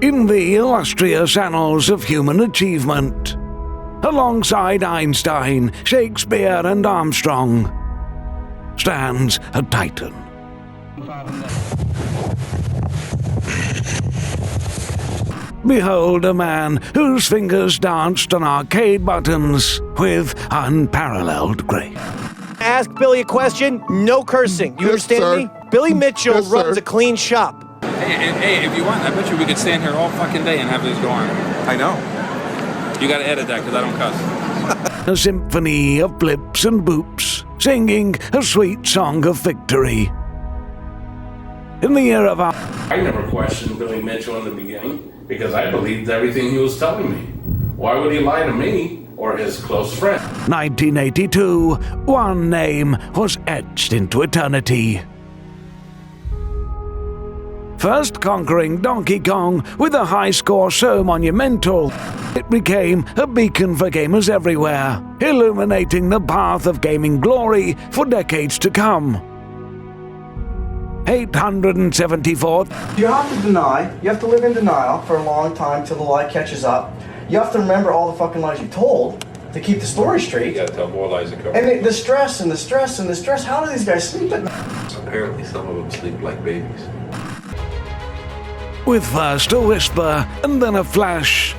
in the illustrious annals of human achievement. Alongside Einstein, Shakespeare and Armstrong stands a titan. Behold a man whose fingers danced on arcade buttons with unparalleled grace. Ask Billy a question, no cursing. You Yes, understand sir. me? Billy Mitchell Yes, runs sir. a clean shop. Hey, if you want, I bet you we could stand here all fucking day and have this going. I know. You gotta edit that because I don't cuss. A symphony of blips and boops, singing a sweet song of victory. In the year of our... I never questioned Billy Mitchell in the beginning because I believed everything he was telling me. Why would he lie to me or his close friend? 1982, one name was etched into eternity. First conquering Donkey Kong with a high score so monumental, it became a beacon for gamers everywhere, illuminating the path of gaming glory for decades to come. 874. You have to deny, you have to live in denial for a long time till the lie catches up. You have to remember all the fucking lies you told to keep the story straight. You gotta tell more lies that cover. And the stress and the stress and the stress, how do these guys sleep at night? Apparently some of them sleep like babies. With first a whisper and then a flash,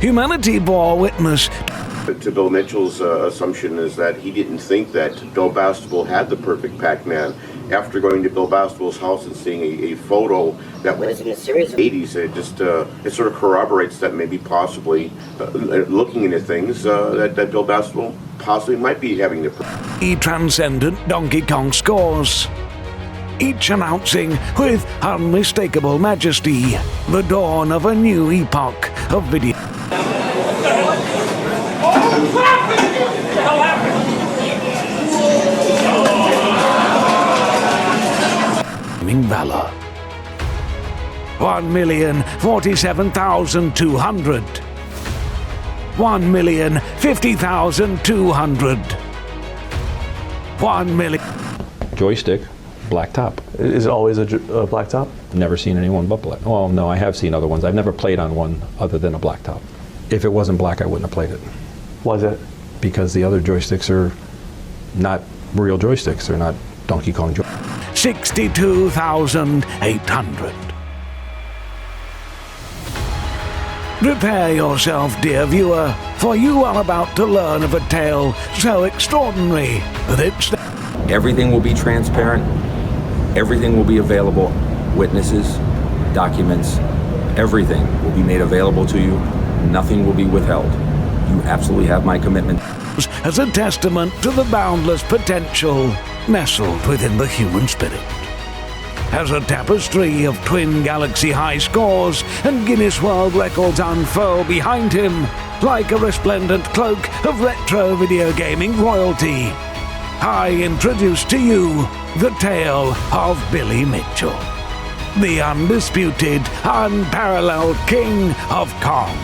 humanity bore witness. To Bill Mitchell's assumption is that he didn't think that Bill Bastable had the perfect Pac-Man. After going to Bill Bastable's house and seeing a photo that was in the series of 80s, it sort of corroborates that maybe possibly looking into things that Bill Bastable possibly might be having the Transcendent Donkey Kong scores, each announcing with unmistakable majesty the dawn of a new epoch of video. Valor. 1,047,200. 1,050,200. 1 million. Joystick, black top. Is it always a black top? Never seen anyone but black. Well, no, I have seen other ones. I've never played on one other than a black top. If it wasn't black, I wouldn't have played it. Why is that? Because the other joysticks are not real joysticks. They're not Donkey Kong joysticks. 62,800. Prepare yourself, dear viewer, for you are about to learn of a tale so extraordinary that it's... Everything will be transparent. Everything will be available. Witnesses, documents, everything will be made available to you. Nothing will be withheld. You absolutely have my commitment. As a testament to the boundless potential nestled within the human spirit. As a tapestry of Twin Galaxy high scores and Guinness World Records unfurl behind him, like a resplendent cloak of retro video gaming royalty, I introduce to you the tale of Billy Mitchell, the undisputed, unparalleled king of Kong,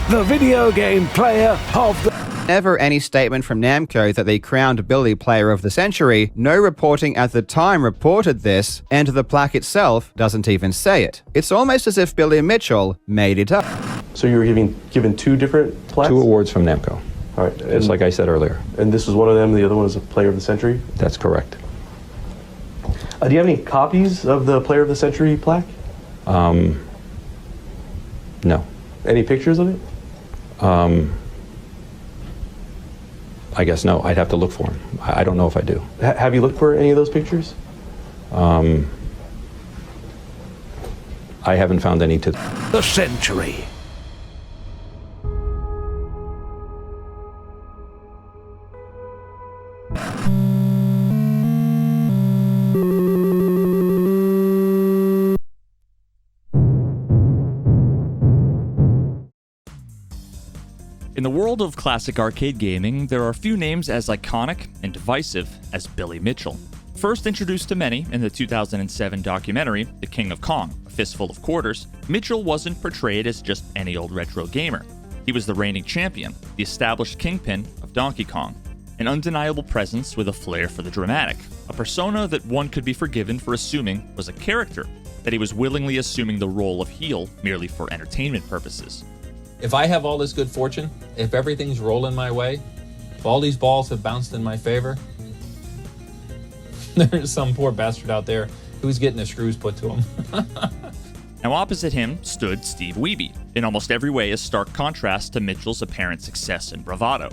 the video game player of the... Never any statement from Namco that they crowned Billy Player of the Century. No reporting at the time reported this, and the plaque itself doesn't even say it. It's almost as if Billy Mitchell made it up. So you were given two different plaques? 2 awards from Namco. All right. Just like I said earlier. And this was one of them, the other one was a Player of the Century? That's correct. Do you have any copies of the Player of the Century plaque? No. Any pictures of it? I guess no. I'd have to look for them. I don't know if I do. Have you looked for any of those pictures? I haven't found any to... The century. In the world of classic arcade gaming, there are few names as iconic and divisive as Billy Mitchell. First introduced to many in the 2007 documentary, The King of Kong, A Fistful of Quarters, Mitchell wasn't portrayed as just any old retro gamer. He was the reigning champion, the established kingpin of Donkey Kong, an undeniable presence with a flair for the dramatic, a persona that one could be forgiven for assuming was a character that he was willingly assuming the role of heel merely for entertainment purposes. If I have all this good fortune, if everything's rolling my way, if all these balls have bounced in my favor, there's some poor bastard out there who's getting the screws put to him. Now opposite him stood Steve Wiebe, in almost every way a stark contrast to Mitchell's apparent success and bravado.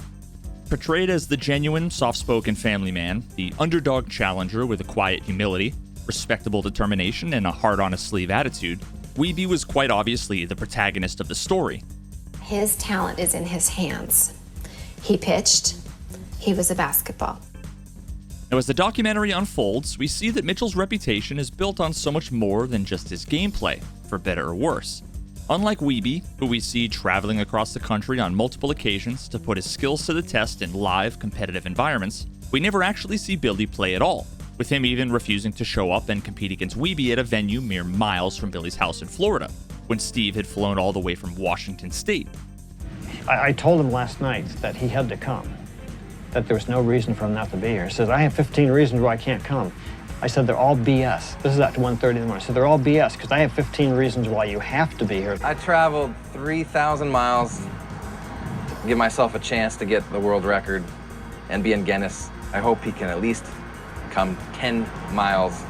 Portrayed as the genuine, soft-spoken family man, the underdog challenger with a quiet humility, respectable determination, and a heart-on-his-sleeve attitude, Wiebe was quite obviously the protagonist of the story. His talent is in his hands. He pitched, he was a basketball. Now, as the documentary unfolds, we see that Mitchell's reputation is built on so much more than just his gameplay, for better or worse. Unlike Wiebe, who we see traveling across the country on multiple occasions to put his skills to the test in live, competitive environments, we never actually see Billy play at all, with him even refusing to show up and compete against Wiebe at a venue mere miles from Billy's house in Florida, when Steve had flown all the way from Washington State. I told him last night that he had to come, that there was no reason for him not to be here. He says, I have 15 reasons why I can't come. I said, they're all BS. This is at 1:30 in the morning. I said, they're all BS because I have 15 reasons why you have to be here. I traveled 3,000 miles to give myself a chance to get the world record and be in Guinness. I hope he can at least come 10 miles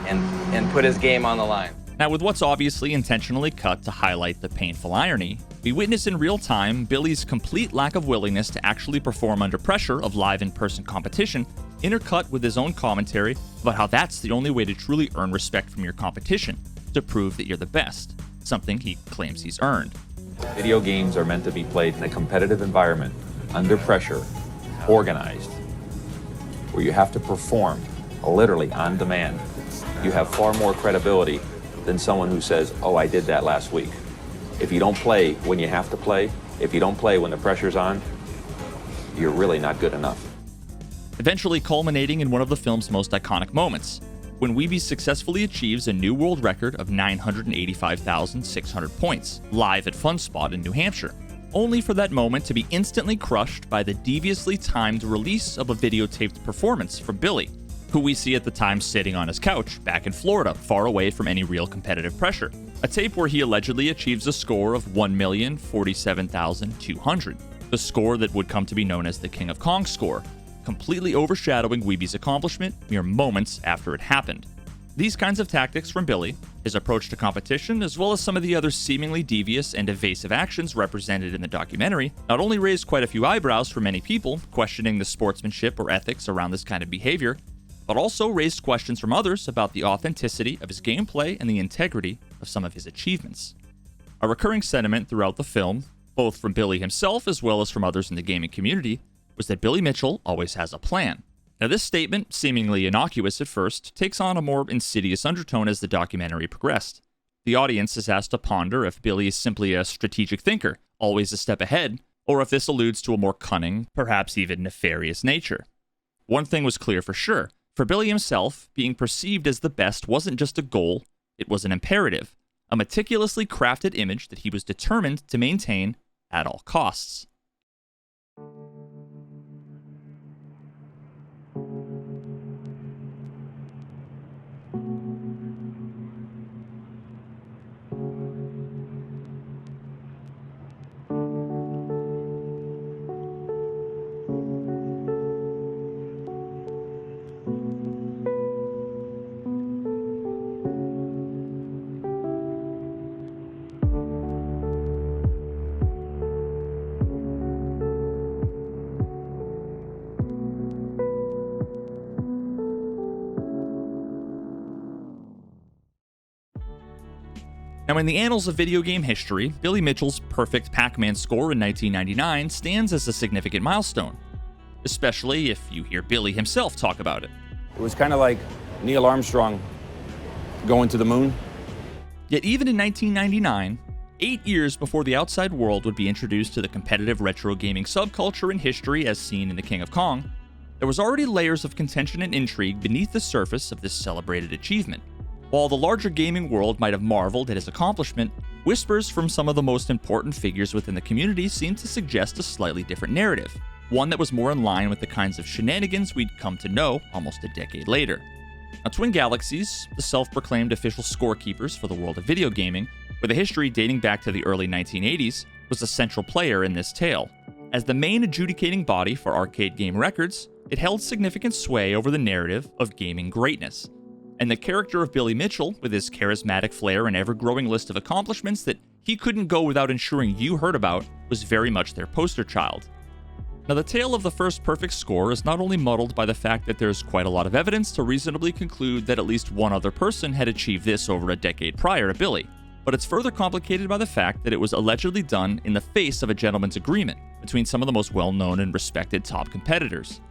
and put his game on the line. Now, with what's obviously intentionally cut to highlight the painful irony, we witness in real time Billy's complete lack of willingness to actually perform under pressure of live in-person competition, intercut with his own commentary about how that's the only way to truly earn respect from your competition, to prove that you're the best, something he claims he's earned. Video games are meant to be played in a competitive environment, under pressure, organized, where you have to perform literally on demand. You have far more credibility than someone who says, oh, I did that last week. If you don't play when you have to play, if you don't play when the pressure's on, you're really not good enough. Eventually culminating in one of the film's most iconic moments, when Wiebe successfully achieves a new world record of 985,600 points, live at Fun Spot in New Hampshire, only for that moment to be instantly crushed by the deviously timed release of a videotaped performance from Billy, who we see at the time sitting on his couch back in Florida, far away from any real competitive pressure. A tape where he allegedly achieves a score of 1,047,200, the score that would come to be known as the King of Kong score, completely overshadowing Wiebe's accomplishment mere moments after it happened. These kinds of tactics from Billy, his approach to competition, as well as some of the other seemingly devious and evasive actions represented in the documentary, not only raised quite a few eyebrows for many people, questioning the sportsmanship or ethics around this kind of behavior, but also raised questions from others about the authenticity of his gameplay and the integrity of some of his achievements. A recurring sentiment throughout the film, both from Billy himself as well as from others in the gaming community, was that Billy Mitchell always has a plan. Now, this statement, seemingly innocuous at first, takes on a more insidious undertone as the documentary progressed. The audience is asked to ponder if Billy is simply a strategic thinker, always a step ahead, or if this alludes to a more cunning, perhaps even nefarious nature. One thing was clear for sure. For Billy himself, being perceived as the best wasn't just a goal, it was an imperative, a meticulously crafted image that he was determined to maintain at all costs. Now, in the annals of video game history, Billy Mitchell's perfect Pac-Man score in 1999 stands as a significant milestone, especially if you hear Billy himself talk about it. It was kind of like Neil Armstrong going to the moon. Yet even in 1999, 8 years before the outside world would be introduced to the competitive retro gaming subculture and history as seen in The King of Kong, there was already layers of contention and intrigue beneath the surface of this celebrated achievement. While the larger gaming world might have marveled at his accomplishment, whispers from some of the most important figures within the community seemed to suggest a slightly different narrative, one that was more in line with the kinds of shenanigans we'd come to know almost a decade later. Now, Twin Galaxies, the self-proclaimed official scorekeepers for the world of video gaming, with a history dating back to the early 1980s, was a central player in this tale. As the main adjudicating body for arcade game records, it held significant sway over the narrative of gaming greatness. And the character of Billy Mitchell, with his charismatic flair and ever-growing list of accomplishments that he couldn't go without ensuring you heard about, was very much their poster child. Now, the tale of the first perfect score is not only muddled by the fact that there's quite a lot of evidence to reasonably conclude that at least one other person had achieved this over a decade prior to Billy, but it's further complicated by the fact that it was allegedly done in the face of a gentleman's agreement between some of the most well-known and respected top competitors.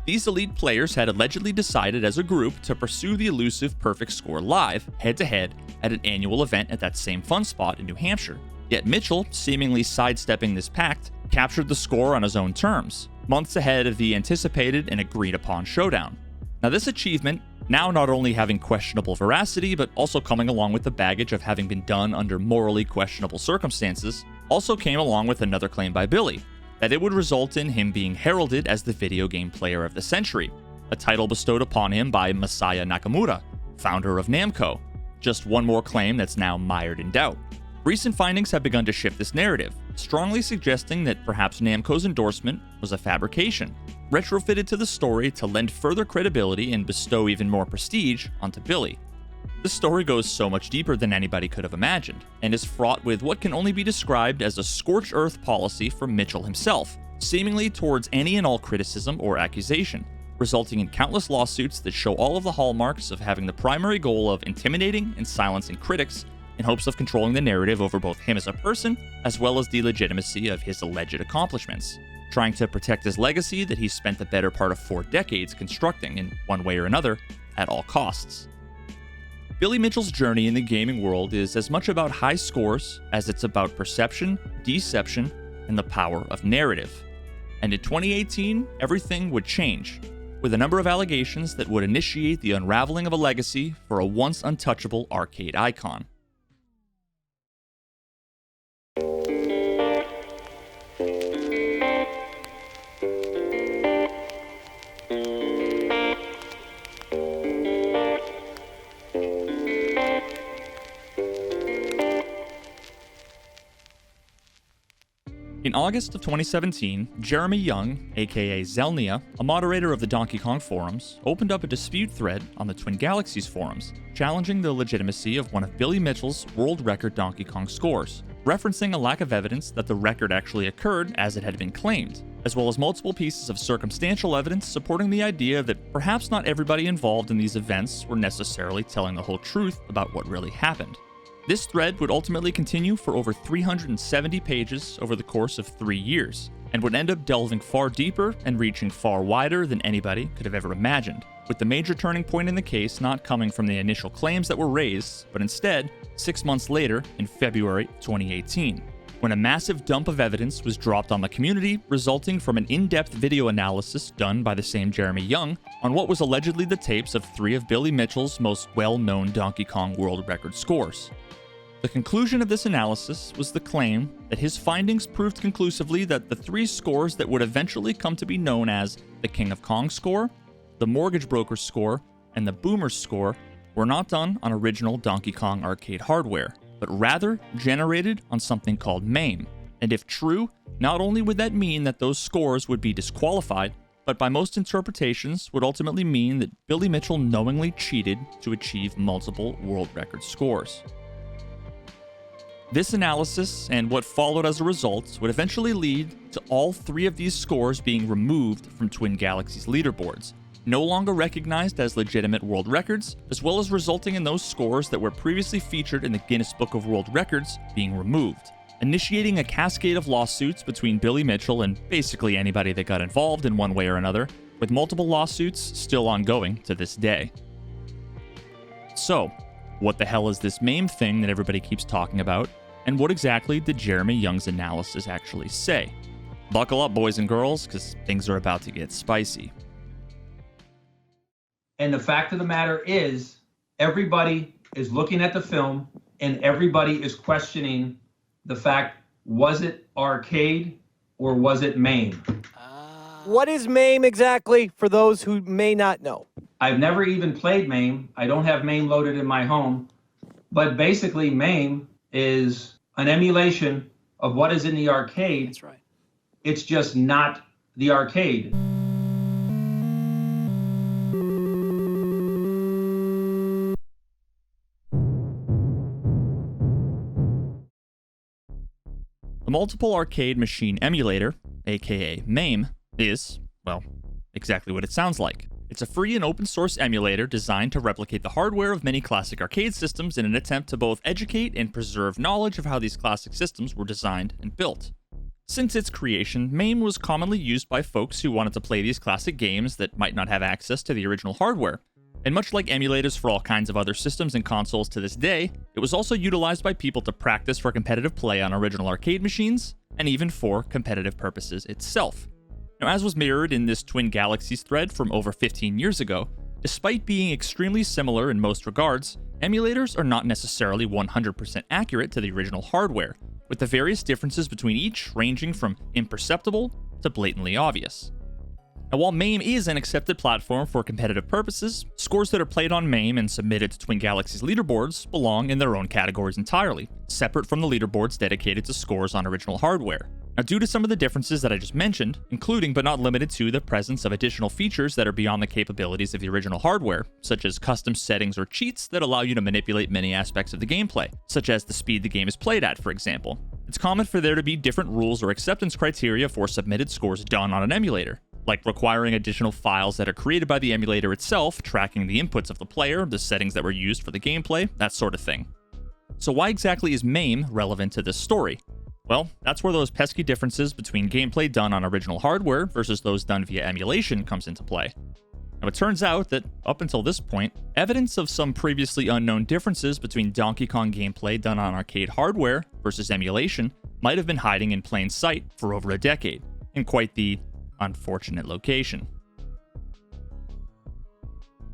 These elite players had allegedly decided as a group to pursue the elusive perfect score live, head-to-head, at an annual event at that same fun spot in New Hampshire. Yet Mitchell, seemingly sidestepping this pact, captured the score on his own terms, months ahead of the anticipated and agreed-upon showdown. Now, this achievement, now not only having questionable veracity, but also coming along with the baggage of having been done under morally questionable circumstances, also came along with another claim by Billy, that it would result in him being heralded as the video game player of the century, a title bestowed upon him by Masaya Nakamura, founder of Namco. Just one more claim that's now mired in doubt. Recent findings have begun to shift this narrative, strongly suggesting that perhaps Namco's endorsement was a fabrication, retrofitted to the story to lend further credibility and bestow even more prestige onto Billy. This story goes so much deeper than anybody could have imagined, and is fraught with what can only be described as a scorched earth policy from Mitchell himself, seemingly towards any and all criticism or accusation, resulting in countless lawsuits that show all of the hallmarks of having the primary goal of intimidating and silencing critics in hopes of controlling the narrative over both him as a person, as well as the legitimacy of his alleged accomplishments, trying to protect his legacy that he spent the better part of 4 decades constructing in one way or another, at all costs. Billy Mitchell's journey in the gaming world is as much about high scores as it's about perception, deception, and the power of narrative. And in 2018, everything would change, with a number of allegations that would initiate the unraveling of a legacy for a once untouchable arcade icon. In August of 2017, Jeremy Young, aka Zelnia, a moderator of the Donkey Kong forums, opened up a dispute thread on the Twin Galaxies forums, challenging the legitimacy of one of Billy Mitchell's world record Donkey Kong scores, referencing a lack of evidence that the record actually occurred as it had been claimed, as well as multiple pieces of circumstantial evidence supporting the idea that perhaps not everybody involved in these events were necessarily telling the whole truth about what really happened. This thread would ultimately continue for over 370 pages over the course of 3 years, and would end up delving far deeper and reaching far wider than anybody could have ever imagined, with the major turning point in the case not coming from the initial claims that were raised, but instead 6 months later in February 2018, when a massive dump of evidence was dropped on the community, resulting from an in-depth video analysis done by the same Jeremy Young on what was allegedly the tapes of 3 of Billy Mitchell's most well-known Donkey Kong world record scores. The conclusion of this analysis was the claim that his findings proved conclusively that the 3 scores that would eventually come to be known as the King of Kong score, the Mortgage Broker's score, and the Boomer's score were not done on original Donkey Kong arcade hardware, but rather generated on something called MAME. And if true, not only would that mean that those scores would be disqualified, but by most interpretations would ultimately mean that Billy Mitchell knowingly cheated to achieve multiple world record scores. This analysis, and what followed as a result, would eventually lead to all 3 of these scores being removed from Twin Galaxies leaderboards, no longer recognized as legitimate world records, as well as resulting in those scores that were previously featured in the Guinness Book of World Records being removed, initiating a cascade of lawsuits between Billy Mitchell and basically anybody that got involved in one way or another, with multiple lawsuits still ongoing to this day. So, what the hell is this MAME thing that everybody keeps talking about, and what exactly did Jeremy Young's analysis actually say? Buckle up, boys and girls, because things are about to get spicy. And the fact of the matter is, everybody is looking at the film, and everybody is questioning the fact, was it arcade or was it MAME? What is MAME exactly, for those who may not know? I've never even played MAME. I don't have MAME loaded in my home. But basically, MAME is an emulation of what is in the arcade. That's right. It's just not the arcade. The Multiple Arcade Machine Emulator, aka MAME, is, well, exactly what it sounds like. It's a free and open source emulator designed to replicate the hardware of many classic arcade systems in an attempt to both educate and preserve knowledge of how these classic systems were designed and built. Since its creation, MAME was commonly used by folks who wanted to play these classic games that might not have access to the original hardware. And much like emulators for all kinds of other systems and consoles to this day, it was also utilized by people to practice for competitive play on original arcade machines, and even for competitive purposes itself. Now, as was mirrored in this Twin Galaxies thread from over 15 years ago, despite being extremely similar in most regards, emulators are not necessarily 100% accurate to the original hardware, with the various differences between each ranging from imperceptible to blatantly obvious. Now, while MAME is an accepted platform for competitive purposes, scores that are played on MAME and submitted to Twin Galaxies leaderboards belong in their own categories entirely, separate from the leaderboards dedicated to scores on original hardware. Now, due to some of the differences that I just mentioned, including but not limited to the presence of additional features that are beyond the capabilities of the original hardware, such as custom settings or cheats that allow you to manipulate many aspects of the gameplay, such as the speed the game is played at, for example, it's common for there to be different rules or acceptance criteria for submitted scores done on an emulator, like requiring additional files that are created by the emulator itself, tracking the inputs of the player, the settings that were used for the gameplay, that sort of thing. So why exactly is MAME relevant to this story? Well, that's where those pesky differences between gameplay done on original hardware versus those done via emulation comes into play. Now, it turns out that, up until this point, evidence of some previously unknown differences between Donkey Kong gameplay done on arcade hardware versus emulation might have been hiding in plain sight for over a decade, in quite the unfortunate location.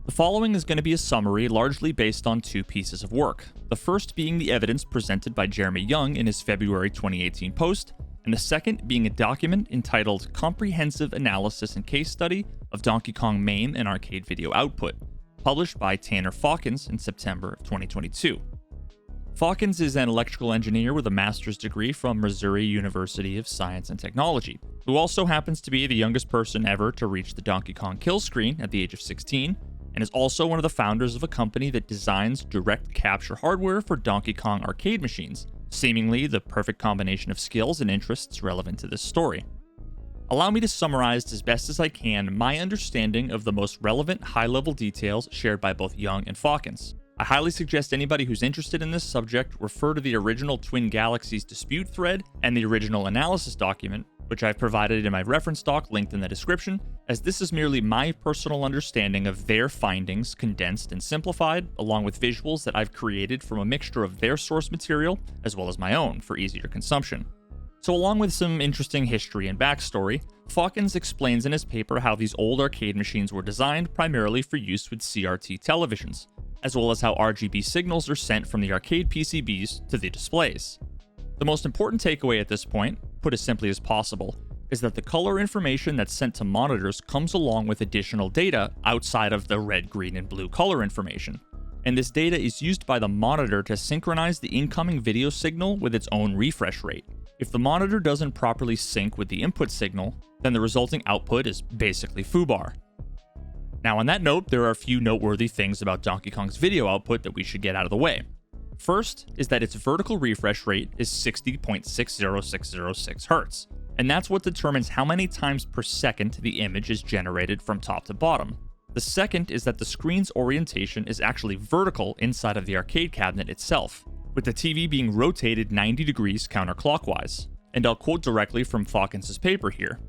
The following is going to be a summary largely based on two pieces of work, the first being the evidence presented by Jeremy Young in his February 2018 post, and the second being a document entitled Comprehensive Analysis and Case Study of Donkey Kong MAME and Arcade Video Output, published by Tanner Fawkins in September of 2022. Fawkins is an electrical engineer with a master's degree from Missouri University of Science and Technology, who also happens to be the youngest person ever to reach the Donkey Kong kill screen at the age of 16, and is also one of the founders of a company that designs direct capture hardware for Donkey Kong arcade machines, seemingly the perfect combination of skills and interests relevant to this story. Allow me to summarize as best as I can my understanding of the most relevant high-level details shared by both Young and Fawkins. I highly suggest anybody who's interested in this subject refer to the original Twin Galaxies dispute thread and the original analysis document, which I've provided in my reference doc linked in the description, as this is merely my personal understanding of their findings condensed and simplified, along with visuals that I've created from a mixture of their source material as well as my own for easier consumption. So along with some interesting history and backstory, Fawkins explains in his paper how these old arcade machines were designed primarily for use with CRT televisions, as well as how RGB signals are sent from the arcade PCBs to the displays. The most important takeaway at this point, put as simply as possible, is that the color information that's sent to monitors comes along with additional data outside of the red, green, and blue color information. And this data is used by the monitor to synchronize the incoming video signal with its own refresh rate. If the monitor doesn't properly sync with the input signal, then the resulting output is basically foobar. Now, on that note, there are a few noteworthy things about Donkey Kong's video output that we should get out of the way. First is that its vertical refresh rate is 60.60606 Hz, and that's what determines how many times per second the image is generated from top to bottom. The second is that the screen's orientation is actually vertical inside of the arcade cabinet itself, with the TV being rotated 90 degrees counterclockwise. And I'll quote directly from Fawkins' paper here.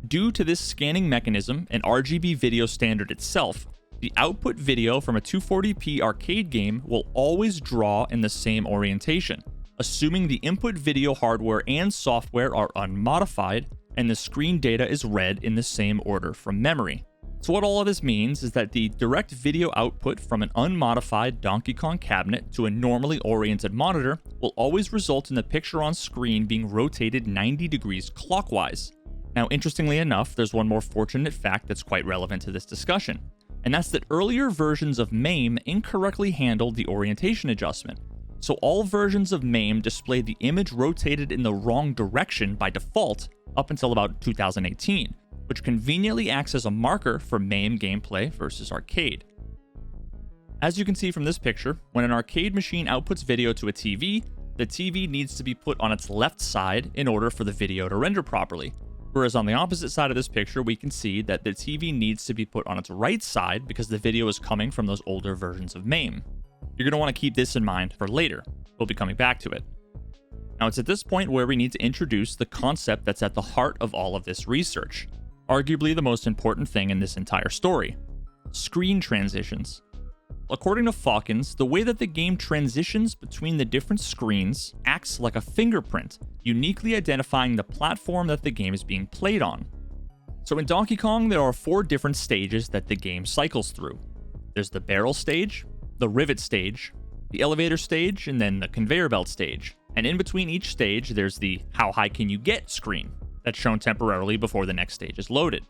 Due to this scanning mechanism and RGB video standard itself, the output video from a 240p arcade game will always draw in the same orientation, assuming the input video hardware and software are unmodified and the screen data is read in the same order from memory. So what all of this means is that the direct video output from an unmodified Donkey Kong cabinet to a normally oriented monitor will always result in the picture on screen being rotated 90 degrees clockwise. Now, interestingly enough, there's one more fortunate fact that's quite relevant to this discussion, and that's that earlier versions of MAME incorrectly handled the orientation adjustment. So all versions of MAME displayed the image rotated in the wrong direction by default up until about 2018, which conveniently acts as a marker for MAME gameplay versus arcade. As you can see from this picture, when an arcade machine outputs video to a TV, the TV needs to be put on its left side in order for the video to render properly. Whereas on the opposite side of this picture, we can see that the TV needs to be put on its right side because the video is coming from those older versions of MAME. You're going to want to keep this in mind for later. We'll be coming back to it. Now, it's at this point where we need to introduce the concept that's at the heart of all of this research. Arguably the most important thing in this entire story: screen transitions. According to Fawkins, the way that the game transitions between the different screens acts like a fingerprint, uniquely identifying the platform that the game is being played on. So in Donkey Kong, there are 4 different stages that the game cycles through. There's the barrel stage, the rivet stage, the elevator stage, and then the conveyor belt stage. And in between each stage, there's the how high can you get screen that's shown temporarily before the next stage is loaded.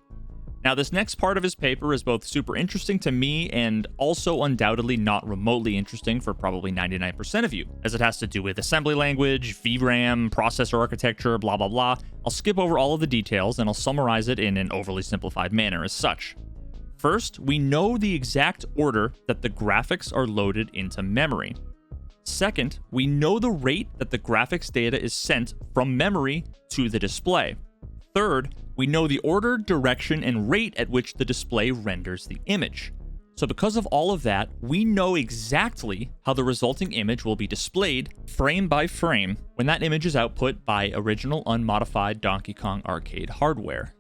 Now, this next part of his paper is both super interesting to me and also undoubtedly not remotely interesting for probably 99% of you, as it has to do with assembly language, VRAM, processor architecture, blah blah blah. I'll skip over all of the details and I'll summarize it in an overly simplified manner as such. First, we know the exact order that the graphics are loaded into memory. Second, we know the rate that the graphics data is sent from memory to the display. Third, we know the order, direction, and rate at which the display renders the image. So because of all of that, we know exactly how the resulting image will be displayed frame by frame when that image is output by original unmodified Donkey Kong arcade hardware.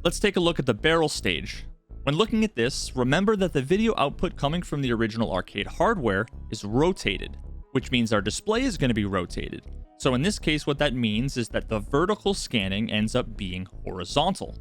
Let's take a look at the barrel stage. When looking at this, remember that the video output coming from the original arcade hardware is rotated, which means our display is going to be rotated. So in this case, what that means is that the vertical scanning ends up being horizontal.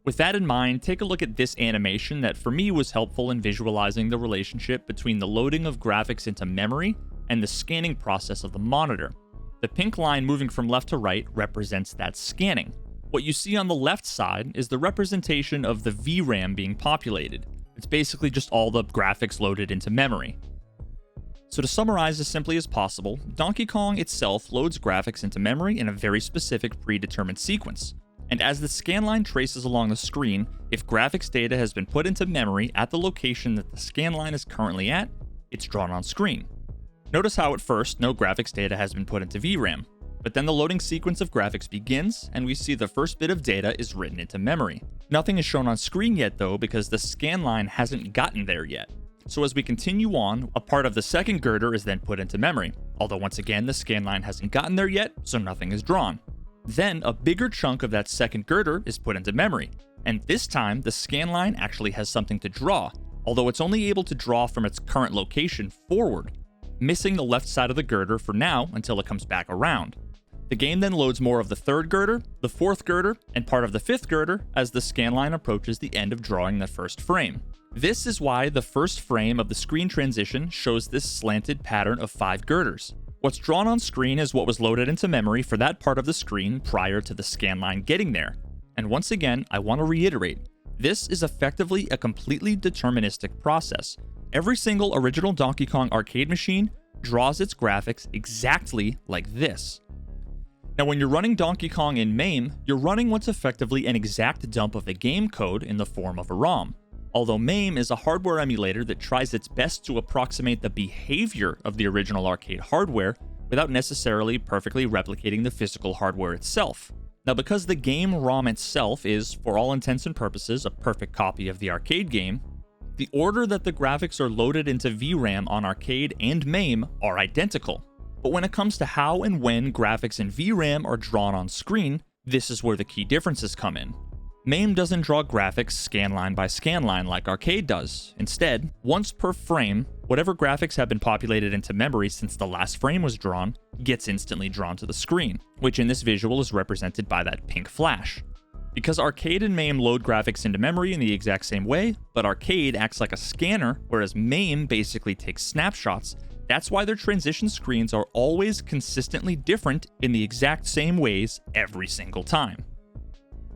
With that in mind, take a look at this animation that for me was helpful in visualizing the relationship between the loading of graphics into memory and the scanning process of the monitor. The pink line moving from left to right represents that scanning. What you see on the left side is the representation of the VRAM being populated. It's basically just all the graphics loaded into memory. So to summarize as simply as possible, Donkey Kong itself loads graphics into memory in a very specific predetermined sequence. And as the scanline traces along the screen, if graphics data has been put into memory at the location that the scanline is currently at, it's drawn on screen. Notice how at first no graphics data has been put into VRAM, but then the loading sequence of graphics begins and we see the first bit of data is written into memory. Nothing is shown on screen yet though because the scanline hasn't gotten there yet. So as we continue on, a part of the second girder is then put into memory, although once again the scanline hasn't gotten there yet, so nothing is drawn. Then a bigger chunk of that second girder is put into memory, and this time the scanline actually has something to draw, although it's only able to draw from its current location forward, missing the left side of the girder for now until it comes back around. The game then loads more of the third girder, the fourth girder, and part of the fifth girder as the scanline approaches the end of drawing the first frame. This is why the first frame of the screen transition shows this slanted pattern of 5 girders. What's drawn on screen is what was loaded into memory for that part of the screen prior to the scanline getting there. And once again, I want to reiterate, this is effectively a completely deterministic process. Every single original Donkey Kong arcade machine draws its graphics exactly like this. Now, when you're running Donkey Kong in MAME, you're running what's effectively an exact dump of the game code in the form of a ROM. Although MAME is a hardware emulator that tries its best to approximate the behavior of the original arcade hardware without necessarily perfectly replicating the physical hardware itself. Now, because the game ROM itself is, for all intents and purposes, a perfect copy of the arcade game, the order that the graphics are loaded into VRAM on arcade and MAME are identical. But when it comes to how and when graphics in VRAM are drawn on screen, this is where the key differences come in. MAME doesn't draw graphics scanline by scanline like arcade does. Instead, once per frame, whatever graphics have been populated into memory since the last frame was drawn gets instantly drawn to the screen, which in this visual is represented by that pink flash. Because arcade and MAME load graphics into memory in the exact same way, but arcade acts like a scanner, whereas MAME basically takes snapshots, that's why their transition screens are always consistently different in the exact same ways every single time.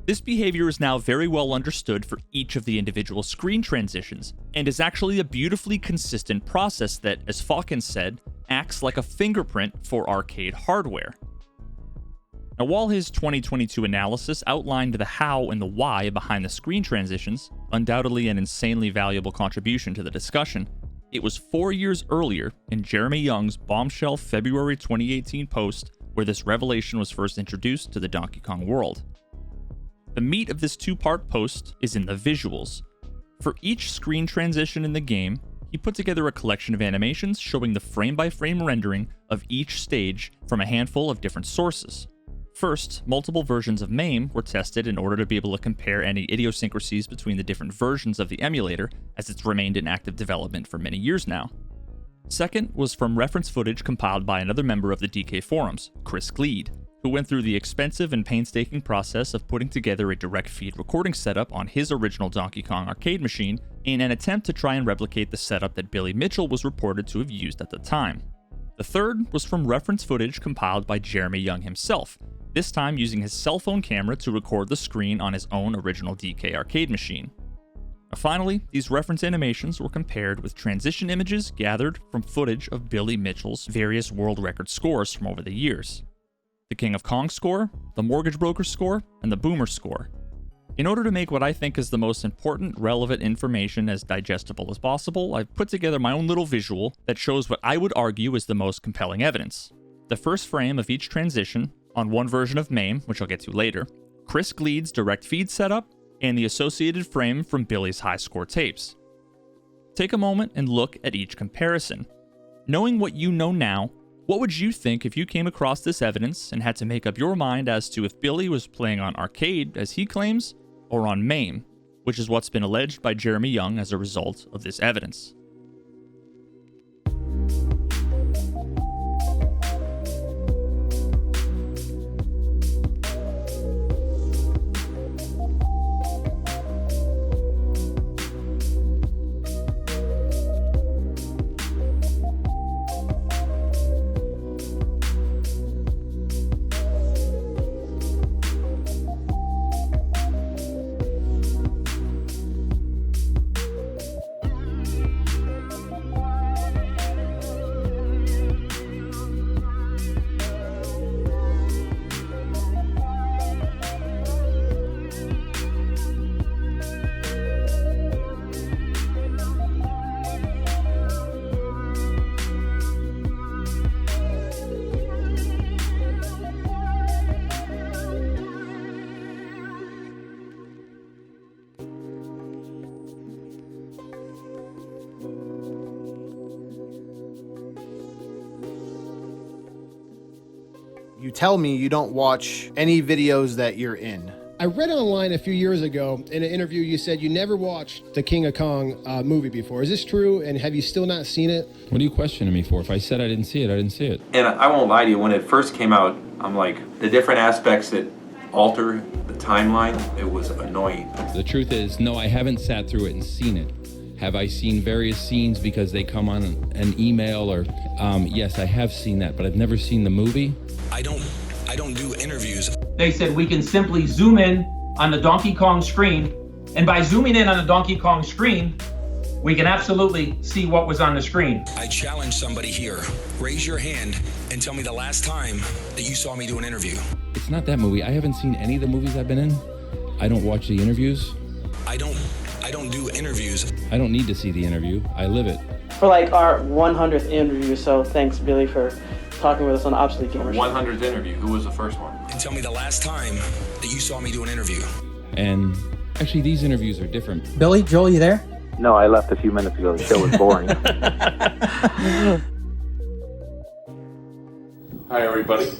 This behavior is now very well understood for each of the individual screen transitions, and is actually a beautifully consistent process that, as Falcon said, acts like a fingerprint for arcade hardware. Now, while his 2022 analysis outlined the how and the why behind the screen transitions, undoubtedly an insanely valuable contribution to the discussion, it was 4 years earlier in Jeremy Young's bombshell February 2018 post where this revelation was first introduced to the Donkey Kong world. The meat of this two-part post is in the visuals. For each screen transition in the game, he put together a collection of animations showing the frame-by-frame rendering of each stage from a handful of different sources. First, multiple versions of MAME were tested in order to be able to compare any idiosyncrasies between the different versions of the emulator, as it's remained in active development for many years now. Second was from reference footage compiled by another member of the DK forums, Chris Gleed, who went through the expensive and painstaking process of putting together a direct feed recording setup on his original Donkey Kong arcade machine in an attempt to try and replicate the setup that Billy Mitchell was reported to have used at the time. The third was from reference footage compiled by Jeremy Young himself, this time using his cell phone camera to record the screen on his own original DK arcade machine. Finally, these reference animations were compared with transition images gathered from footage of Billy Mitchell's various world record scores from over the years. The King of Kong score, the Mortgage Broker score, and the Boomer score. In order to make what I think is the most important, relevant information as digestible as possible, I've put together my own little visual that shows what I would argue is the most compelling evidence. The first frame of each transition, on one version of MAME, which I'll get to later, Chris Gleed's direct feed setup, and the associated frame from Billy's high score tapes. Take a moment and look at each comparison. Knowing what you know now, what would you think if you came across this evidence and had to make up your mind as to if Billy was playing on arcade, as he claims, or on MAME, which is what's been alleged by Jeremy Young as a result of this evidence? You tell me you don't watch any videos that you're in. I read online a few years ago in an interview you said you never watched the King of Kong movie before. Is this true, and have you still not seen it? What are you questioning me for? If I said I didn't see it, I didn't see it. And I won't lie to you, when it first came out, I'm like, the different aspects that alter the timeline, it was annoying. The truth is, no, I haven't sat through it and seen it. Have I seen various scenes because they come on an email or, yes, I have seen that, but I've never seen the movie. I don't do interviews. They said we can simply zoom in on the Donkey Kong screen, and by zooming in on the Donkey Kong screen, we can absolutely see what was on the screen. I challenge somebody here. Raise your hand and tell me the last time that you saw me do an interview. It's not that movie. I haven't seen any of the movies I've been in. I don't watch the interviews. I don't do interviews. I don't need to see the interview. I live it. For like our 100th interview, so thanks Billy for talking with us on Obsolete Gamers. 100th interview, who was the first one? And tell me the last time that you saw me do an interview. And actually, these interviews are different. Billy, Joel, you there? No, I left a few minutes ago. The show was boring. Hi, everybody.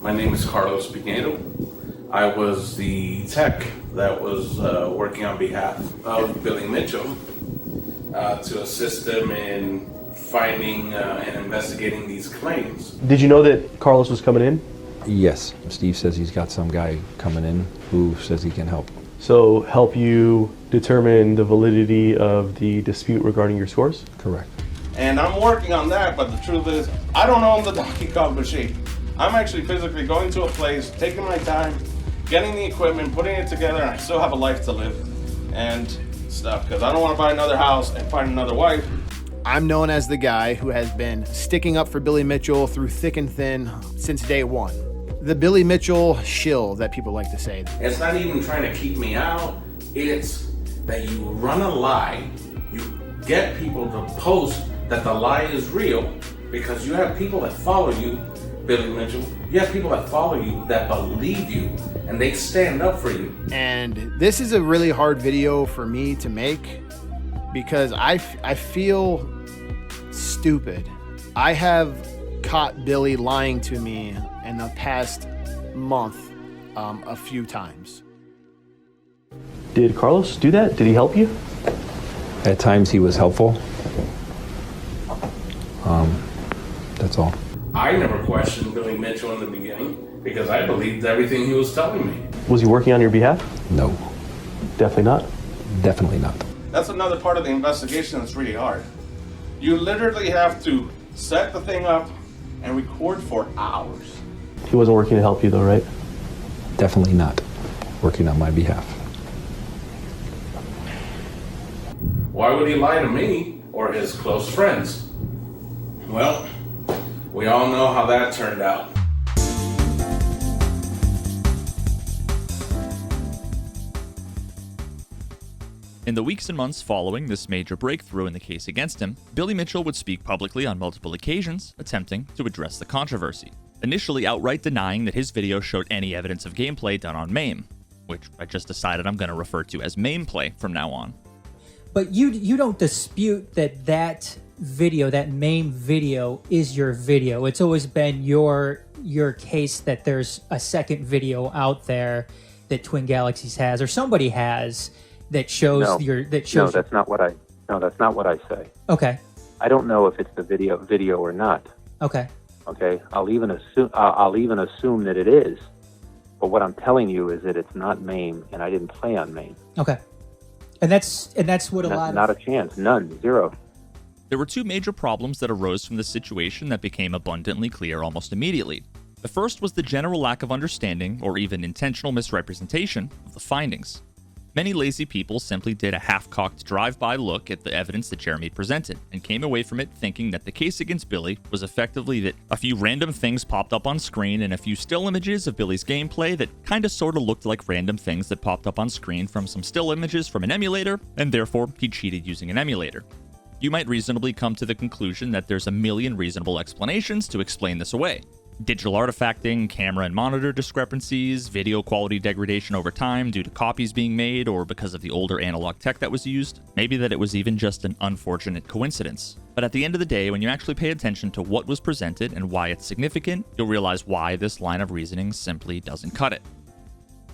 My name is Carlos Pinedo. I was the tech that was working on behalf of Billy Mitchell to assist them in finding and investigating these claims. Did you know that Carlos was coming in? Yes. Steve says he's got some guy coming in who says he can help. So help you determine the validity of the dispute regarding your scores? Correct. And I'm working on that, but the truth is, I don't own the Donkey Kong machine. I'm actually physically going to a place, taking my time, getting the equipment, putting it together, and I still have a life to live and stuff, because I don't want to buy another house and find another wife. I'm known as the guy who has been sticking up for Billy Mitchell through thick and thin since day one. The Billy Mitchell shill that people like to say. It's not even trying to keep me out. It's that you run a lie, you get people to post that the lie is real, because you have people that follow you, Billy Mitchell. You have people that follow you that believe you, and they stand up for you. And this is a really hard video for me to make because I feel stupid. I have caught Billy lying to me in the past month a few times. Did Carlos do that? Did he help you? At times he was helpful. That's all. I never questioned Billy Mitchell in the beginning because I believed everything he was telling me. Was he working on your behalf? No. Definitely not? Definitely not. That's another part of the investigation that's really hard. You literally have to set the thing up and record for hours. He wasn't working to help you though, right? Definitely not working on my behalf. Why would he lie to me or his close friends? Well, we all know how that turned out. In the weeks and months following this major breakthrough in the case against him, Billy Mitchell would speak publicly on multiple occasions, attempting to address the controversy. Initially outright denying that his video showed any evidence of gameplay done on MAME, which I just decided I'm going to refer to as MAME play from now on. But you don't dispute that video, that MAME video, is your video. It's always been your case that there's a second video out there that Twin Galaxies has, or somebody has, that shows No, that's not what I say. Okay. I don't know if it's the video or not. Okay. Okay. I'll even assume that it is. But what I'm telling you is that it's not MAME, and I didn't play on MAME. Okay. And that's what Not a chance. None. Zero. There were two major problems that arose from this situation that became abundantly clear almost immediately. The first was the general lack of understanding, or even intentional misrepresentation, of the findings. Many lazy people simply did a half-cocked drive-by look at the evidence that Jeremy presented, and came away from it thinking that the case against Billy was effectively that a few random things popped up on screen and a few still images of Billy's gameplay that kinda sorta looked like random things that popped up on screen from some still images from an emulator, and therefore he cheated using an emulator. You might reasonably come to the conclusion that there's a million reasonable explanations to explain this away. Digital artifacting, camera and monitor discrepancies, video quality degradation over time due to copies being made or because of the older analog tech that was used, maybe that it was even just an unfortunate coincidence. But at the end of the day, when you actually pay attention to what was presented and why it's significant, you'll realize why this line of reasoning simply doesn't cut it.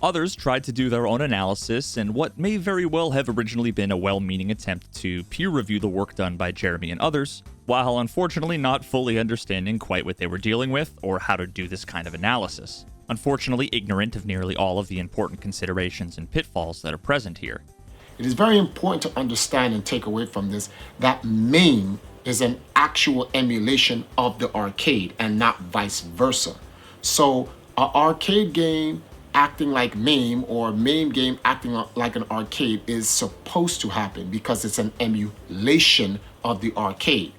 Others tried to do their own analysis in what may very well have originally been a well-meaning attempt to peer review the work done by Jeremy and others, while unfortunately not fully understanding quite what they were dealing with or how to do this kind of analysis. Unfortunately ignorant of nearly all of the important considerations and pitfalls that are present here. It is very important to understand and take away from this that MAME is an actual emulation of the arcade and not vice versa. So an arcade game acting like MAME or a MAME game acting like an arcade is supposed to happen because it's an emulation of the arcade.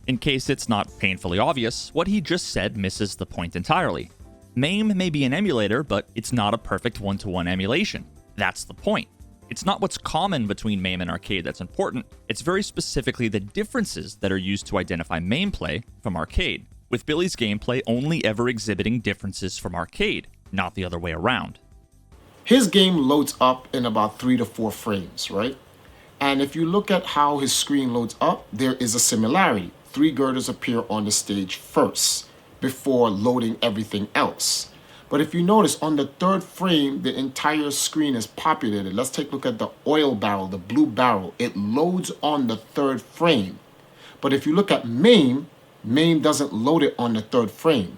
In case it's not painfully obvious, what he just said misses the point entirely. MAME may be an emulator, but it's not a perfect one-to-one emulation. That's the point. It's not what's common between MAME and arcade that's important, it's very specifically the differences that are used to identify MAME play from arcade, with Billy's gameplay only ever exhibiting differences from arcade, not the other way around. His game loads up in about 3 to 4 frames, right? And if you look at how his screen loads up, there is a similarity. 3 girders appear on the stage first before loading everything else. But if you notice on the 3rd frame, the entire screen is populated. Let's take a look at the oil barrel, the blue barrel. It loads on the 3rd frame. But if you look at MAME, MAME doesn't load it on the 3rd frame.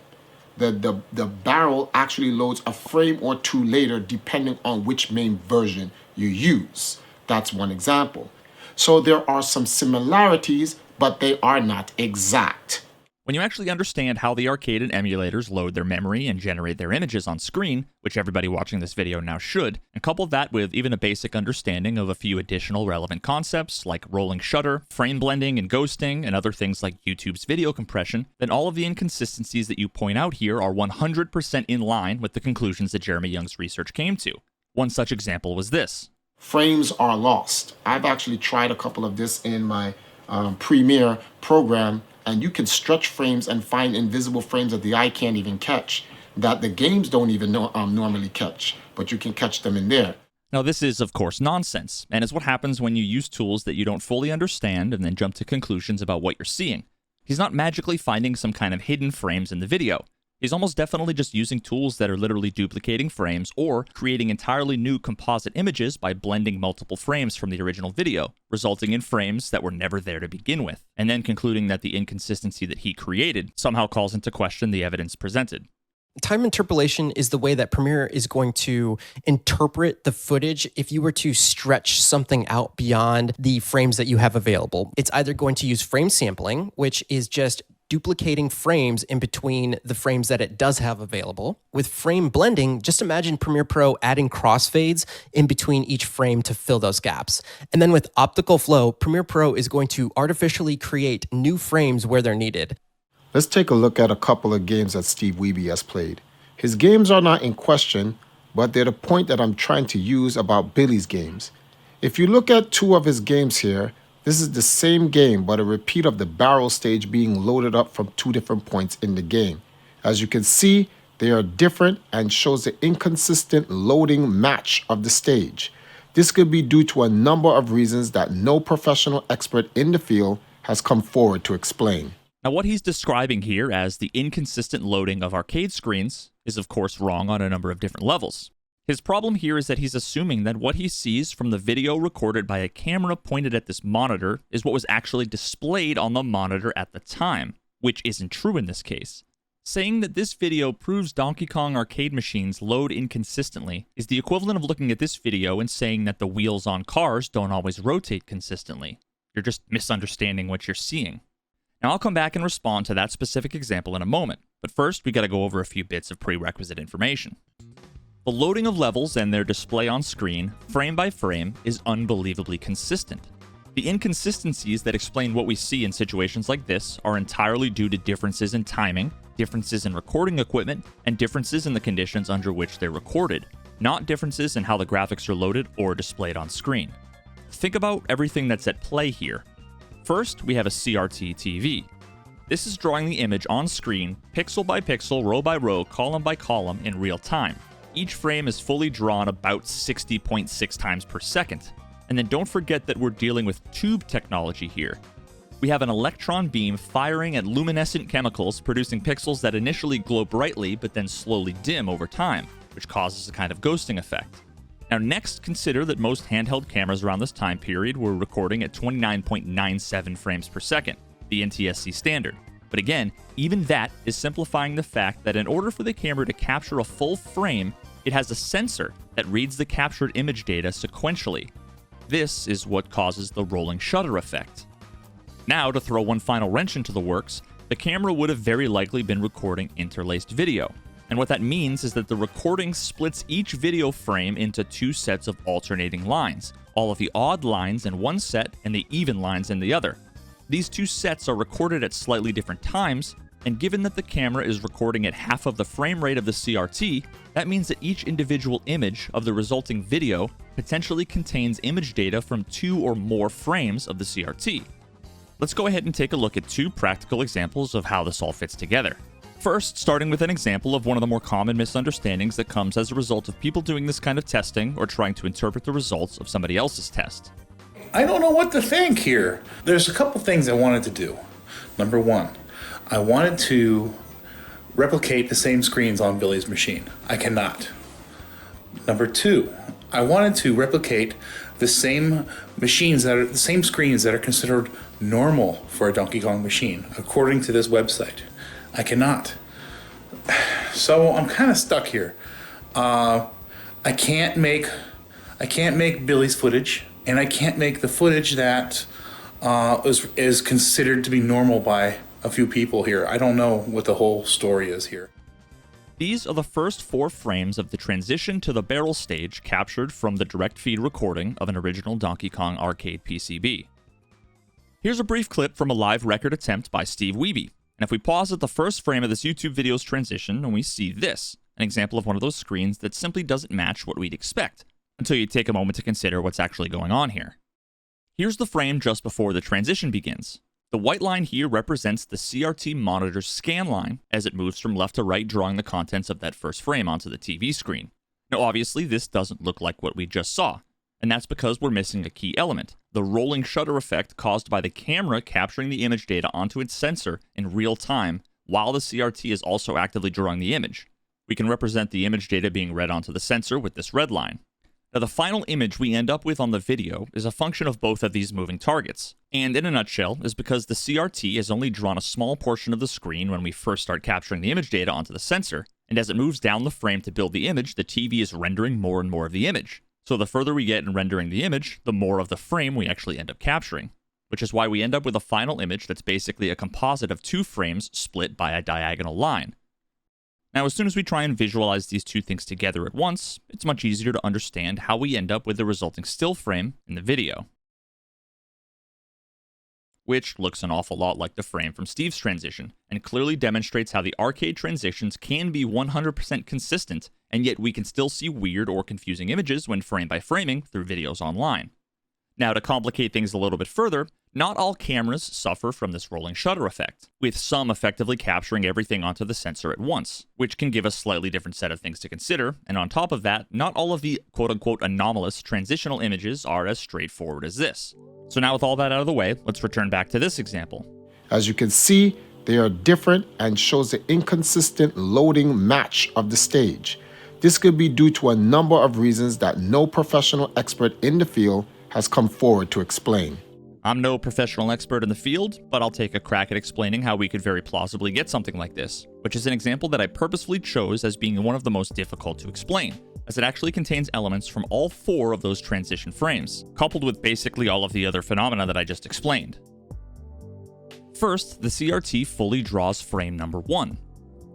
The barrel actually loads a frame or 2 later depending on which MAME version you use. That's one example. So there are some similarities, but they are not exact. When you actually understand how the arcade and emulators load their memory and generate their images on screen, which everybody watching this video now should, and couple that with even a basic understanding of a few additional relevant concepts like rolling shutter, frame blending and ghosting, and other things like YouTube's video compression, then all of the inconsistencies that you point out here are 100% in line with the conclusions that Jeremy Young's research came to. One such example was this. Frames are lost. I've actually tried a couple of this in my Premiere program, and you can stretch frames and find invisible frames that the eye can't even catch, that the games don't even normally catch, but you can catch them in there. Now this is of course nonsense, and is what happens when you use tools that you don't fully understand and then jump to conclusions about what you're seeing. He's not magically finding some kind of hidden frames in the video. He's almost definitely just using tools that are literally duplicating frames or creating entirely new composite images by blending multiple frames from the original video, resulting in frames that were never there to begin with, and then concluding that the inconsistency that he created somehow calls into question the evidence presented. Time interpolation is the way that Premiere is going to interpret the footage if you were to stretch something out beyond the frames that you have available. It's either going to use frame sampling, which is just duplicating frames in between the frames that it does have available. With frame blending, just imagine Premiere Pro adding crossfades in between each frame to fill those gaps. And then with optical flow, Premiere Pro is going to artificially create new frames where they're needed. Let's take a look at a couple of games that Steve Wiebe has played. His games are not in question, but they're the point that I'm trying to use about Billy's games. If you look at two of his games here, this is the same game, but a repeat of the barrel stage being loaded up from two different points in the game. As you can see, they are different and shows the inconsistent loading match of the stage. This could be due to a number of reasons that no professional expert in the field has come forward to explain. Now what he's describing here as the inconsistent loading of arcade screens is of course wrong on a number of different levels. His problem here is that he's assuming that what he sees from the video recorded by a camera pointed at this monitor is what was actually displayed on the monitor at the time, which isn't true in this case. Saying that this video proves Donkey Kong arcade machines load inconsistently is the equivalent of looking at this video and saying that the wheels on cars don't always rotate consistently. You're just misunderstanding what you're seeing. Now I'll come back and respond to that specific example in a moment, but first we gotta go over a few bits of prerequisite information. The loading of levels and their display on screen, frame by frame, is unbelievably consistent. The inconsistencies that explain what we see in situations like this are entirely due to differences in timing, differences in recording equipment, and differences in the conditions under which they're recorded, not differences in how the graphics are loaded or displayed on screen. Think about everything that's at play here. First, we have a CRT TV. This is drawing the image on screen, pixel by pixel, row by row, column by column in real time. Each frame is fully drawn about 60.6 times per second. And then don't forget that we're dealing with tube technology here. We have an electron beam firing at luminescent chemicals, producing pixels that initially glow brightly but then slowly dim over time, which causes a kind of ghosting effect. Now next, consider that most handheld cameras around this time period were recording at 29.97 frames per second, the NTSC standard. But again, even that is simplifying the fact that in order for the camera to capture a full frame, it has a sensor that reads the captured image data sequentially. This is what causes the rolling shutter effect. Now, to throw one final wrench into the works, the camera would have very likely been recording interlaced video. And what that means is that the recording splits each video frame into two sets of alternating lines, all of the odd lines in one set and the even lines in the other. These two sets are recorded at slightly different times, and given that the camera is recording at half of the frame rate of the CRT, that means that each individual image of the resulting video potentially contains image data from two or more frames of the CRT. Let's go ahead and take a look at two practical examples of how this all fits together. First, starting with an example of one of the more common misunderstandings that comes as a result of people doing this kind of testing or trying to interpret the results of somebody else's test. I don't know what to think here. There's a couple things I wanted to do. Number one, I wanted to replicate the same screens on Billy's machine. I cannot. Number two, I wanted to replicate the same machines that are the same screens that are considered normal for a Donkey Kong machine, according to this website. I cannot. So I'm kind of stuck here. I can't make Billy's footage, and I can't make the footage that is considered to be normal by a few people here. I don't know what the whole story is here. These are the first 4 frames of the transition to the barrel stage captured from the direct feed recording of an original Donkey Kong arcade PCB. Here's a brief clip from a live record attempt by Steve Wiebe. And if we pause at the first frame of this YouTube video's transition, and we see this, an example of one of those screens that simply doesn't match what we'd expect, until you take a moment to consider what's actually going on here. Here's the frame just before the transition begins. The white line here represents the CRT monitor's scan line as it moves from left to right, drawing the contents of that first frame onto the TV screen. Now obviously this doesn't look like what we just saw, and that's because we're missing a key element, the rolling shutter effect caused by the camera capturing the image data onto its sensor in real time while the CRT is also actively drawing the image. We can represent the image data being read onto the sensor with this red line. Now the final image we end up with on the video is a function of both of these moving targets, and in a nutshell is because the CRT has only drawn a small portion of the screen when we first start capturing the image data onto the sensor, and as it moves down the frame to build the image, the TV is rendering more and more of the image. So the further we get in rendering the image, the more of the frame we actually end up capturing, which is why we end up with a final image that's basically a composite of 2 frames split by a diagonal line. Now, as soon as we try and visualize these 2 things together at once, it's much easier to understand how we end up with the resulting still frame in the video, which looks an awful lot like the frame from Steve's transition, and clearly demonstrates how the arcade transitions can be 100% consistent, and yet we can still see weird or confusing images when frame by framing through videos online. Now, to complicate things a little bit further, not all cameras suffer from this rolling shutter effect, with some effectively capturing everything onto the sensor at once, which can give a slightly different set of things to consider, and on top of that, not all of the quote-unquote anomalous transitional images are as straightforward as this. So now with all that out of the way, let's return back to this example. As you can see, they are different and shows the inconsistent loading match of the stage. This could be due to a number of reasons that no professional expert in the field has come forward to explain. I'm no professional expert in the field, but I'll take a crack at explaining how we could very plausibly get something like this, which is an example that I purposefully chose as being one of the most difficult to explain, as it actually contains elements from all 4 of those transition frames, coupled with basically all of the other phenomena that I just explained. First, the CRT fully draws frame number 1.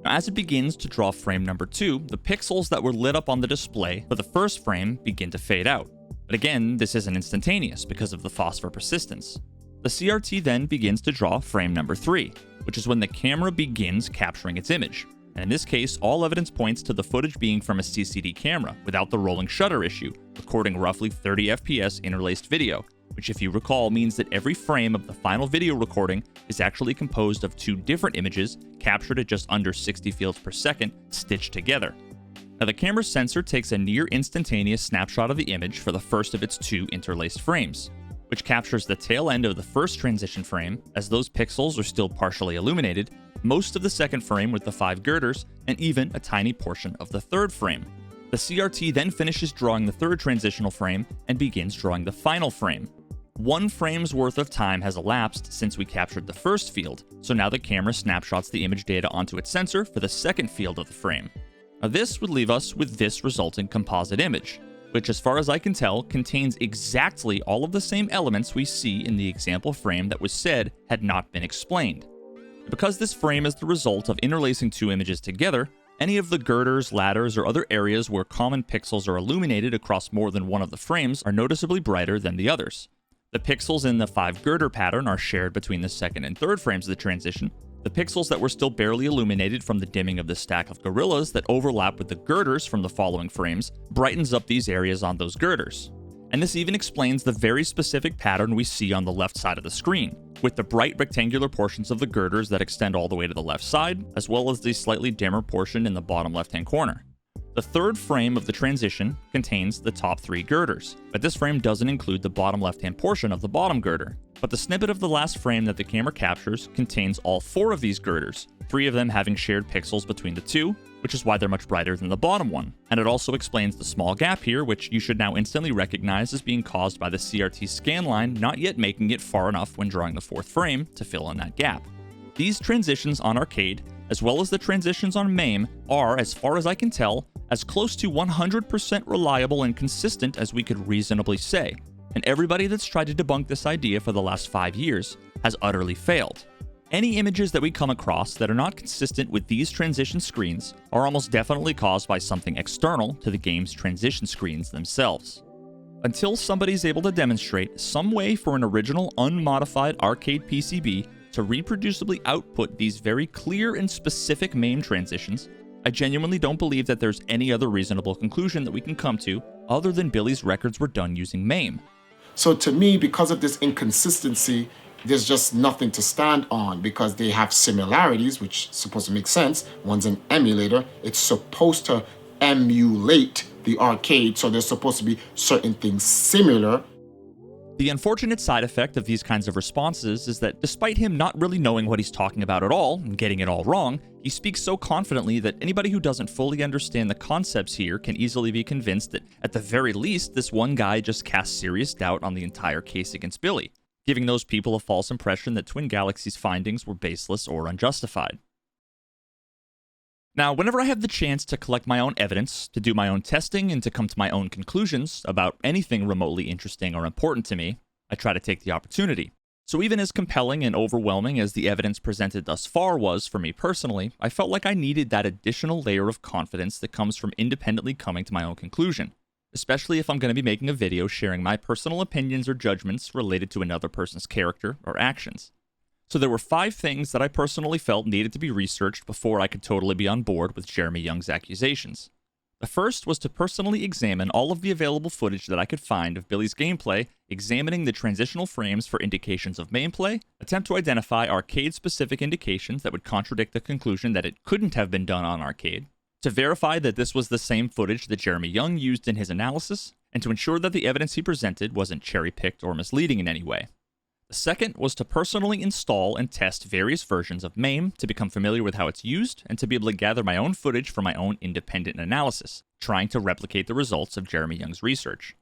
Now, as it begins to draw frame number 2, the pixels that were lit up on the display for the first frame begin to fade out. But again, this isn't instantaneous because of the phosphor persistence. The CRT then begins to draw frame number 3, which is when the camera begins capturing its image. And in this case, all evidence points to the footage being from a CCD camera without the rolling shutter issue, recording roughly 30 FPS interlaced video, which if you recall means that every frame of the final video recording is actually composed of 2 different images captured at just under 60 fields per second stitched together. Now the camera's sensor takes a near instantaneous snapshot of the image for the first of its 2 interlaced frames, which captures the tail end of the first transition frame as those pixels are still partially illuminated, most of the second frame with the 5 girders, and even a tiny portion of the third frame. The CRT then finishes drawing the third transitional frame and begins drawing the final frame. 1 frame's worth of time has elapsed since we captured the first field, so now the camera snapshots the image data onto its sensor for the second field of the frame. Now this would leave us with this resulting composite image, which as far as I can tell contains exactly all of the same elements we see in the example frame that was said had not been explained. Because this frame is the result of interlacing 2 images together, any of the girders, ladders, or other areas where common pixels are illuminated across more than one of the frames are noticeably brighter than the others. The pixels in the 5 girder pattern are shared between the second and third frames of the transition. The pixels that were still barely illuminated from the dimming of the stack of gorillas that overlap with the girders from the following frames brightens up these areas on those girders. And this even explains the very specific pattern we see on the left side of the screen, with the bright rectangular portions of the girders that extend all the way to the left side, as well as the slightly dimmer portion in the bottom left-hand corner. The third frame of the transition contains the top 3 girders, but this frame doesn't include the bottom left-hand portion of the bottom girder. But the snippet of the last frame that the camera captures contains all 4 of these girders, 3 of them having shared pixels between the 2, which is why they're much brighter than the bottom one. And it also explains the small gap here, which you should now instantly recognize as being caused by the CRT scan line not yet making it far enough when drawing the 4th frame to fill in that gap. These transitions on arcade, as well as the transitions on MAME, are, as far as I can tell, as close to 100% reliable and consistent as we could reasonably say. And everybody that's tried to debunk this idea for the last 5 years has utterly failed. Any images that we come across that are not consistent with these transition screens are almost definitely caused by something external to the game's transition screens themselves. Until somebody's able to demonstrate some way for an original unmodified arcade PCB to reproducibly output these very clear and specific MAME transitions, I genuinely don't believe that there's any other reasonable conclusion that we can come to other than Billy's records were done using MAME. So to me, because of this inconsistency, there's just nothing to stand on because they have similarities, which is supposed to make sense. One's an emulator. It's supposed to emulate the arcade, so there's supposed to be certain things similar. The unfortunate side effect of these kinds of responses is that despite him not really knowing what he's talking about at all and getting it all wrong, he speaks so confidently that anybody who doesn't fully understand the concepts here can easily be convinced that at the very least this one guy just casts serious doubt on the entire case against Billy, giving those people a false impression that Twin Galaxies' findings were baseless or unjustified. Now, whenever I have the chance to collect my own evidence, to do my own testing, and to come to my own conclusions about anything remotely interesting or important to me, I try to take the opportunity. So even as compelling and overwhelming as the evidence presented thus far was for me personally, I felt like I needed that additional layer of confidence that comes from independently coming to my own conclusion, especially if I'm going to be making a video sharing my personal opinions or judgments related to another person's character or actions. So there were 5 things that I personally felt needed to be researched before I could totally be on board with Jeremy Young's accusations. The first was to personally examine all of the available footage that I could find of Billy's gameplay, examining the transitional frames for indications of gameplay, attempt to identify arcade-specific indications that would contradict the conclusion that it couldn't have been done on arcade, to verify that this was the same footage that Jeremy Young used in his analysis, and to ensure that the evidence he presented wasn't cherry-picked or misleading in any way. The second was to personally install and test various versions of MAME to become familiar with how it's used and to be able to gather my own footage for my own independent analysis, trying to replicate the results of Jeremy Young's research.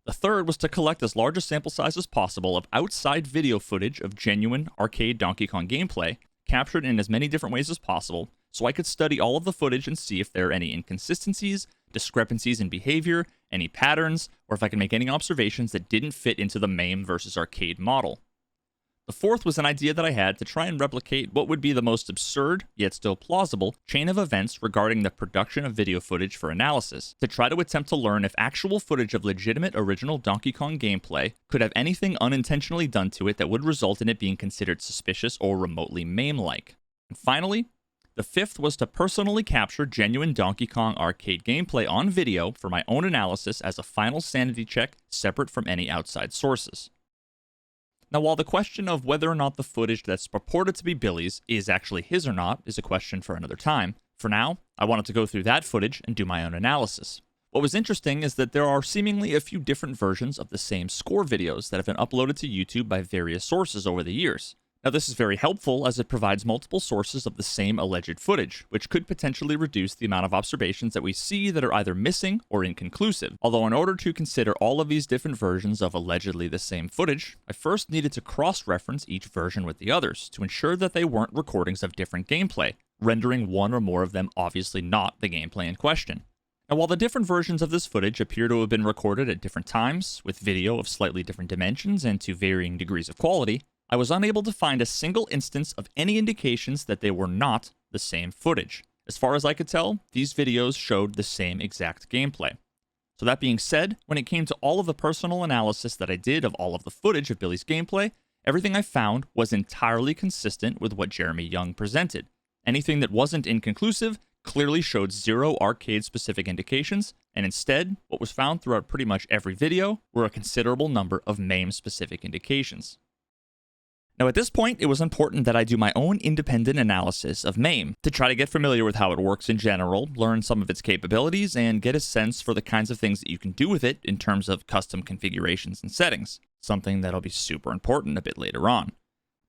The third was to collect as large a sample size as possible of outside video footage of genuine arcade Donkey Kong gameplay, captured in as many different ways as possible, so I could study all of the footage and see if there are any inconsistencies, discrepancies in behavior, any patterns, or if I could make any observations that didn't fit into the MAME versus arcade model. The fourth was an idea that I had to try and replicate what would be the most absurd, yet still plausible, chain of events regarding the production of video footage for analysis, to try to attempt to learn if actual footage of legitimate original Donkey Kong gameplay could have anything unintentionally done to it that would result in it being considered suspicious or remotely MAME-like. And finally, the fifth was to personally capture genuine Donkey Kong arcade gameplay on video for my own analysis as a final sanity check separate from any outside sources. Now, while the question of whether or not the footage that's purported to be Billy's is actually his or not is a question for another time, for now, I wanted to go through that footage and do my own analysis. What was interesting is that there are seemingly a few different versions of the same score videos that have been uploaded to YouTube by various sources over the years. Now, this is very helpful as it provides multiple sources of the same alleged footage, which could potentially reduce the amount of observations that we see that are either missing or inconclusive. Although in order to consider all of these different versions of allegedly the same footage, I first needed to cross-reference each version with the others to ensure that they weren't recordings of different gameplay, rendering one or more of them obviously not the gameplay in question. Now, while the different versions of this footage appear to have been recorded at different times, with video of slightly different dimensions and to varying degrees of quality, I was unable to find a single instance of any indications that they were not the same footage. As far as I could tell, these videos showed the same exact gameplay. So that being said, when it came to all of the personal analysis that I did of all of the footage of Billy's gameplay, everything I found was entirely consistent with what Jeremy Young presented. Anything that wasn't inconclusive clearly showed zero arcade-specific indications, and instead, what was found throughout pretty much every video were a considerable number of MAME-specific indications. Now, at this point, it was important that I do my own independent analysis of MAME to try to get familiar with how it works in general, learn some of its capabilities, and get a sense for the kinds of things that you can do with it in terms of custom configurations and settings, something that'll be super important a bit later on.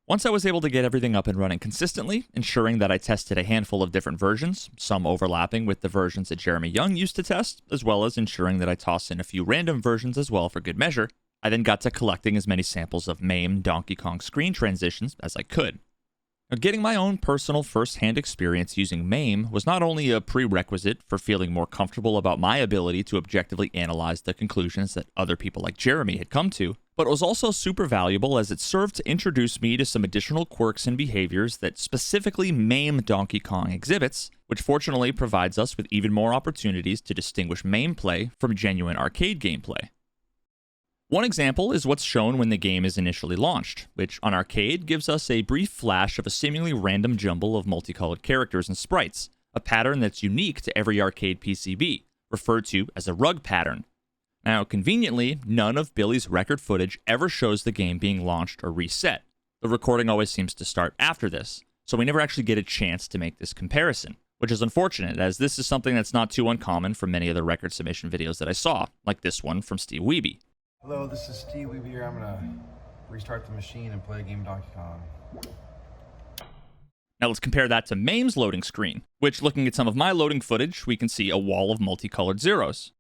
Once I was able to get everything up and running consistently, ensuring that I tested a handful of different versions, some overlapping with the versions that Jeremy Young used to test, as well as ensuring that I toss in a few random versions as well for good measure, I then got to collecting as many samples of MAME Donkey Kong screen transitions as I could. Now, getting my own personal first-hand experience using MAME was not only a prerequisite for feeling more comfortable about my ability to objectively analyze the conclusions that other people like Jeremy had come to, but it was also super valuable as it served to introduce me to some additional quirks and behaviors that specifically MAME Donkey Kong exhibits, which fortunately provides us with even more opportunities to distinguish MAME play from genuine arcade gameplay. One example is what's shown when the game is initially launched, which on arcade gives us a brief flash of a seemingly random jumble of multicolored characters and sprites, a pattern that's unique to every arcade PCB, referred to as a rug pattern. Now, conveniently, none of Billy's record footage ever shows the game being launched or reset. The recording always seems to start after this, so we never actually get a chance to make this comparison, which is unfortunate, as this is something that's not too uncommon from many of the record submission videos that I saw, like this one from Steve Wiebe. Hello, this is Steve Wiebe here. I'm gonna restart the machine and play a game of Donkey Kong. Now let's compare that to MAME's loading screen, which, looking at some of my loading footage, we can see a wall of multicolored zeros.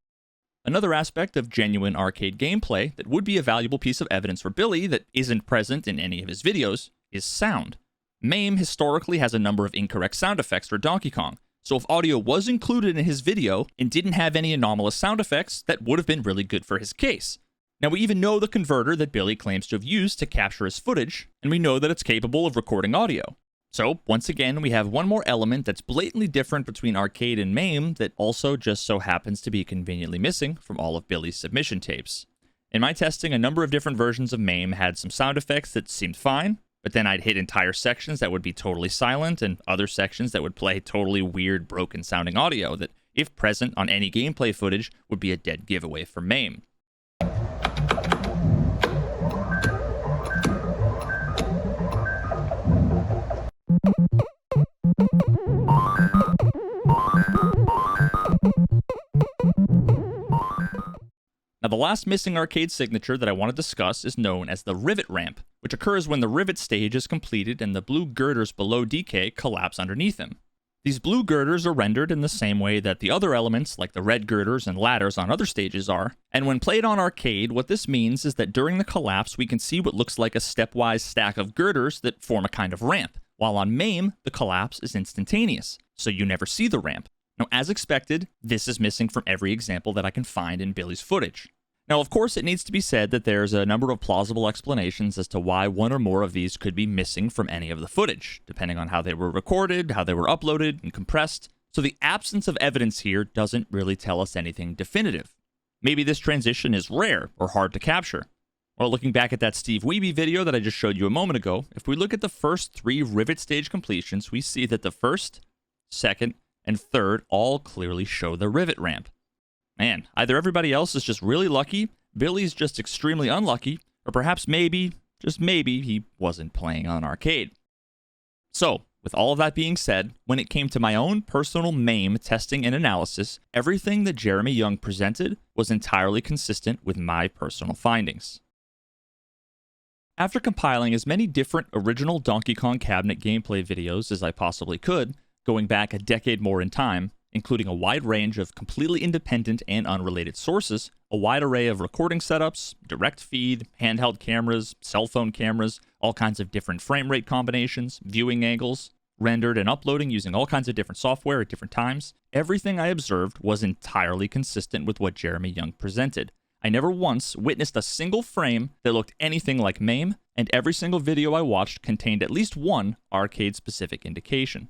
Another aspect of genuine arcade gameplay that would be a valuable piece of evidence for Billy that isn't present in any of his videos is sound. MAME historically has a number of incorrect sound effects for Donkey Kong, so if audio was included in his video and didn't have any anomalous sound effects, that would have been really good for his case. Now, we even know the converter that Billy claims to have used to capture his footage, and we know that it's capable of recording audio. So, once again, we have one more element that's blatantly different between arcade and MAME that also just so happens to be conveniently missing from all of Billy's submission tapes. In my testing, a number of different versions of MAME had some sound effects that seemed fine, but then I'd hit entire sections that would be totally silent and other sections that would play totally weird, broken-sounding audio that, if present on any gameplay footage, would be a dead giveaway for MAME. Now, the last missing arcade signature that I want to discuss is known as the rivet ramp, which occurs when the rivet stage is completed and the blue girders below DK collapse underneath him. These blue girders are rendered in the same way that the other elements, like the red girders and ladders on other stages are, and when played on arcade, what this means is that during the collapse we can see what looks like a stepwise stack of girders that form a kind of ramp, while on MAME, the collapse is instantaneous, so you never see the ramp. Now, as expected, this is missing from every example that I can find in Billy's footage. Now, of course, it needs to be said that there's a number of plausible explanations as to why one or more of these could be missing from any of the footage, depending on how they were recorded, how they were uploaded, and compressed. So the absence of evidence here doesn't really tell us anything definitive. Maybe this transition is rare or hard to capture. Well, looking back at that Steve Wiebe video that I just showed you a moment ago, if we look at the first 3 rivet stage completions, we see that the first, second, and third all clearly show the rivet ramp. Man, either everybody else is just really lucky, Billy's just extremely unlucky, or perhaps maybe, just maybe, he wasn't playing on arcade. So, with all of that being said, when it came to my own personal MAME testing and analysis, everything that Jeremy Young presented was entirely consistent with my personal findings. After compiling as many different original Donkey Kong cabinet gameplay videos as I possibly could, going back a decade more in time, including a wide range of completely independent and unrelated sources, a wide array of recording setups, direct feed, handheld cameras, cell phone cameras, all kinds of different frame rate combinations, viewing angles, rendered and uploading using all kinds of different software at different times, everything I observed was entirely consistent with what Jeremy Young presented. I never once witnessed a single frame that looked anything like MAME, and every single video I watched contained at least one arcade-specific indication.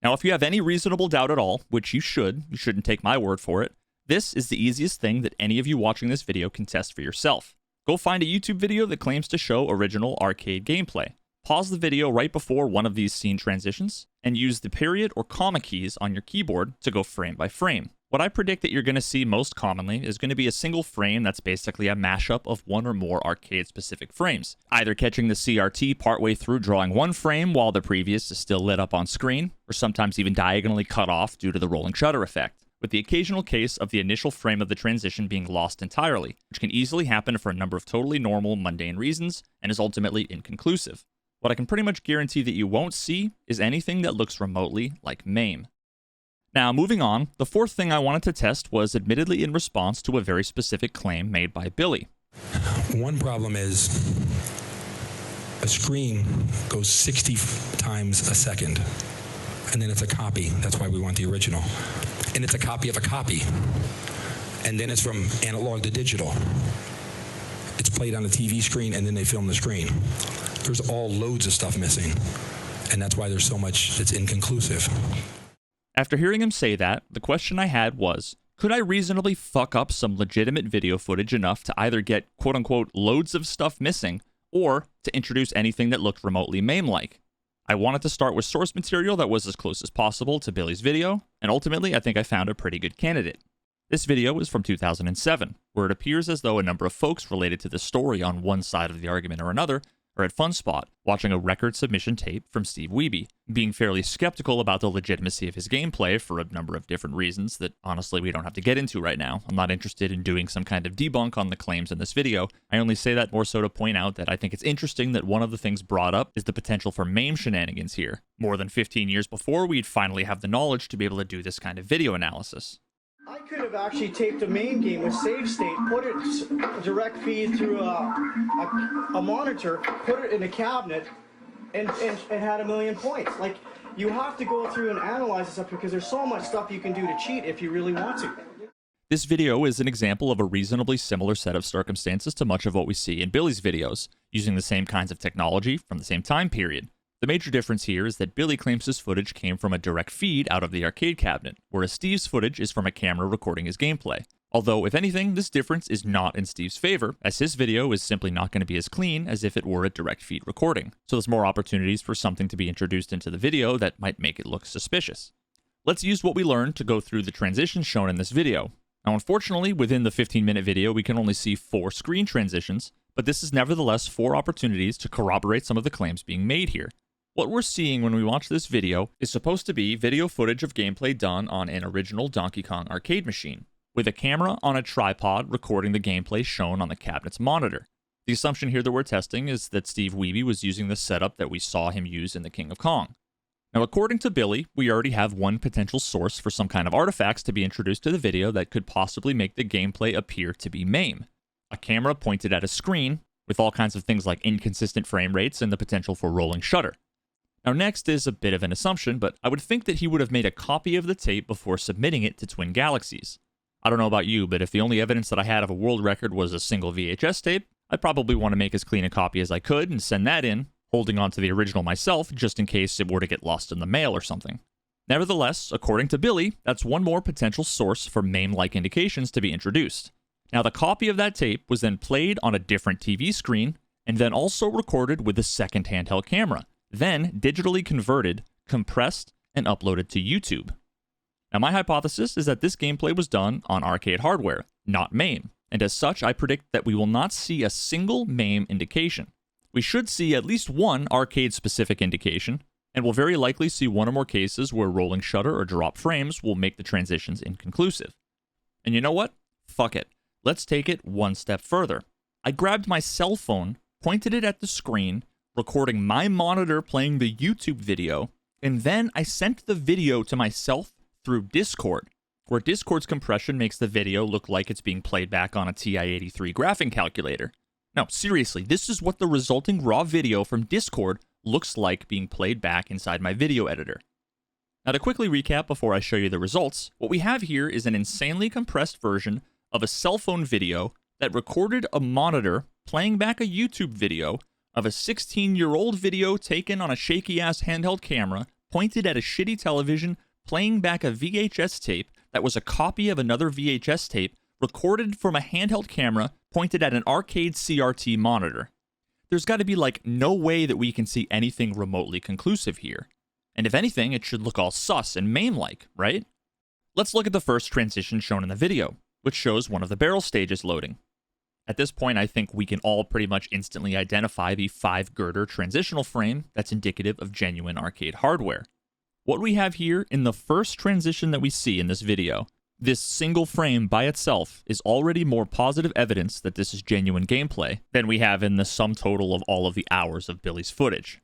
Now, if you have any reasonable doubt at all, which you shouldn't take my word for it, this is the easiest thing that any of you watching this video can test for yourself. Go find a YouTube video that claims to show original arcade gameplay. Pause the video right before one of these scene transitions, and use the period or comma keys on your keyboard to go frame by frame. What I predict that you're going to see most commonly is going to be a single frame that's basically a mashup of one or more arcade-specific frames, either catching the CRT partway through drawing one frame while the previous is still lit up on screen, or sometimes even diagonally cut off due to the rolling shutter effect, with the occasional case of the initial frame of the transition being lost entirely, which can easily happen for a number of totally normal, mundane reasons, and is ultimately inconclusive. What I can pretty much guarantee that you won't see is anything that looks remotely like MAME. Now, moving on, the fourth thing I wanted to test was admittedly in response to a very specific claim made by Billy. One problem is a screen goes 60 times a second. And then it's a copy. That's why we want the original. And it's a copy of a copy. And then it's from analog to digital. It's played on a TV screen, and then they film the screen. There's all loads of stuff missing. And that's why there's so much that's inconclusive. After hearing him say that, the question I had was, could I reasonably fuck up some legitimate video footage enough to either get quote-unquote loads of stuff missing, or to introduce anything that looked remotely MAME-like? I wanted to start with source material that was as close as possible to Billy's video, and ultimately I think I found a pretty good candidate. This video is from 2007, where it appears as though a number of folks related to the story on one side of the argument or another are at Fun Spot, watching a record submission tape from Steve Wiebe, being fairly skeptical about the legitimacy of his gameplay for a number of different reasons that honestly we don't have to get into right now. I'm not interested in doing some kind of debunk on the claims in this video. I only say that more so to point out that I think it's interesting that one of the things brought up is the potential for MAME shenanigans here. More than 15 years before, we'd finally have the knowledge to be able to do this kind of video analysis. I could have actually taped a MAME game with save state, put it direct feed through a monitor, put it in a cabinet, and had 1 million points. Like, you have to go through and analyze this stuff because there's so much stuff you can do to cheat if you really want to. This video is an example of a reasonably similar set of circumstances to much of what we see in Billy's videos, using the same kinds of technology from the same time period. The major difference here is that Billy claims his footage came from a direct feed out of the arcade cabinet, whereas Steve's footage is from a camera recording his gameplay. Although, if anything, this difference is not in Steve's favor, as his video is simply not going to be as clean as if it were a direct feed recording, so there's more opportunities for something to be introduced into the video that might make it look suspicious. Let's use what we learned to go through the transitions shown in this video. Now, unfortunately, within the 15-minute video, we can only see 4 screen transitions, but this is nevertheless 4 opportunities to corroborate some of the claims being made here. What we're seeing when we watch this video is supposed to be video footage of gameplay done on an original Donkey Kong arcade machine, with a camera on a tripod recording the gameplay shown on the cabinet's monitor. The assumption here that we're testing is that Steve Wiebe was using the setup that we saw him use in The King of Kong. Now, according to Billy, we already have one potential source for some kind of artifacts to be introduced to the video that could possibly make the gameplay appear to be MAME. A camera pointed at a screen, with all kinds of things like inconsistent frame rates and the potential for rolling shutter. Now, next is a bit of an assumption, but I would think that he would have made a copy of the tape before submitting it to Twin Galaxies. I don't know about you, but if the only evidence that I had of a world record was a single VHS tape, I'd probably want to make as clean a copy as I could and send that in, holding on to the original myself just in case it were to get lost in the mail or something. Nevertheless, according to Billy, that's one more potential source for MAME-like indications to be introduced. Now, the copy of that tape was then played on a different TV screen, and then also recorded with a second handheld camera, then digitally converted, compressed, and uploaded to YouTube. Now, my hypothesis is that this gameplay was done on arcade hardware, not MAME, and as such, I predict that we will not see a single MAME indication. We should see at least one arcade-specific indication, and we'll very likely see one or more cases where rolling shutter or drop frames will make the transitions inconclusive. And you know what? Fuck it. Let's take it one step further. I grabbed my cell phone, pointed it at the screen, recording my monitor playing the YouTube video, and then I sent the video to myself through Discord, where Discord's compression makes the video look like it's being played back on a TI-83 graphing calculator. No, seriously, this is what the resulting raw video from Discord looks like being played back inside my video editor. Now, to quickly recap before I show you the results, what we have here is an insanely compressed version of a cell phone video that recorded a monitor playing back a YouTube video of a 16-year-old video taken on a shaky-ass handheld camera pointed at a shitty television playing back a VHS tape that was a copy of another VHS tape recorded from a handheld camera pointed at an arcade CRT monitor. There's got to be no way that we can see anything remotely conclusive here. And if anything, it should look all sus and MAME-like, right? Let's look at the first transition shown in the video, which shows one of the barrel stages loading. At this point, I think we can all pretty much instantly identify the 5 girder transitional frame that's indicative of genuine arcade hardware. What we have here in the first transition that we see in this video, this single frame by itself is already more positive evidence that this is genuine gameplay than we have in the sum total of all of the hours of Billy's footage.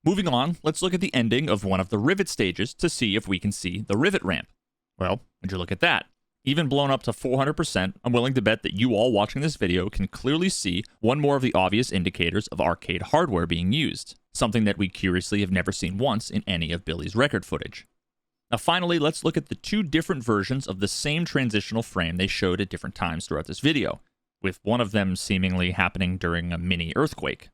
Moving on, let's look at the ending of one of the rivet stages to see if we can see the rivet ramp. Well, would you look at that? Even blown up to 400%, I'm willing to bet that you all watching this video can clearly see one more of the obvious indicators of arcade hardware being used, something that we curiously have never seen once in any of Billy's record footage. Now finally, let's look at the two different versions of the same transitional frame they showed at different times throughout this video, with one of them seemingly happening during a mini earthquake.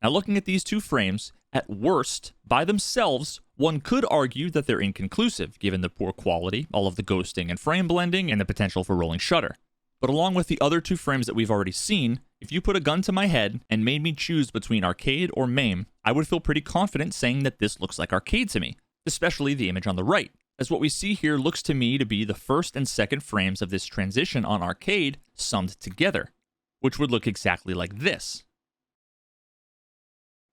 Now looking at these two frames, at worst, by themselves, one could argue that they're inconclusive, given the poor quality, all of the ghosting and frame blending, and the potential for rolling shutter. But along with the other two frames that we've already seen, if you put a gun to my head and made me choose between arcade or MAME, I would feel pretty confident saying that this looks like arcade to me, especially the image on the right, as what we see here looks to me to be the first and second frames of this transition on arcade summed together, which would look exactly like this.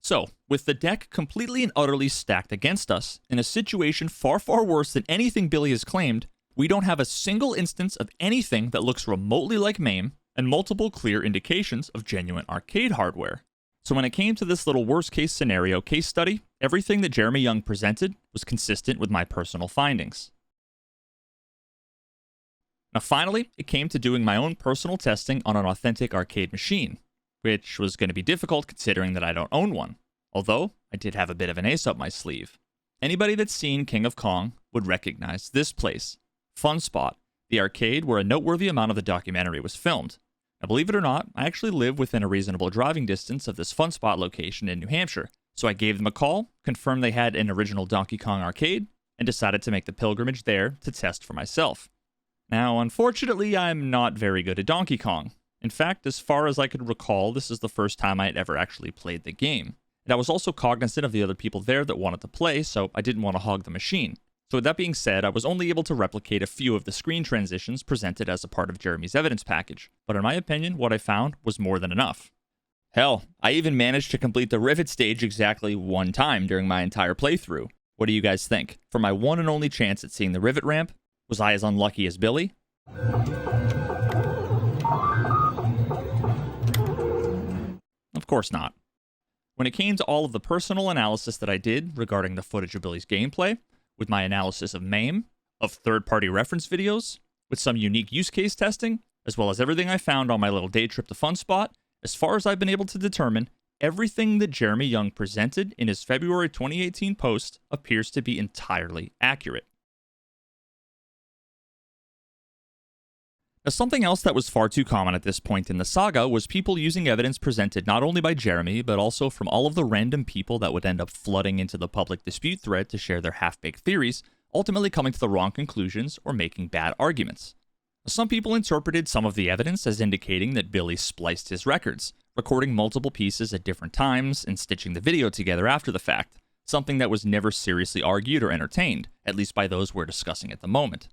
So, with the deck completely and utterly stacked against us, in a situation far, far worse than anything Billy has claimed, we don't have a single instance of anything that looks remotely like MAME, and multiple clear indications of genuine arcade hardware. So when it came to this little worst-case scenario case study, everything that Jeremy Young presented was consistent with my personal findings. Now finally, it came to doing my own personal testing on an authentic arcade machine, which was going to be difficult considering that I don't own one, although I did have a bit of an ace up my sleeve. Anybody that's seen King of Kong would recognize this place, Fun Spot, the arcade where a noteworthy amount of the documentary was filmed. Now believe it or not, I actually live within a reasonable driving distance of this Fun Spot location in New Hampshire, so I gave them a call, confirmed they had an original Donkey Kong arcade, and decided to make the pilgrimage there to test for myself. Now unfortunately, I'm not very good at Donkey Kong. In fact, as far as I could recall, this is the first time I had ever actually played the game. And I was also cognizant of the other people there that wanted to play, so I didn't want to hog the machine. So with that being said, I was only able to replicate a few of the screen transitions presented as a part of Jeremy's evidence package, but in my opinion, what I found was more than enough. Hell, I even managed to complete the rivet stage exactly one time during my entire playthrough. What do you guys think? For my one and only chance at seeing the rivet ramp, was I as unlucky as Billy? Of course not. When it came to all of the personal analysis that I did regarding the footage of Billy's gameplay, with my analysis of MAME, of third-party reference videos, with some unique use case testing, as well as everything I found on my little day trip to Fun Spot, as far as I've been able to determine, everything that Jeremy Young presented in his February 2018 post appears to be entirely accurate. Now, something else that was far too common at this point in the saga was people using evidence presented not only by Jeremy, but also from all of the random people that would end up flooding into the public dispute thread to share their half-baked theories, ultimately coming to the wrong conclusions or making bad arguments. Some people interpreted some of the evidence as indicating that Billy spliced his records, recording multiple pieces at different times and stitching the video together after the fact, something that was never seriously argued or entertained, at least by those we're discussing at the moment.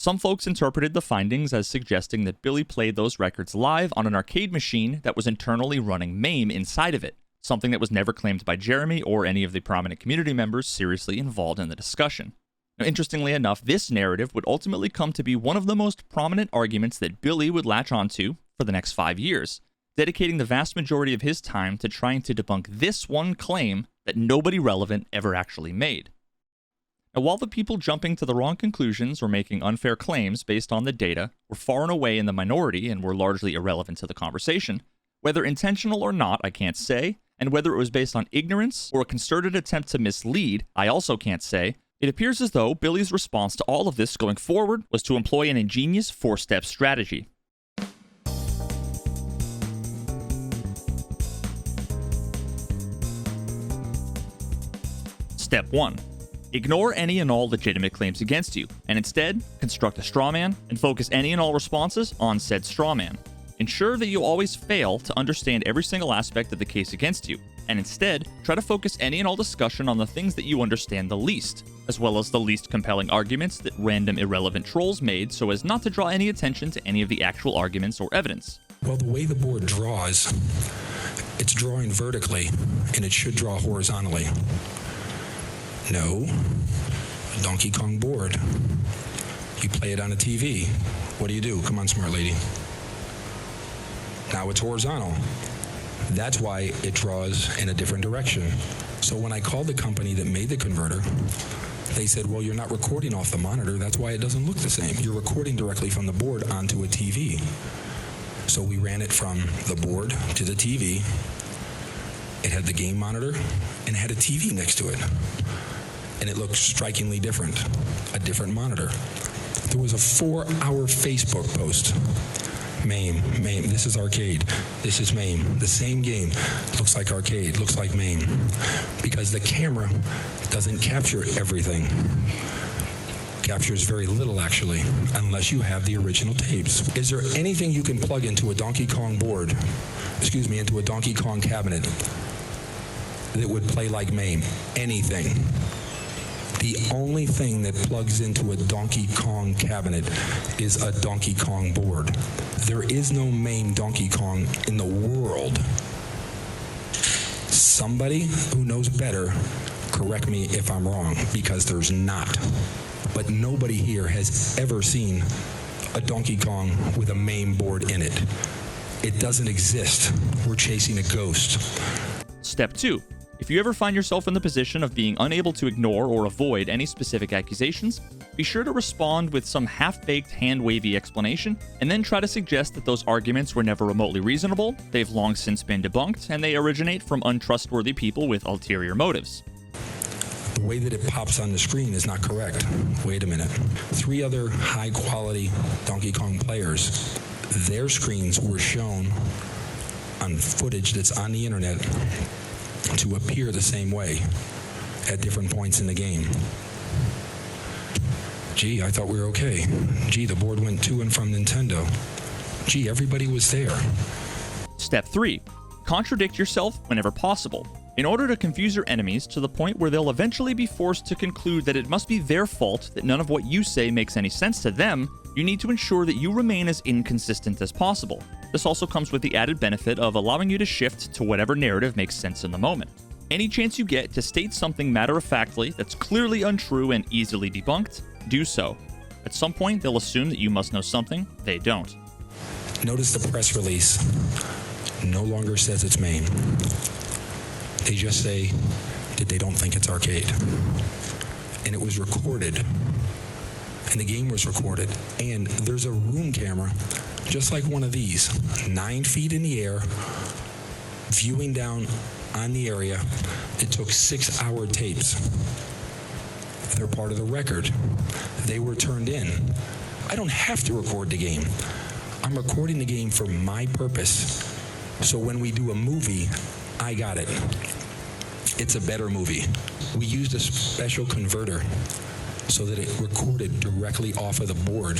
Some folks interpreted the findings as suggesting that Billy played those records live on an arcade machine that was internally running MAME inside of it, something that was never claimed by Jeremy or any of the prominent community members seriously involved in the discussion. Now, interestingly enough, this narrative would ultimately come to be one of the most prominent arguments that Billy would latch onto for the next 5 years, dedicating the vast majority of his time to trying to debunk this one claim that nobody relevant ever actually made. Now, while the people jumping to the wrong conclusions or making unfair claims based on the data were far and away in the minority and were largely irrelevant to the conversation, whether intentional or not, I can't say, and whether it was based on ignorance or a concerted attempt to mislead, I also can't say, it appears as though Billy's response to all of this going forward was to employ an ingenious 4-step strategy. Step 1. Ignore any and all legitimate claims against you, and instead, construct a straw man and focus any and all responses on said straw man. Ensure that you always fail to understand every single aspect of the case against you, and instead, try to focus any and all discussion on the things that you understand the least, as well as the least compelling arguments that random irrelevant trolls made so as not to draw any attention to any of the actual arguments or evidence. Well, the way the board draws, it's drawing vertically, and it should draw horizontally. No, Donkey Kong board. You play it on a TV. What do? Come on, smart lady. Now it's horizontal. That's why it draws in a different direction. So when I called the company that made the converter, they said, well, you're not recording off the monitor. That's why it doesn't look the same. You're recording directly from the board onto a TV. So we ran it from the board to the TV. It had the game monitor and it had a TV next to it. And it looked strikingly different, a different monitor. There was a 4-hour Facebook post. MAME, this is arcade. This is MAME. The same game. Looks like arcade, looks like MAME. Because the camera doesn't capture everything. Captures very little, actually, unless you have the original tapes. Is there anything you can plug into a Donkey Kong board, into a Donkey Kong cabinet that would play like MAME? Anything. The only thing that plugs into a Donkey Kong cabinet is a Donkey Kong board. There is no MAME Donkey Kong in the world. Somebody who knows better, correct me if I'm wrong, because there's not. But nobody here has ever seen a Donkey Kong with a MAME board in it. It doesn't exist. We're chasing a ghost. Step 2. If you ever find yourself in the position of being unable to ignore or avoid any specific accusations, be sure to respond with some half-baked, hand-wavy explanation, and then try to suggest that those arguments were never remotely reasonable, they've long since been debunked, and they originate from untrustworthy people with ulterior motives. The way that it pops on the screen is not correct. Wait a minute. 3 other high-quality Donkey Kong players, their screens were shown on footage that's on the internet to appear the same way at different points in the game. Gee, I thought we were okay. Gee, the board went to and from Nintendo. Gee, everybody was there. Step 3. Contradict yourself whenever possible. In order to confuse your enemies to the point where they'll eventually be forced to conclude that it must be their fault that none of what you say makes any sense to them, you need to ensure that you remain as inconsistent as possible. This also comes with the added benefit of allowing you to shift to whatever narrative makes sense in the moment. Any chance you get to state something matter-of-factly that's clearly untrue and easily debunked, do so. At some point, they'll assume that you must know something they don't. Notice the press release no longer says it's MAME. They just say that they don't think it's arcade. And it was recorded. And the game was recorded. And there's a room camera, just like one of these, 9 feet in the air, viewing down on the area. It took 6-hour tapes. They're part of the record. They were turned in. I don't have to record the game. I'm recording the game for my purpose. So when we do a movie, I got it. It's a better movie. We used a special converter so that it recorded directly off of the board,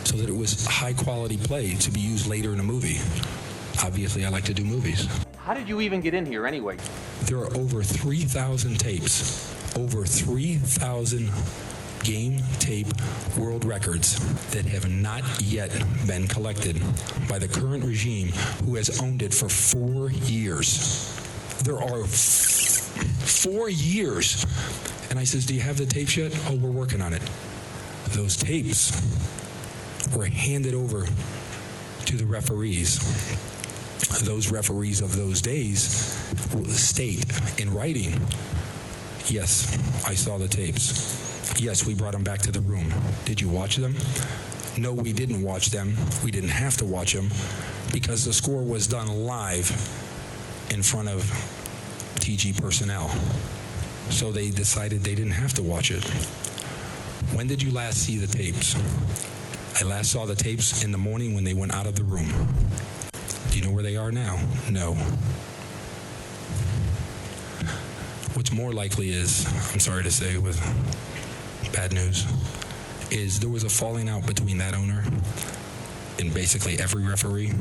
so that it was high quality play to be used later in a movie. Obviously, I like to do movies. How did you even get in here anyway? There are over 3,000 tapes, over 3,000 game tape world records that have not yet been collected by the current regime, who has owned it for 4 years. There are 4 years. And I says, do you have the tapes yet? Oh, we're working on it. Those tapes were handed over to the referees. Those referees of those days will state in writing, yes, I saw the tapes. Yes, we brought them back to the room. Did you watch them? No, we didn't watch them. We didn't have to watch them because the score was done live in front of TG personnel. So they decided they didn't have to watch it. When did you last see the tapes? I last saw the tapes in the morning when they went out of the room. Do you know where they are now? No. What's more likely is, I'm sorry to say with bad news, is there was a falling out between that owner and basically every referee.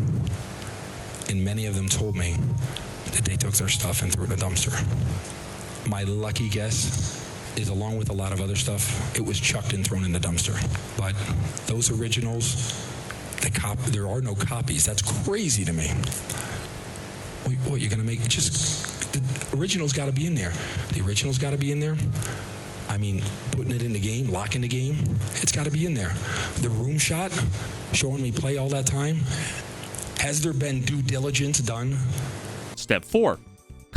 And many of them told me that they took their stuff and threw it in a dumpster. My lucky guess is, along with a lot of other stuff, it was chucked and thrown in the dumpster. But those originals, there are no copies. That's crazy to me. What, you're going to make just, the original's got to be in there. The original's got to be in there. I mean, putting it in the game, locking the game, it's got to be in there. The room shot, showing me play all that time, has there been due diligence done? Step 4.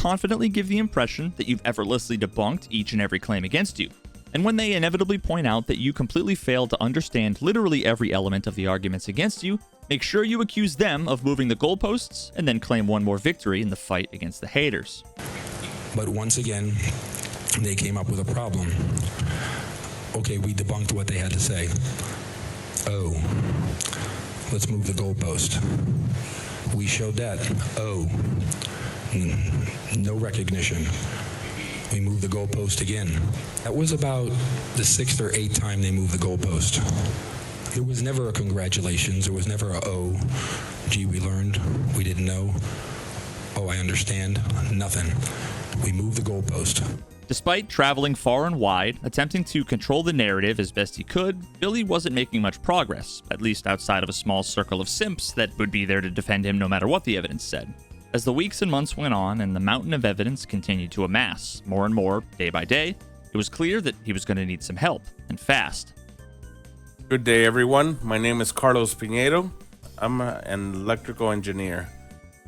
confidently give the impression that you've effortlessly debunked each and every claim against you. And when they inevitably point out that you completely failed to understand literally every element of the arguments against you, make sure you accuse them of moving the goalposts and then claim one more victory in the fight against the haters. But once again, they came up with a problem. Okay, we debunked what they had to say. Oh, let's move the goalpost. We showed that. Oh, no recognition. We moved the goalpost again. That was about the 6th or 8th time they moved the goalpost. There was never a congratulations. There was never a, oh, gee, we learned. We didn't know. Oh, I understand. Nothing. We moved the goalpost. Despite traveling far and wide, attempting to control the narrative as best he could, Billy wasn't making much progress, at least outside of a small circle of simps that would be there to defend him no matter what the evidence said. As the weeks and months went on and the mountain of evidence continued to amass, more and more, day by day, it was clear that he was going to need some help, and fast. Good day, everyone. My name is Carlos Pinedo. I'm an electrical engineer.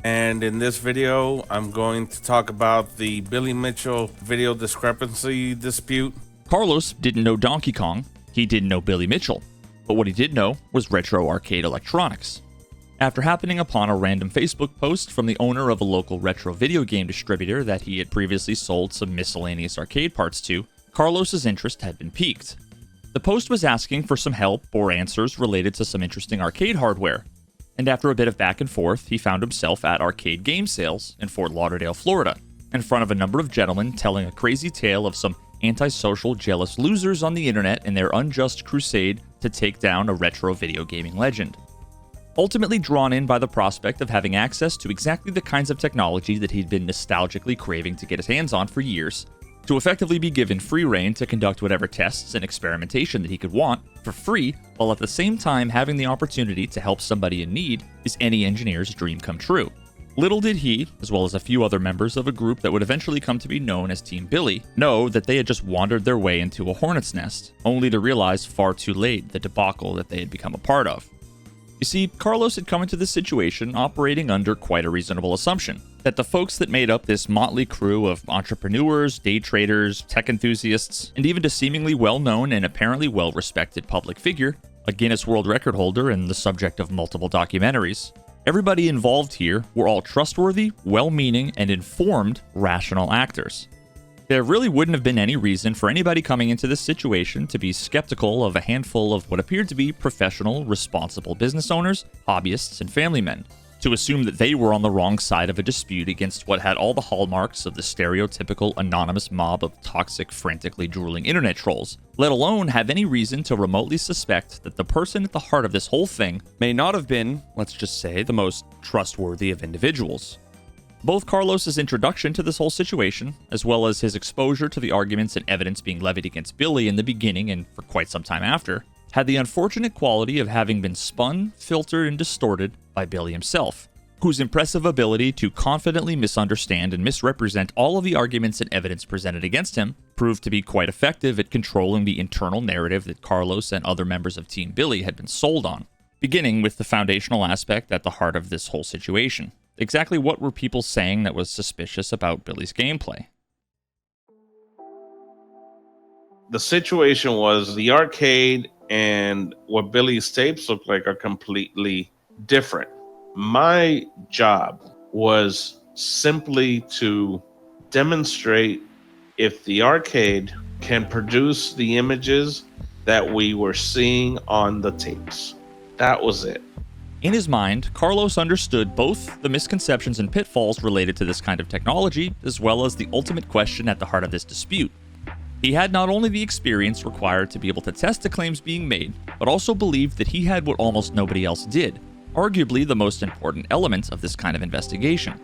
And in this video, I'm going to talk about the Billy Mitchell video discrepancy dispute. Carlos didn't know Donkey Kong, he didn't know Billy Mitchell, but what he did know was retro arcade electronics. After happening upon a random Facebook post from the owner of a local retro video game distributor that he had previously sold some miscellaneous arcade parts to, Carlos's interest had been piqued. The post was asking for some help or answers related to some interesting arcade hardware, and after a bit of back and forth, he found himself at arcade game sales in Fort Lauderdale, Florida, in front of a number of gentlemen telling a crazy tale of some antisocial, jealous losers on the internet in their unjust crusade to take down a retro video gaming legend. Ultimately drawn in by the prospect of having access to exactly the kinds of technology that he'd been nostalgically craving to get his hands on for years, to effectively be given free rein to conduct whatever tests and experimentation that he could want, for free, while at the same time having the opportunity to help somebody in need, is any engineer's dream come true. Little did he, as well as a few other members of a group that would eventually come to be known as Team Billy, know that they had just wandered their way into a hornet's nest, only to realize far too late the debacle that they had become a part of. You see, Carlos had come into this situation operating under quite a reasonable assumption, that the folks that made up this motley crew of entrepreneurs, day traders, tech enthusiasts, and even a seemingly well-known and apparently well-respected public figure, a Guinness World Record holder and the subject of multiple documentaries, everybody involved here were all trustworthy, well-meaning, and informed, rational actors. There really wouldn't have been any reason for anybody coming into this situation to be skeptical of a handful of what appeared to be professional, responsible business owners, hobbyists, and family men, to assume that they were on the wrong side of a dispute against what had all the hallmarks of the stereotypical anonymous mob of toxic, frantically drooling internet trolls, let alone have any reason to remotely suspect that the person at the heart of this whole thing may not have been, let's just say, the most trustworthy of individuals. Both Carlos's introduction to this whole situation, as well as his exposure to the arguments and evidence being levied against Billy in the beginning and for quite some time after, had the unfortunate quality of having been spun, filtered, and distorted by Billy himself, whose impressive ability to confidently misunderstand and misrepresent all of the arguments and evidence presented against him proved to be quite effective at controlling the internal narrative that Carlos and other members of Team Billy had been sold on, beginning with the foundational aspect at the heart of this whole situation. Exactly what were people saying that was suspicious about Billy's gameplay? The situation was the arcade and what Billy's tapes look like are completely different. My job was simply to demonstrate if the arcade can produce the images that we were seeing on the tapes. That was it. In his mind, Carlos understood both the misconceptions and pitfalls related to this kind of technology, as well as the ultimate question at the heart of this dispute. He had not only the experience required to be able to test the claims being made, but also believed that he had what almost nobody else did, arguably the most important element of this kind of investigation.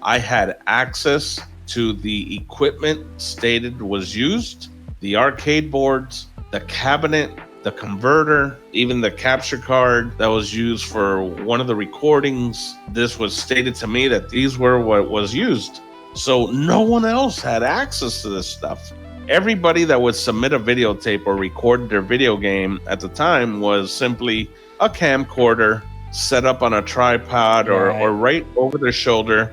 I had access to the equipment stated was used, the arcade boards, the cabinet, the converter, even the capture card that was used for one of the recordings. This was stated to me that these were what was used. So no one else had access to this stuff. Everybody that would submit a videotape or record their video game at the time was simply a camcorder set up on a tripod or right over their shoulder,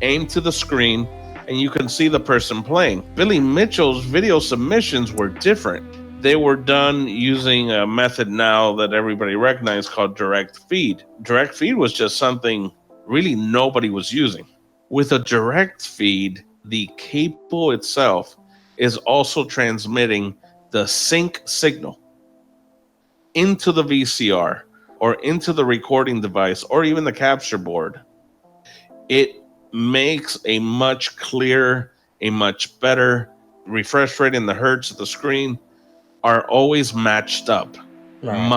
aimed to the screen, and and you can see the person playing. Billy Mitchell's video submissions were different. They were done using a method now that everybody recognizes called direct feed. Direct feed was just something really nobody was using. With a direct feed, the cable itself is also transmitting the sync signal into the VCR or into the recording device or even the capture board. It makes a much clearer, a much better refresh rate, and the hertz of the screen are always matched up. Right.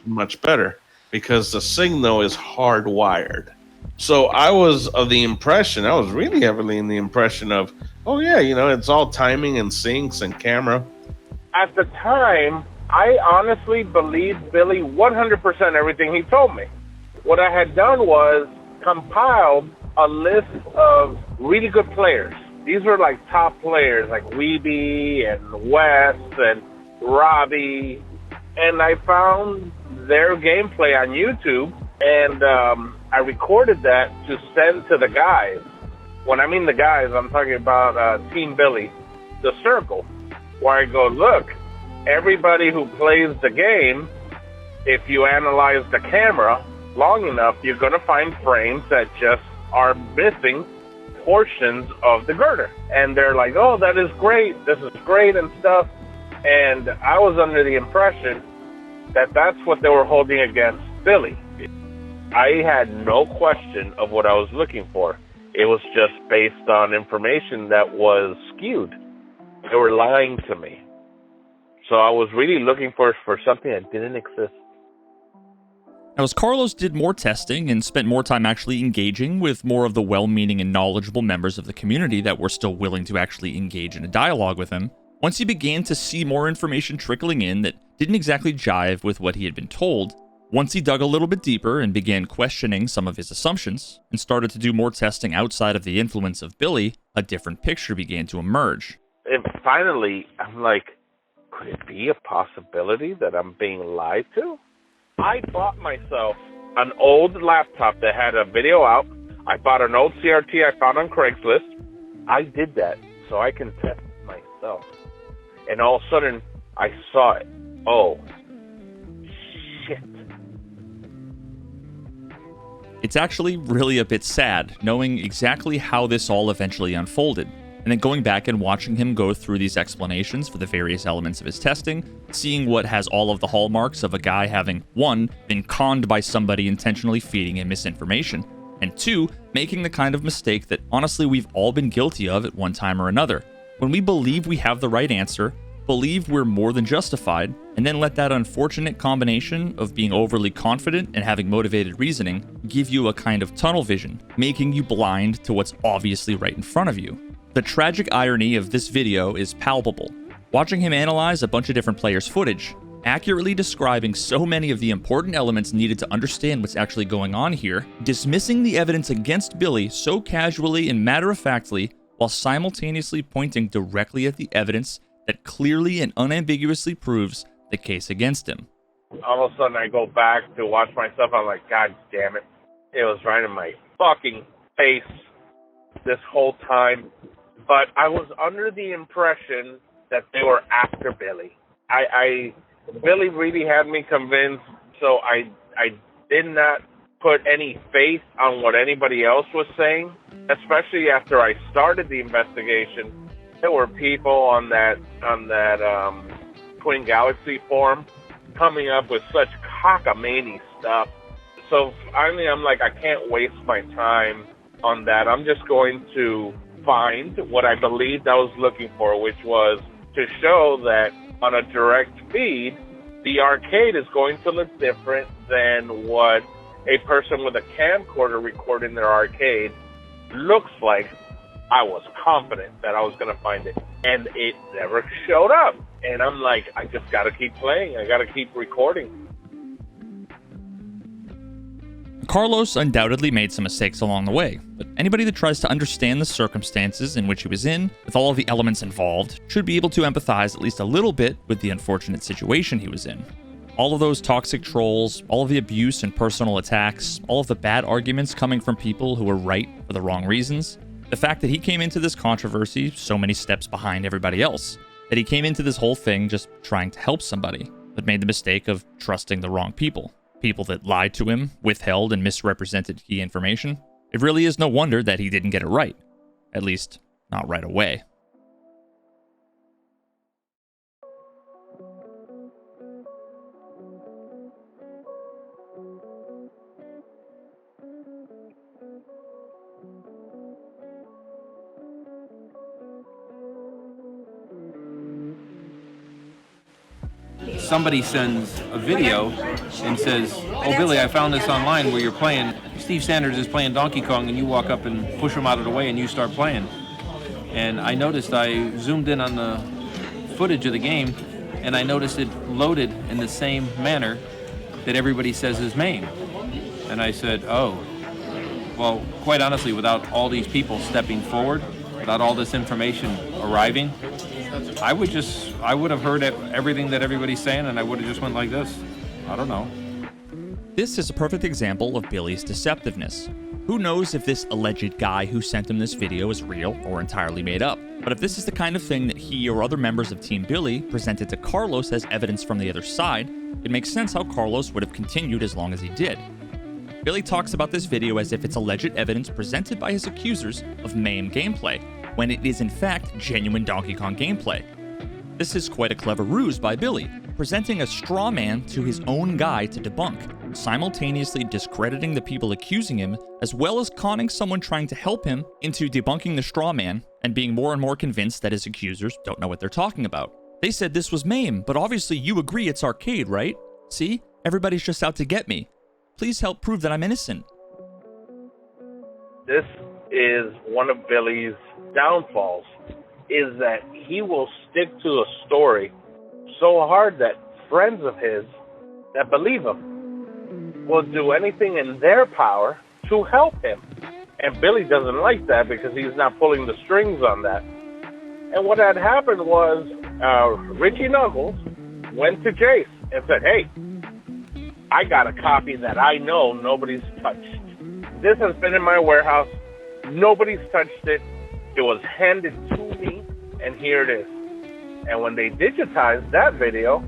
Much better because the signal is hardwired. So I was really heavily in the impression of, oh yeah, it's all timing and syncs and camera. At the time, I honestly believed Billy 100% everything he told me. What I had done was compiled a list of really good players. These were like top players like Weeby and Wes and Robbie, and I found their gameplay on YouTube, and I recorded that to send to the guys. When I mean the guys, I'm talking about Team Billy, the circle, where I go, look, everybody who plays the game, if you analyze the camera long enough, you're going to find frames that just are missing portions of the girder. And they're like, oh, that is great, this is great and stuff. And I was under the impression that that's what they were holding against Billy. I had no question of what I was looking for. It was just based on information that was skewed. They were lying to me. So I was really looking for something that didn't exist. Now, as Carlos did more testing and spent more time actually engaging with more of the well-meaning and knowledgeable members of the community that were still willing to actually engage in a dialogue with him, once he began to see more information trickling in that didn't exactly jive with what he had been told, once he dug a little bit deeper and began questioning some of his assumptions and started to do more testing outside of the influence of Billy, a different picture began to emerge. And finally, I'm like, could it be a possibility that I'm being lied to? I bought myself an old laptop that had a video out. I bought an old CRT I found on Craigslist. I did that so I can test myself. And all of a sudden, I saw it. Oh, shit. It's actually really a bit sad, knowing exactly how this all eventually unfolded, and then going back and watching him go through these explanations for the various elements of his testing, seeing what has all of the hallmarks of a guy having, 1, been conned by somebody intentionally feeding him misinformation, and 2, making the kind of mistake that honestly we've all been guilty of at one time or another. When we believe we have the right answer, believe we're more than justified, and then let that unfortunate combination of being overly confident and having motivated reasoning give you a kind of tunnel vision, making you blind to what's obviously right in front of you. The tragic irony of this video is palpable. Watching him analyze a bunch of different players' footage, accurately describing so many of the important elements needed to understand what's actually going on here, dismissing the evidence against Billy so casually and matter-of-factly, while simultaneously pointing directly at the evidence that clearly and unambiguously proves the case against him. All of a sudden, I go back to watch myself. I'm like, God damn it. It was right in my fucking face this whole time. But I was under the impression that they were after Billy. Billy really had me convinced, so I did not put any faith on what anybody else was saying, especially after I started the investigation. There were people on that Twin Galaxy forum coming up with such cockamamie stuff. So finally, I'm like, I can't waste my time on that. I'm just going to find what I believed I was looking for, which was to show that on a direct feed, the arcade is going to look different than what a person with a camcorder recording their arcade looks like. I was confident that I was going to find it, and it never showed up. And I'm like, I just got to keep playing. I got to keep recording. Carlos undoubtedly made some mistakes along the way, but anybody that tries to understand the circumstances in which he was in, with all of the elements involved, should be able to empathize at least a little bit with the unfortunate situation he was in. All of those toxic trolls, all of the abuse and personal attacks, all of the bad arguments coming from people who were right for the wrong reasons, The fact that he came into this controversy so many steps behind everybody else, that he came into this whole thing just trying to help somebody, but made the mistake of trusting the wrong people. People that lied to him, withheld and misrepresented key information. It really is no wonder that he didn't get it right. At least, not right away. Somebody sends a video and says, "Oh, Billy, I found this online where you're playing. Steve Sanders is playing Donkey Kong," and you walk up and push him out of the way and you start playing. And I noticed, I zoomed in on the footage of the game, and I noticed it loaded in the same manner that everybody says is MAME. And I said, oh, well, quite honestly, without all these people stepping forward, without all this information arriving, I would have heard everything that everybody's saying, and I would have just went like this. I don't know. This is a perfect example of Billy's deceptiveness. Who knows if this alleged guy who sent him this video is real or entirely made up? But if this is the kind of thing that he or other members of Team Billy presented to Carlos as evidence from the other side, it makes sense how Carlos would have continued as long as he did. Billy talks about this video as if it's alleged evidence presented by his accusers of MAME gameplay, when it is in fact genuine Donkey Kong gameplay. This is quite a clever ruse by Billy, presenting a straw man to his own guy to debunk, simultaneously discrediting the people accusing him, as well as conning someone trying to help him into debunking the straw man and being more and more convinced that his accusers don't know what they're talking about. They said this was MAME, but obviously you agree it's arcade, right? See? Everybody's just out to get me. Please help prove that I'm innocent. This is one of Billy's downfalls, is that he will stick to a story so hard that friends of his that believe him will do anything in their power to help him. And Billy doesn't like that because he's not pulling the strings on that. And what had happened was Richie Knuckles went to Jace and said, hey, I got a copy that I know nobody's touched. This has been in my warehouse. Nobody's touched it. It was handed to me, and here it is. And when they digitized that video,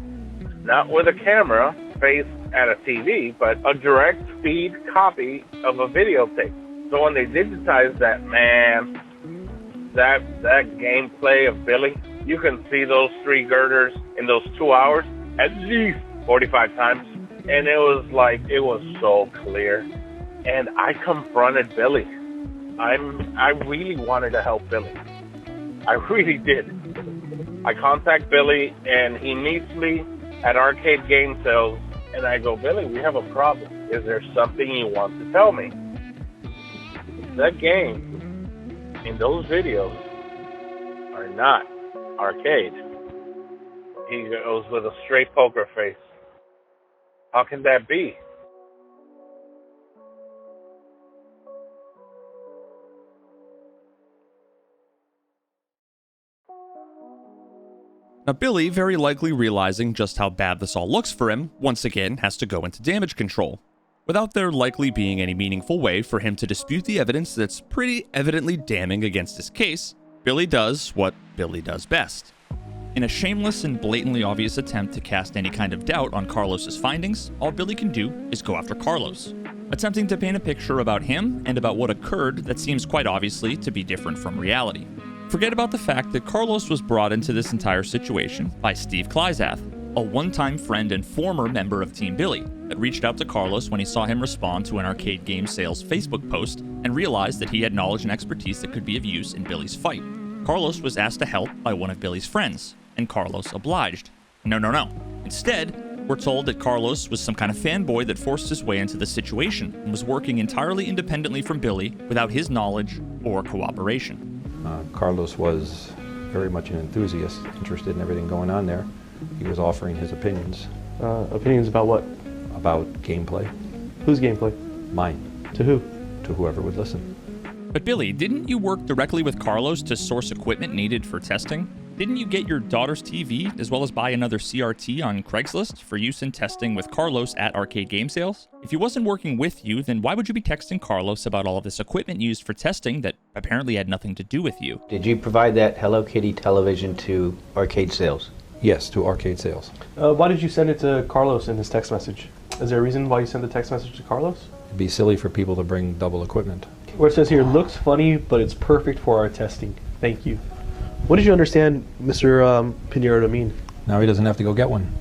not with a camera faced at a TV, but a direct feed copy of a videotape. So when they digitized that, man, that gameplay of Billy, you can see those 3 girders in those 2 hours at least 45 times. And it was like, it was so clear. And I confronted Billy. I really wanted to help Billy. I really did. I contact Billy, and he meets me at arcade game sales, and I go, Billy, we have a problem. Is there something you want to tell me? That game in those videos are not arcade. He goes with a straight poker face. How can that be? Now, Billy, very likely realizing just how bad this all looks for him, once again has to go into damage control, without there likely being any meaningful way for him to dispute the evidence that's pretty evidently damning against his case. Billy does what Billy does best. In a shameless and blatantly obvious attempt to cast any kind of doubt on Carlos's findings, all Billy can do is go after Carlos, attempting to paint a picture about him and about what occurred that seems quite obviously to be different from reality. Forget about the fact that Carlos was brought into this entire situation by Steve Klyzath, a one-time friend and former member of Team Billy, that reached out to Carlos when he saw him respond to an arcade game sales Facebook post and realized that he had knowledge and expertise that could be of use in Billy's fight. Carlos was asked to help by one of Billy's friends, and Carlos obliged. No. Instead, we're told that Carlos was some kind of fanboy that forced his way into the situation and was working entirely independently from Billy without his knowledge or cooperation. Carlos was very much an enthusiast, interested in everything going on there. He was offering his opinions. Opinions about what? About gameplay. Whose gameplay? Mine. To who? To whoever would listen. But Billy, didn't you work directly with Carlos to source equipment needed for testing? didn't you get your daughter's TV as well as buy another CRT on Craigslist for use in testing with Carlos at arcade game sales? If he wasn't working with you, then why would you be texting Carlos about all of this equipment used for testing that apparently had nothing to do with you? Did you provide that Hello Kitty television to arcade sales? Yes, to arcade sales. Why did you send it to Carlos in his text message? Is there a reason why you sent the text message to Carlos? It'd be silly for people to bring double equipment. Where it says here, looks funny, but it's perfect for our testing. Thank you. What did you understand Mr. Pinheiro to mean? Now he doesn't have to go get one.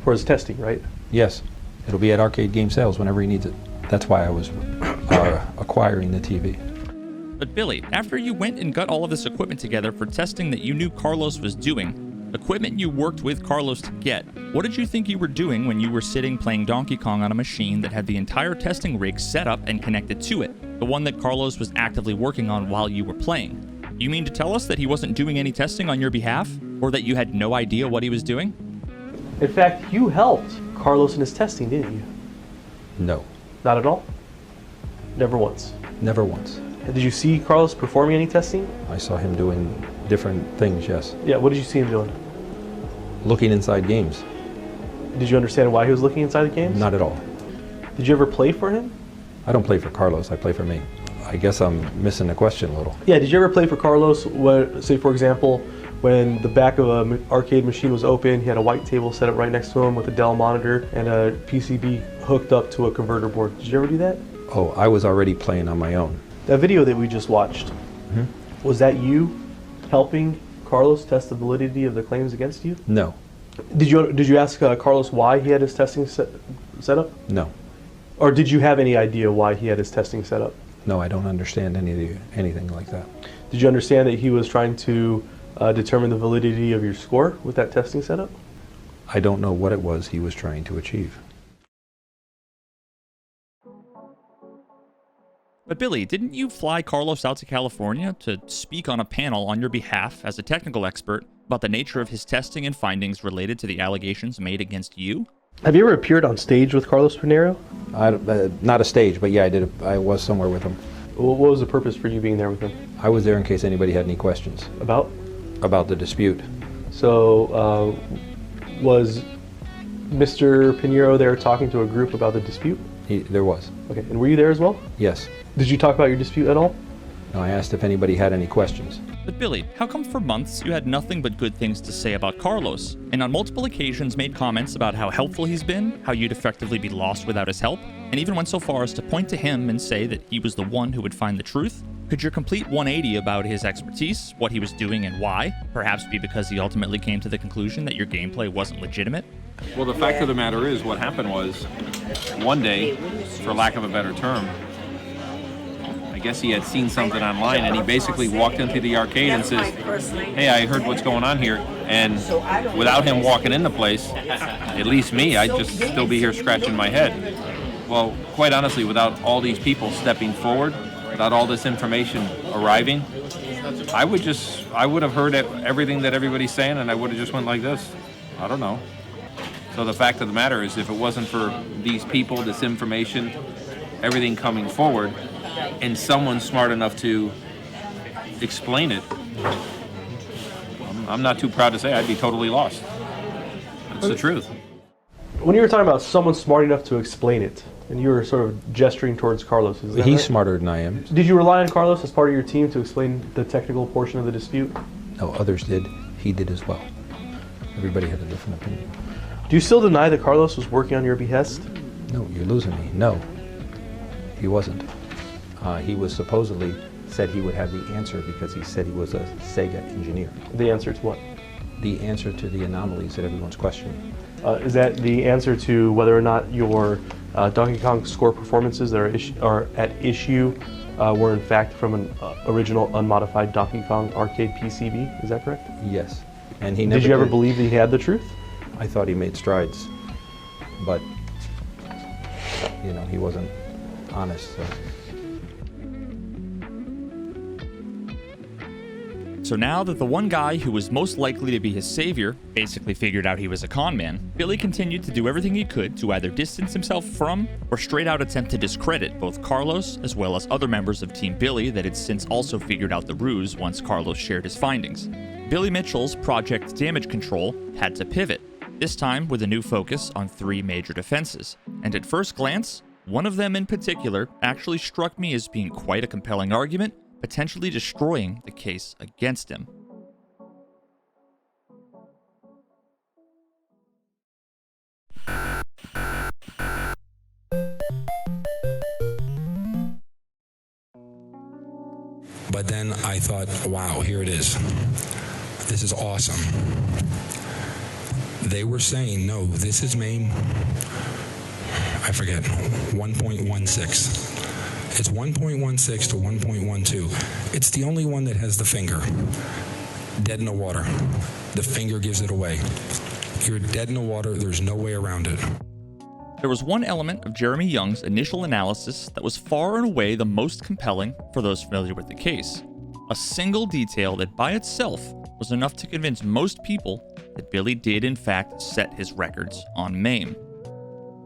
For his testing, right? Yes. It'll be at arcade game sales whenever he needs it. That's why I was acquiring the TV. But Billy, after you went and got all of this equipment together for testing that you knew Carlos was doing, equipment you worked with Carlos to get, what did you think you were doing when you were sitting playing Donkey Kong on a machine that had the entire testing rig set up and connected to it, the one that Carlos was actively working on while you were playing? You mean to tell us that he wasn't doing any testing on your behalf, or that you had no idea what he was doing? In fact, you helped Carlos in his testing, didn't you? No. Not at all? Never once? Never once. Did you see Carlos performing any testing? I saw him doing different things, yes. Yeah, what did you see him doing? Looking inside games. Did you understand why he was looking inside the games? Not at all. Did you ever play for him? I don't play for Carlos, I play for me. I guess I'm missing the question a little. Yeah, did you ever play for Carlos, say for example, when the back of an arcade machine was open, he had a white table set up right next to him with a Dell monitor and a PCB hooked up to a converter board. Did you ever do that? Oh, I was already playing on my own. That video that we just watched, was that you helping Carlos test the validity of the claims against you? No. Did you ask Carlos why he had his testing set up? No. Or did you have any idea why he had his testing set up? No, I don't understand anything like that. Did you understand that he was trying to determine the validity of your score with that testing setup? I don't know what it was he was trying to achieve. But Billy, didn't you fly Carlos out to California to speak on a panel on your behalf as a technical expert about the nature of his testing and findings related to the allegations made against you? Have you ever appeared on stage with Carlos Pinheiro? Not a stage, but yeah, I did. I was somewhere with him. What was the purpose for you being there with him? I was there in case anybody had any questions. About? About the dispute. So, was Mr. Pinheiro there talking to a group about the dispute? There was. Okay, and were you there as well? Yes. Did you talk about your dispute at all? No, I asked if anybody had any questions. But Billy, how come for months you had nothing but good things to say about Carlos, and on multiple occasions made comments about how helpful he's been, how you'd effectively be lost without his help, and even went so far as to point to him and say that he was the one who would find the truth? Could your complete 180 about his expertise, what he was doing and why, perhaps be because he ultimately came to the conclusion that your gameplay wasn't legitimate? Well, the fact of the matter is, what happened was, one day, for lack of a better term, I guess he had seen something online, and he basically walked into the arcade and says, "Hey, I heard what's going on here," and without him walking in the place, at least me, I'd just still be here scratching my head. Well, quite honestly, without all these people stepping forward, without all this information arriving, I would have heard everything that everybody's saying, and I would have just went like this. I don't know. So the fact of the matter is, if it wasn't for these people, this information, everything coming forward, and someone smart enough to explain it, I'm not too proud to say I'd be totally lost. It's the truth. When you were talking about someone smart enough to explain it, and you were sort of gesturing towards Carlos, is that He's right? smarter than I am. Did you rely on Carlos as part of your team to explain the technical portion of the dispute? No, others did. He did as well. Everybody had a different opinion. Do you still deny that Carlos was working on your behest? No, you're losing me. No, he wasn't. He was supposedly said he would have the answer because he said he was a Sega engineer. The answer to what? The answer to the anomalies that everyone's questioning. Is that the answer to whether or not your Donkey Kong score performances that are at issue were in fact from an original unmodified Donkey Kong arcade PCB? Is that correct? Yes. And he never Did you ever believe that he had the truth? I thought he made strides, but he wasn't honest. So now that the one guy who was most likely to be his savior basically figured out he was a con man, Billy continued to do everything he could to either distance himself from or straight out attempt to discredit both Carlos as well as other members of Team Billy that had since also figured out the ruse once Carlos shared his findings. Billy Mitchell's Project Damage Control had to pivot, this time with a new focus on 3 major defenses. And at first glance, one of them in particular actually struck me as being quite a compelling argument, potentially destroying the case against him. But then I thought, wow, here it is. This is awesome. They were saying, no, this is MAME, I forget, 1.16. It's 1.16 to 1.12. It's the only one that has the finger. Dead in the water. The finger gives it away. You're dead in the water, there's no way around it. There was one element of Jeremy Young's initial analysis that was far and away the most compelling for those familiar with the case. A single detail that by itself was enough to convince most people that Billy did in fact set his records on MAME.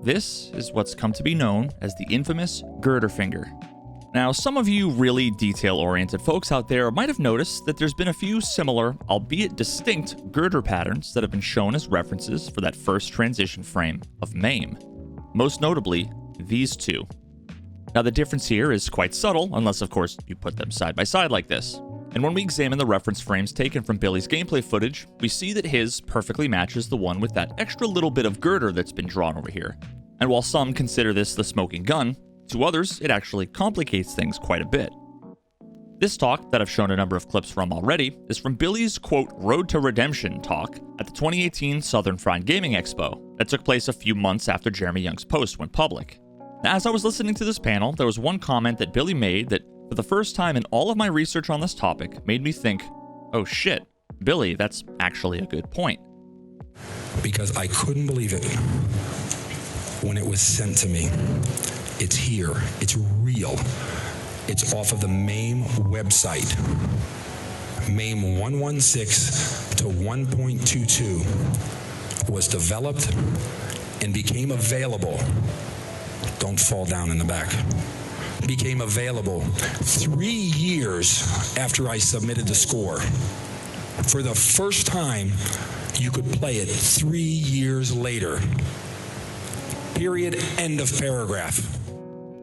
This is what's come to be known as the infamous Girder Finger. Now, some of you really detail-oriented folks out there might have noticed that there's been a few similar, albeit distinct, girder patterns that have been shown as references for that first transition frame of MAME. Most notably, these two. Now, the difference here is quite subtle, unless of course you put them side by side like this. And when we examine the reference frames taken from Billy's gameplay footage, we see that his perfectly matches the one with that extra little bit of girder that's been drawn over here. And while some consider this the smoking gun, to others it actually complicates things quite a bit. This talk, that I've shown a number of clips from already, is from Billy's, quote, Road to Redemption talk at the 2018 Southern Fried Gaming Expo that took place a few months after Jeremy Young's post went public. Now, as I was listening to this panel, there was one comment that Billy made that, for the first time in all of my research on this topic, made me think, oh shit, Billy, that's actually a good point. Because I couldn't believe it when it was sent to me. It's here. It's real. It's off of the MAME website. MAME 116 to 1.22 was developed and became available. Don't fall down in the back. Became available 3 years after I submitted the score. For the first time, you could play it 3 years later. Period. End of paragraph.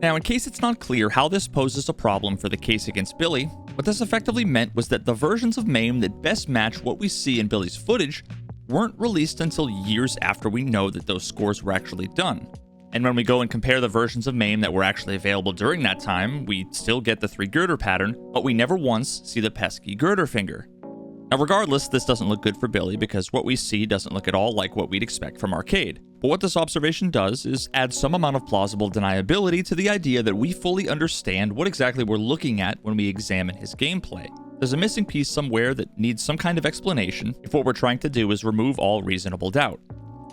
Now, in case it's not clear how this poses a problem for the case against Billy, what this effectively meant was that the versions of MAME that best match what we see in Billy's footage weren't released until years after we know that those scores were actually done. And when we go and compare the versions of MAME that were actually available during that time, we still get the 3 girder pattern, but we never once see the pesky Girder Finger. Now, regardless, this doesn't look good for Billy because what we see doesn't look at all like what we'd expect from arcade. But what this observation does is add some amount of plausible deniability to the idea that we fully understand what exactly we're looking at when we examine his gameplay. There's a missing piece somewhere that needs some kind of explanation if what we're trying to do is remove all reasonable doubt.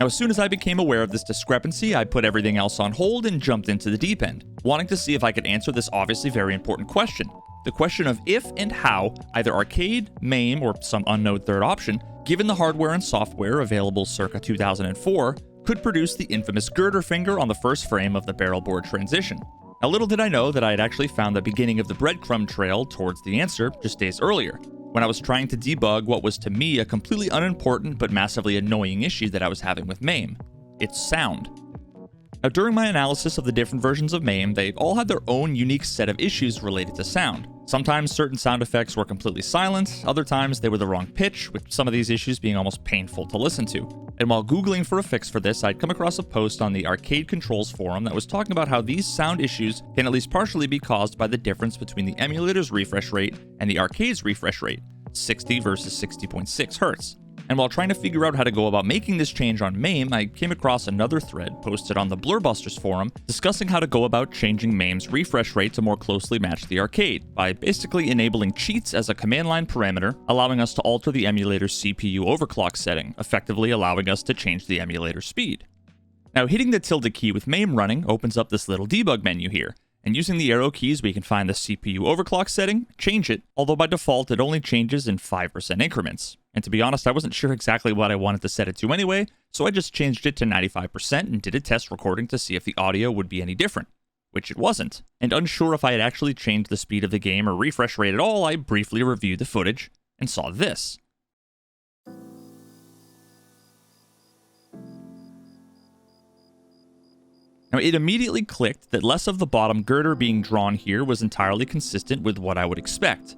Now, as soon as I became aware of this discrepancy, I put everything else on hold and jumped into the deep end, wanting to see if I could answer this obviously very important question. The question of if and how either arcade, MAME, or some unknown third option, given the hardware and software available circa 2004, could produce the infamous Girder Finger on the first frame of the barrel board transition. Now, little did I know that I had actually found the beginning of the breadcrumb trail towards the answer just days earlier, when I was trying to debug what was to me a completely unimportant but massively annoying issue that I was having with MAME. Its sound. Now, during my analysis of the different versions of MAME, they all had their own unique set of issues related to sound. Sometimes certain sound effects were completely silent, other times they were the wrong pitch, with some of these issues being almost painful to listen to. And while Googling for a fix for this, I'd come across a post on the Arcade Controls forum that was talking about how these sound issues can at least partially be caused by the difference between the emulator's refresh rate and the arcade's refresh rate, 60 versus 60.6 Hz. And while trying to figure out how to go about making this change on MAME, I came across another thread posted on the Blurbusters forum discussing how to go about changing MAME's refresh rate to more closely match the arcade, by basically enabling cheats as a command line parameter, allowing us to alter the emulator's CPU overclock setting, effectively allowing us to change the emulator speed. Now, hitting the tilde key with MAME running opens up this little debug menu here, and using the arrow keys we can find the CPU overclock setting, change it, although by default it only changes in 5% increments. And to be honest, I wasn't sure exactly what I wanted to set it to anyway, so I just changed it to 95% and did a test recording to see if the audio would be any different, which it wasn't. And unsure if I had actually changed the speed of the game or refresh rate at all, I briefly reviewed the footage and saw this. Now, it immediately clicked that less of the bottom girder being drawn here was entirely consistent with what I would expect.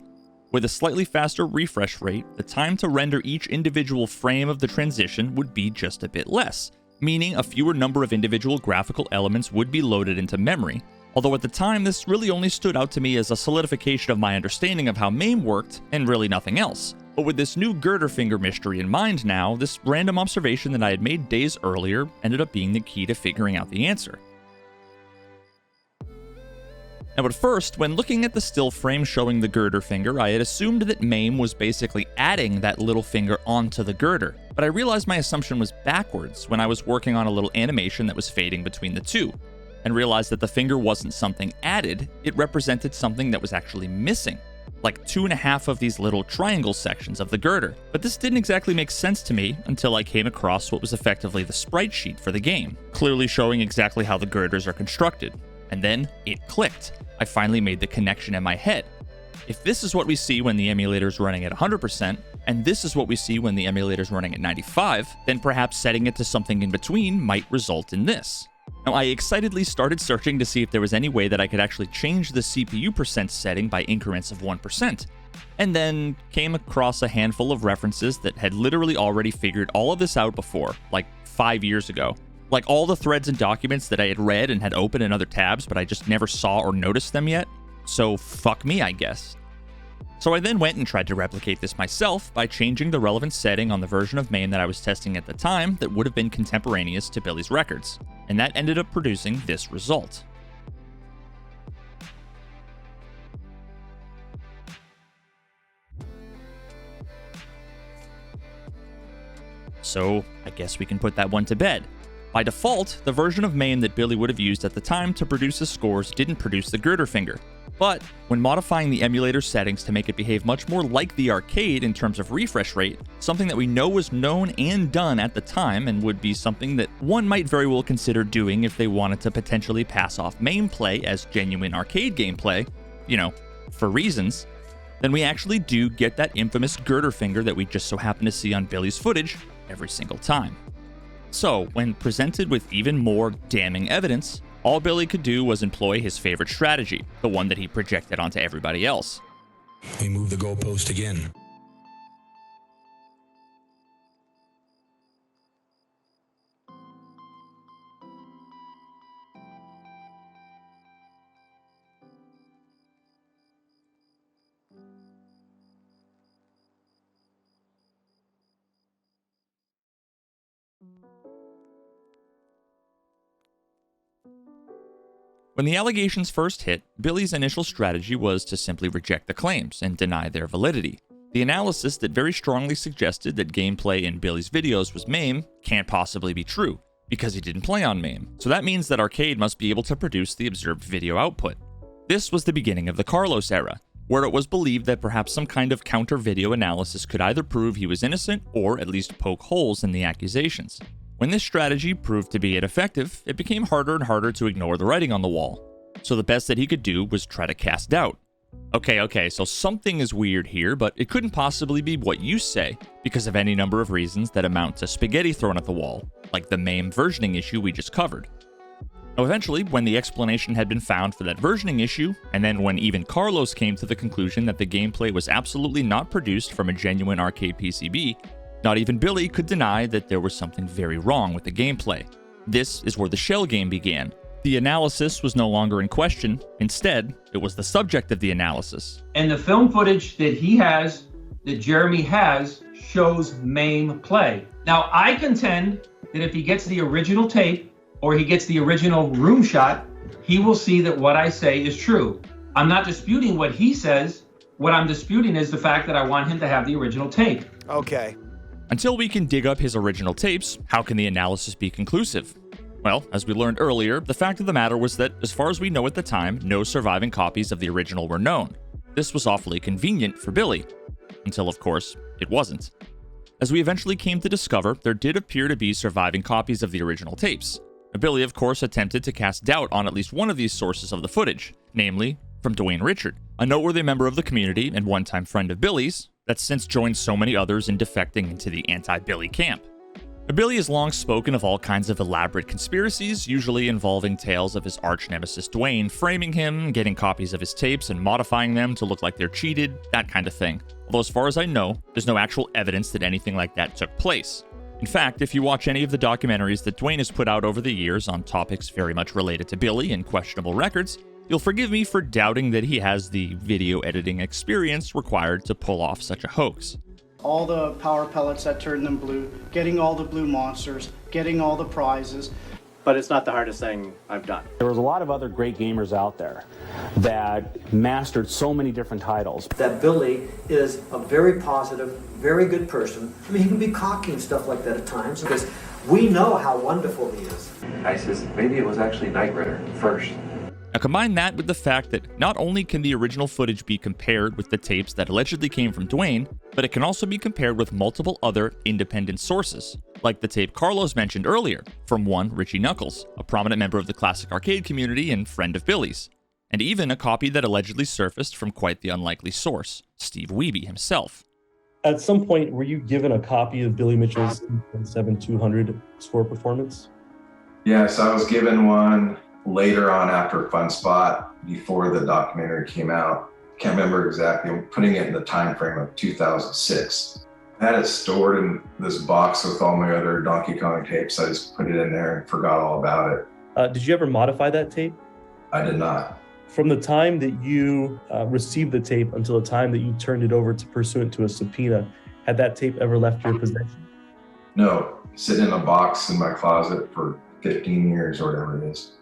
With a slightly faster refresh rate, the time to render each individual frame of the transition would be just a bit less, meaning a fewer number of individual graphical elements would be loaded into memory, although at the time this really only stood out to me as a solidification of my understanding of how MAME worked and really nothing else. But with this new Girder Finger mystery in mind now, this random observation that I had made days earlier ended up being the key to figuring out the answer. Now at first, when looking at the still frame showing the Girder Finger, I had assumed that MAME was basically adding that little finger onto the girder, but I realized my assumption was backwards when I was working on a little animation that was fading between the two, and realized that the finger wasn't something added, it represented something that was actually missing, like 2.5 of these little triangle sections of the girder. But this didn't exactly make sense to me until I came across what was effectively the sprite sheet for the game, clearly showing exactly how the girders are constructed. And then it clicked. I finally made the connection in my head. If this is what we see when the emulator is running at 100%, and this is what we see when the emulator is running at 95, then perhaps setting it to something in between might result in this. Now, I excitedly started searching to see if there was any way that I could actually change the CPU percent setting by increments of 1%, and then came across a handful of references that had literally already figured all of this out before, like 5 years ago. Like all the threads and documents that I had read and had opened in other tabs, but I just never saw or noticed them yet. So fuck me, I guess. So I then went and tried to replicate this myself by changing the relevant setting on the version of MAME that I was testing at the time that would have been contemporaneous to Billy's records, and that ended up producing this result. So I guess we can put that one to bed. By default, the version of MAME that Billy would have used at the time to produce his scores didn't produce the Girder Finger. But when modifying the emulator settings to make it behave much more like the arcade in terms of refresh rate, something that we know was known and done at the time and would be something that one might very well consider doing if they wanted to potentially pass off MAME play as genuine arcade gameplay, for reasons, then we actually do get that infamous Girder Finger that we just so happen to see on Billy's footage every single time. So, when presented with even more damning evidence, all Billy could do was employ his favorite strategy, the one that he projected onto everybody else. We move the goalpost again. When the allegations first hit, Billy's initial strategy was to simply reject the claims and deny their validity. The analysis that very strongly suggested that gameplay in Billy's videos was MAME can't possibly be true, because he didn't play on MAME, so that means that Arcade must be able to produce the observed video output. This was the beginning of the Carlos era, where it was believed that perhaps some kind of counter-video analysis could either prove he was innocent or at least poke holes in the accusations. When this strategy proved to be ineffective, it became harder and harder to ignore the writing on the wall. So the best that he could do was try to cast doubt. Okay, so something is weird here, but it couldn't possibly be what you say, because of any number of reasons that amount to spaghetti thrown at the wall, like the MAME versioning issue we just covered. Now eventually, when the explanation had been found for that versioning issue, and then when even Carlos came to the conclusion that the gameplay was absolutely not produced from a genuine arcade PCB, not even Billy could deny that there was something very wrong with the gameplay. This is where the shell game began. The analysis was no longer in question. Instead, it was the subject of the analysis. And the film footage that he has, that Jeremy has, shows MAME play. Now, I contend that if he gets the original tape or he gets the original room shot, he will see that what I say is true. I'm not disputing what he says. What I'm disputing is the fact that I want him to have the original tape. Okay. Until we can dig up his original tapes, how can the analysis be conclusive? Well, as we learned earlier, the fact of the matter was that, as far as we know at the time, no surviving copies of the original were known. This was awfully convenient for Billy. Until, of course, it wasn't. As we eventually came to discover, there did appear to be surviving copies of the original tapes. Billy, of course, attempted to cast doubt on at least one of these sources of the footage, namely, from Dwayne Richard, a noteworthy member of the community and one-time friend of Billy's, that's since joined so many others in defecting into the anti-Billy camp. Billy has long spoken of all kinds of elaborate conspiracies, usually involving tales of his arch nemesis Dwayne framing him, getting copies of his tapes and modifying them to look like they're cheated, that kind of thing. Although as far as I know, there's no actual evidence that anything like that took place. In fact, if you watch any of the documentaries that Dwayne has put out over the years on topics very much related to Billy and questionable records, you'll forgive me for doubting that he has the video editing experience required to pull off such a hoax. All the power pellets that turn them blue, getting all the blue monsters, getting all the prizes. But it's not the hardest thing I've done. There was a lot of other great gamers out there that mastered so many different titles. That Billy is a very positive, very good person. I mean, he can be cocky and stuff like that at times because we know how wonderful he is. I says, maybe it was actually Knight Rider first. Now combine that with the fact that not only can the original footage be compared with the tapes that allegedly came from Dwayne, but it can also be compared with multiple other independent sources, like the tape Carlos mentioned earlier, from one Richie Knuckles, a prominent member of the classic arcade community and friend of Billy's, and even a copy that allegedly surfaced from quite the unlikely source, Steve Wiebe himself. At some point, were you given a copy of Billy Mitchell's 7-200 score performance? Yes, I was given one later on after Fun Spot, before the documentary came out. Can't remember exactly. I'm putting it in the time frame of 2006. I had it stored in this box with all my other Donkey Kong tapes. I just put it in there and forgot all about it. Did you ever modify that tape? I did not. From the time that you received the tape until the time that you turned it over to pursuant to a subpoena, had that tape ever left your possession? No, sitting in a box in my closet for 15 years or whatever it is.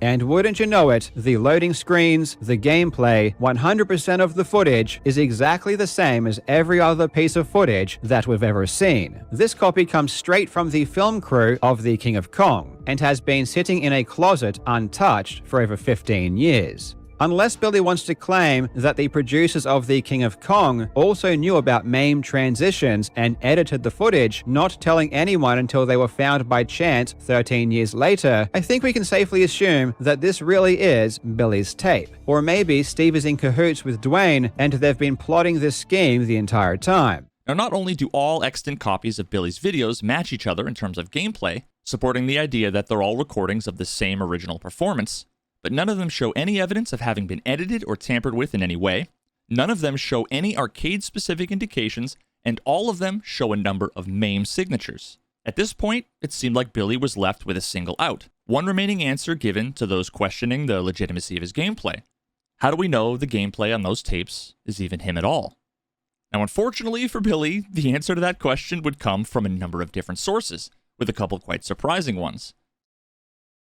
And wouldn't you know it, the loading screens, the gameplay, 100% of the footage is exactly the same as every other piece of footage that we've ever seen. This copy comes straight from the film crew of The King of Kong and has been sitting in a closet untouched for over 15 years. Unless Billy wants to claim that the producers of The King of Kong also knew about MAME transitions and edited the footage, not telling anyone until they were found by chance 13 years later, I think we can safely assume that this really is Billy's tape. Or maybe Steve is in cahoots with Dwayne and they've been plotting this scheme the entire time. Now, not only do all extant copies of Billy's videos match each other in terms of gameplay, supporting the idea that they're all recordings of the same original performance, but none of them show any evidence of having been edited or tampered with in any way. None of them show any arcade-specific indications, and all of them show a number of MAME signatures. At this point, it seemed like Billy was left with a single out, one remaining answer given to those questioning the legitimacy of his gameplay. How do we know the gameplay on those tapes is even him at all? Now, unfortunately for Billy, the answer to that question would come from a number of different sources, with a couple quite surprising ones.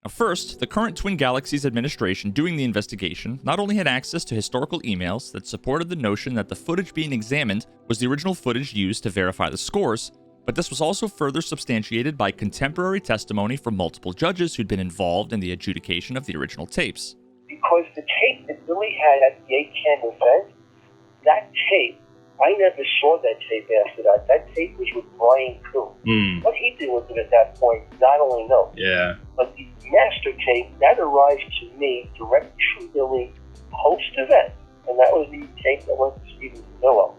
Now first, the current Twin Galaxies administration doing the investigation not only had access to historical emails that supported the notion that the footage being examined was the original footage used to verify the scores, but this was also further substantiated by contemporary testimony from multiple judges who'd been involved in the adjudication of the original tapes. Because the tape that Billy had at the 8-channel event, that tape, I never saw that tape after that. That tape was with Brian Kuhn. What he did with it at that point, I don't really know. Yeah. But the master tape, that arrived to me directly from Billy post-event. And that was the tape that went to Steven Totillo.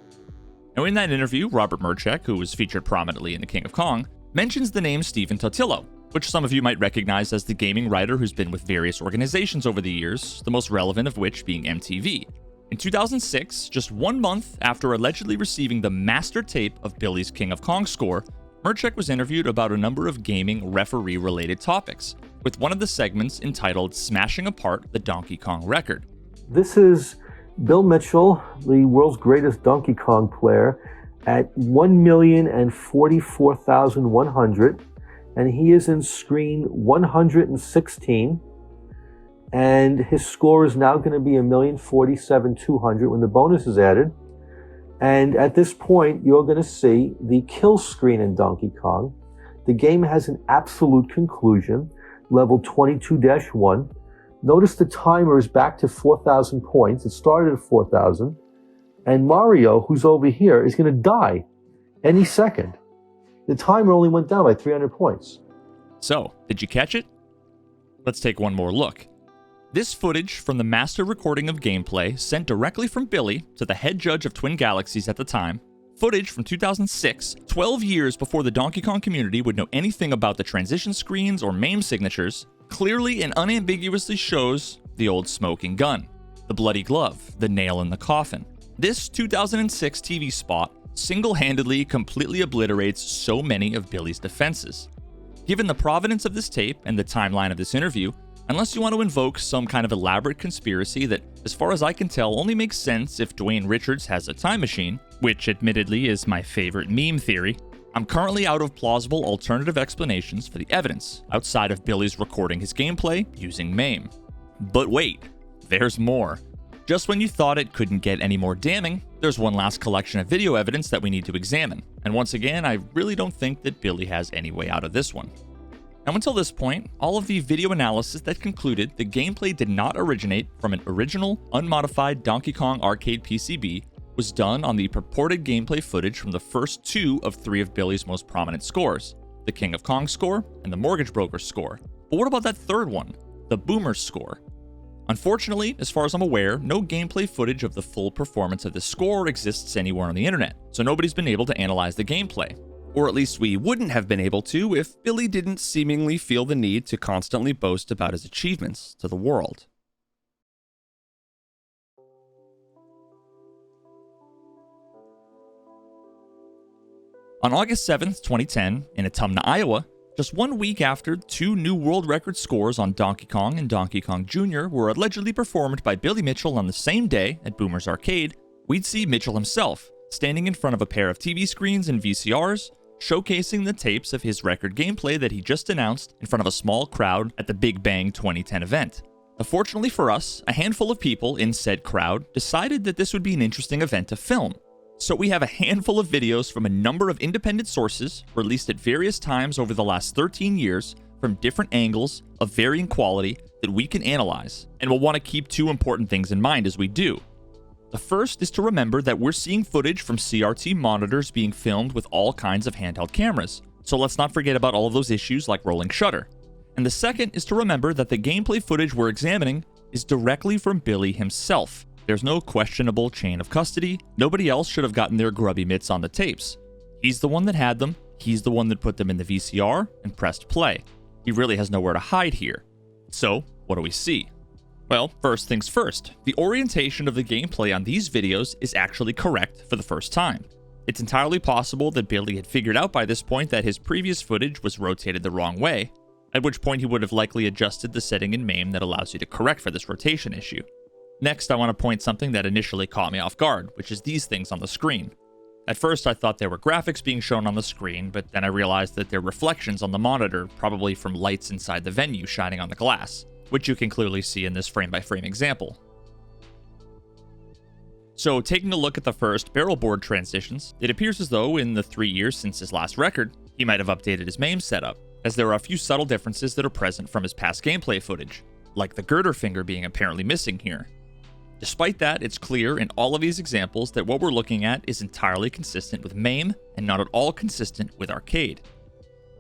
Now in that interview, Robert Merchek, who was featured prominently in The King of Kong, mentions the name Steven Totillo, which some of you might recognize as the gaming writer who's been with various organizations over the years, the most relevant of which being MTV. In 2006, just 1 month after allegedly receiving the master tape of Billy's King of Kong score, Merchek was interviewed about a number of gaming referee-related topics, with one of the segments entitled Smashing Apart the Donkey Kong Record. This is Bill Mitchell, the world's greatest Donkey Kong player, at 1,044,100, and he is in screen 116. And his score is now going to be 1,047,200 when the bonus is added. And at this point, you're going to see the kill screen in Donkey Kong. The game has an absolute conclusion, level 22-1. Notice the timer is back to 4,000 points. It started at 4,000. And Mario, who's over here, is going to die any second. The timer only went down by 300 points. So, did you catch it? Let's take one more look. This footage from the master recording of gameplay sent directly from Billy to the head judge of Twin Galaxies at the time Footage from 2006, 12 years before the Donkey Kong community would know anything about the transition screens or MAME signatures, clearly and unambiguously shows the old smoking gun, the bloody glove, the nail in the coffin. This 2006 TV spot single-handedly completely obliterates so many of Billy's defenses. Given the provenance of this tape and the timeline of this interview, unless you want to invoke some kind of elaborate conspiracy that, as far as I can tell, only makes sense if Dwayne Richards has a time machine, which admittedly is my favorite meme theory, I'm currently out of plausible alternative explanations for the evidence, outside of Billy's recording his gameplay using MAME. But wait, there's more. Just when you thought it couldn't get any more damning, there's one last collection of video evidence that we need to examine. And once again, I really don't think that Billy has any way out of this one. Now, until this point, all of the video analysis that concluded the gameplay did not originate from an original, unmodified Donkey Kong arcade PCB was done on the purported gameplay footage from the first 2 of 3 of Billy's most prominent scores, the King of Kong score and the Mortgage Broker score. But what about that third one, the Boomer's score? Unfortunately, as far as I'm aware, no gameplay footage of the full performance of this score exists anywhere on the internet, so nobody's been able to analyze the gameplay. Or at least we wouldn't have been able to if Billy didn't seemingly feel the need to constantly boast about his achievements to the world. On August 7th, 2010, in Atumna, Iowa, just 1 week after 2 new world record scores on Donkey Kong and Donkey Kong Jr. were allegedly performed by Billy Mitchell on the same day at Boomer's Arcade, we'd see Mitchell himself, standing in front of a pair of TV screens and VCRs, showcasing the tapes of his record gameplay that he just announced in front of a small crowd at the Big Bang 2010 event. Fortunately for us, a handful of people in said crowd decided that this would be an interesting event to film. So we have a handful of videos from a number of independent sources, released at various times over the last 13 years, from different angles of varying quality that we can analyze, and we'll want to keep 2 important things in mind as we do. The first is to remember that we're seeing footage from CRT monitors being filmed with all kinds of handheld cameras, so let's not forget about all of those issues like rolling shutter. And the second is to remember that the gameplay footage we're examining is directly from Billy himself. There's no questionable chain of custody. Nobody else should have gotten their grubby mitts on the tapes. He's the one that had them, he's the one that put them in the VCR and pressed play. He really has nowhere to hide here. So, what do we see? Well, first things first, the orientation of the gameplay on these videos is actually correct for the first time. It's entirely possible that Billy had figured out by this point that his previous footage was rotated the wrong way, at which point he would have likely adjusted the setting in MAME that allows you to correct for this rotation issue. Next, I want to point something that initially caught me off guard, which is these things on the screen. At first, I thought there were graphics being shown on the screen, but then I realized that they're reflections on the monitor, probably from lights inside the venue shining on the glass, which you can clearly see in this frame-by-frame example. So, taking a look at the first barrel board transitions, it appears as though in the 3 years since his last record, he might have updated his MAME setup, as there are a few subtle differences that are present from his past gameplay footage, like the Girder Finger being apparently missing here. Despite that, it's clear in all of these examples that what we're looking at is entirely consistent with MAME and not at all consistent with arcade.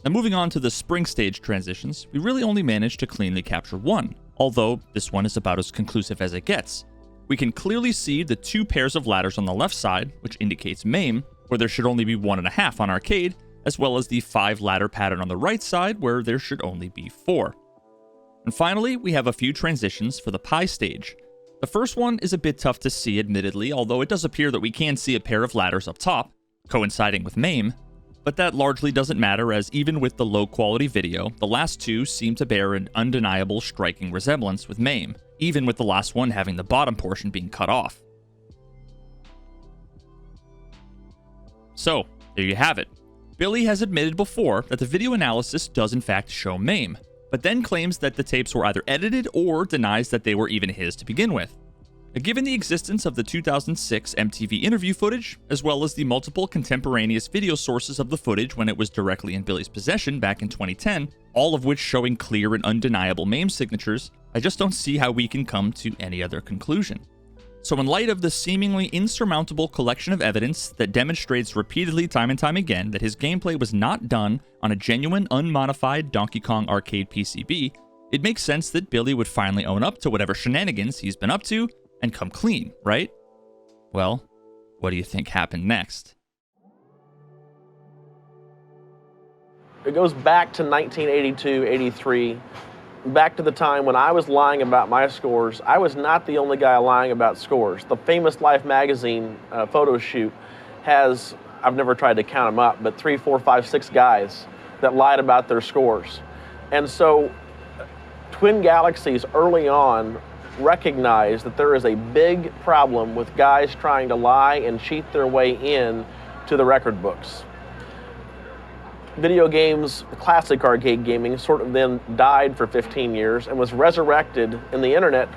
Now, moving on to the spring stage transitions, we really only managed to cleanly capture 1, although this one is about as conclusive as it gets. We can clearly see the 2 pairs of ladders on the left side, which indicates MAME, where there should only be 1.5 on arcade, as well as the 5 ladder pattern on the right side, where there should only be 4. And finally, we have a few transitions for the pie stage. The first one is a bit tough to see, admittedly, although it does appear that we can see a pair of ladders up top, coinciding with MAME, but that largely doesn't matter, as even with the low-quality video, the last 2 seem to bear an undeniable striking resemblance with MAME, even with the last one having the bottom portion being cut off. So, there you have it. Billy has admitted before that the video analysis does in fact show MAME, but then claims that the tapes were either edited or denies that they were even his to begin with. Given the existence of the 2006 MTV interview footage, as well as the multiple contemporaneous video sources of the footage when it was directly in Billy's possession back in 2010, all of which showing clear and undeniable MAME signatures, I just don't see how we can come to any other conclusion. So in light of the seemingly insurmountable collection of evidence that demonstrates repeatedly time and time again that his gameplay was not done on a genuine unmodified Donkey Kong arcade PCB, it makes sense that Billy would finally own up to whatever shenanigans he's been up to and come clean, right? Well, what do you think happened next? It goes back to 1982, 83, back to the time when I was lying about my scores. I was not the only guy lying about scores. The famous Life magazine photo shoot has, I've never tried to count them up, but 3, 4, 5, 6 guys that lied about their scores. And so Twin Galaxies early on recognized that there is a big problem with guys trying to lie and cheat their way in to the record books. Video games, classic arcade gaming, sort of then died for 15 years and was resurrected in the internet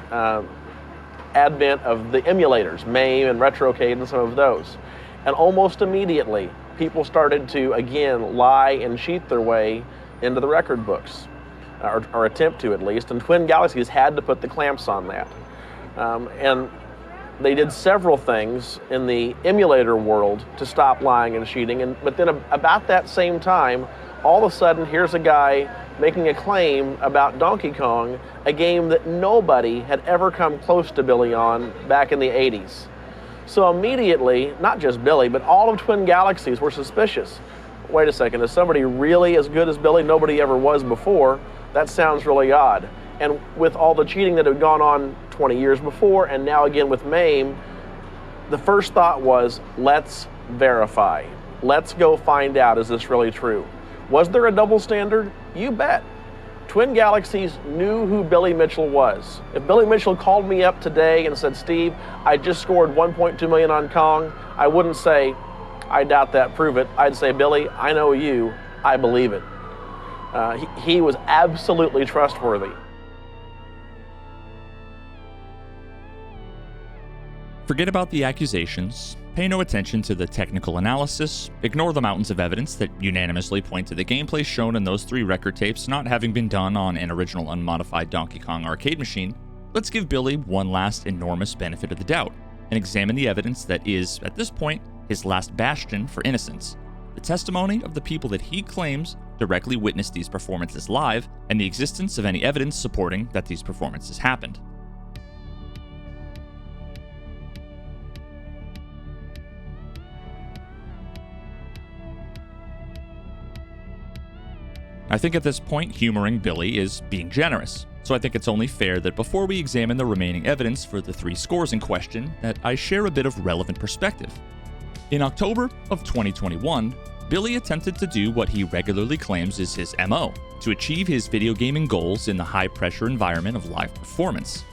advent of the emulators, MAME and Retrocade and some of those. And almost immediately, people started to, again, lie and cheat their way into the record books, or attempt to at least, and Twin Galaxies had to put the clamps on that. And they did several things in the emulator world to stop lying and cheating, but then about that same time, all of a sudden, here's a guy making a claim about Donkey Kong, a game that nobody had ever come close to Billy on back in the 80s. So immediately, not just Billy, but all of Twin Galaxies were suspicious. Wait a second, is somebody really as good as Billy? Nobody ever was before. That sounds really odd. And with all the cheating that had gone on 20 years before, and now again with MAME, the first thought was, let's verify. Let's go find out, is this really true? Was there a double standard? You bet. Twin Galaxies knew who Billy Mitchell was. If Billy Mitchell called me up today and said, Steve, I just scored 1.2 million on Kong, I wouldn't say, I doubt that, prove it. I'd say, Billy, I know you, I believe it. He was absolutely trustworthy. Forget about the accusations, pay no attention to the technical analysis, ignore the mountains of evidence that unanimously point to the gameplay shown in those 3 record tapes not having been done on an original unmodified Donkey Kong arcade machine. Let's give Billy one last enormous benefit of the doubt and examine the evidence that is, at this point, his last bastion for innocence. The testimony of the people that he claims directly witnessed these performances live, and the existence of any evidence supporting that these performances happened. I think at this point, humoring Billy is being generous, so I think it's only fair that before we examine the remaining evidence for the 3 scores in question, that I share a bit of relevant perspective. In October of 2021, Billy attempted to do what he regularly claims is his MO, to achieve his video gaming goals in the high-pressure environment of live performance.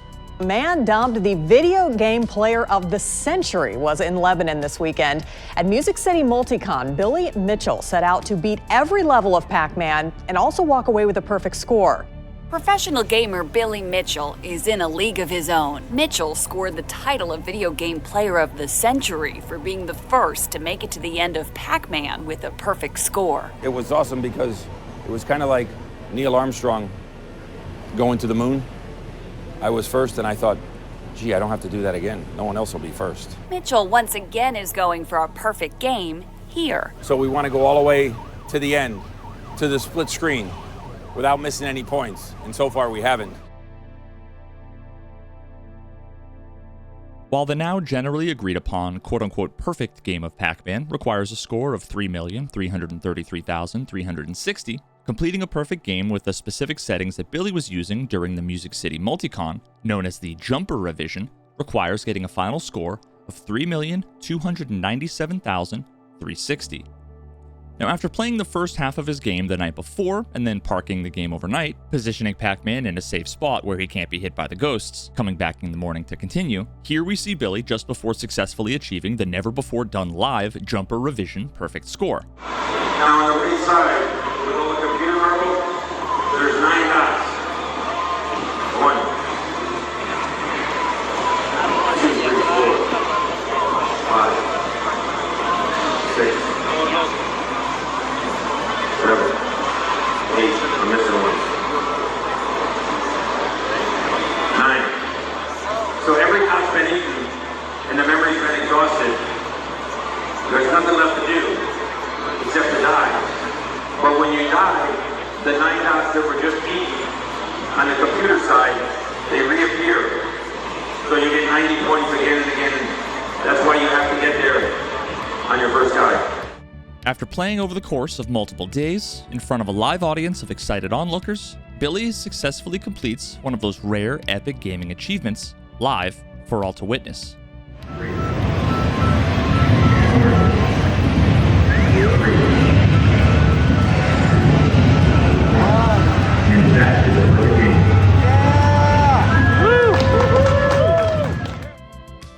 Man dubbed the video game player of the century was in Lebanon this weekend. At Music City Multicon, Billy Mitchell set out to beat every level of Pac-Man and also walk away with a perfect score. Professional gamer Billy Mitchell is in a league of his own. Mitchell scored the title of Video Game Player of the Century for being the first to make it to the end of Pac-Man with a perfect score. It was awesome because it was kind of like Neil Armstrong going to the moon. I was first and I thought, gee, I don't have to do that again. No one else will be first. Mitchell once again is going for a perfect game here. So we want to go all the way to the end, to the split screen, without missing any points, and so far we haven't. While the now generally agreed upon quote-unquote perfect game of Pac-Man requires a score of 3,333,360, completing a perfect game with the specific settings that Billy was using during the Music City Multicon, known as the Jumper Revision, requires getting a final score of 3,297,360. Now, after playing the first half of his game the night before, and then parking the game overnight, positioning Pac-Man in a safe spot where he can't be hit by the ghosts, coming back in the morning to continue, here we see Billy just before successfully achieving the never-before-done live Jumper Revision perfect score. Now on the right side, with all the computer marble, there's 9 dots. 1, 2, 3, 4, 5, 6, 7, 8, I'm missing 1. 9. So every dot's been eaten and the memory's been exhausted. There's nothing left to do except to die. But After playing over the course of multiple days, in front of a live audience of excited onlookers, Billy successfully completes one of those rare epic gaming achievements, live for all to witness.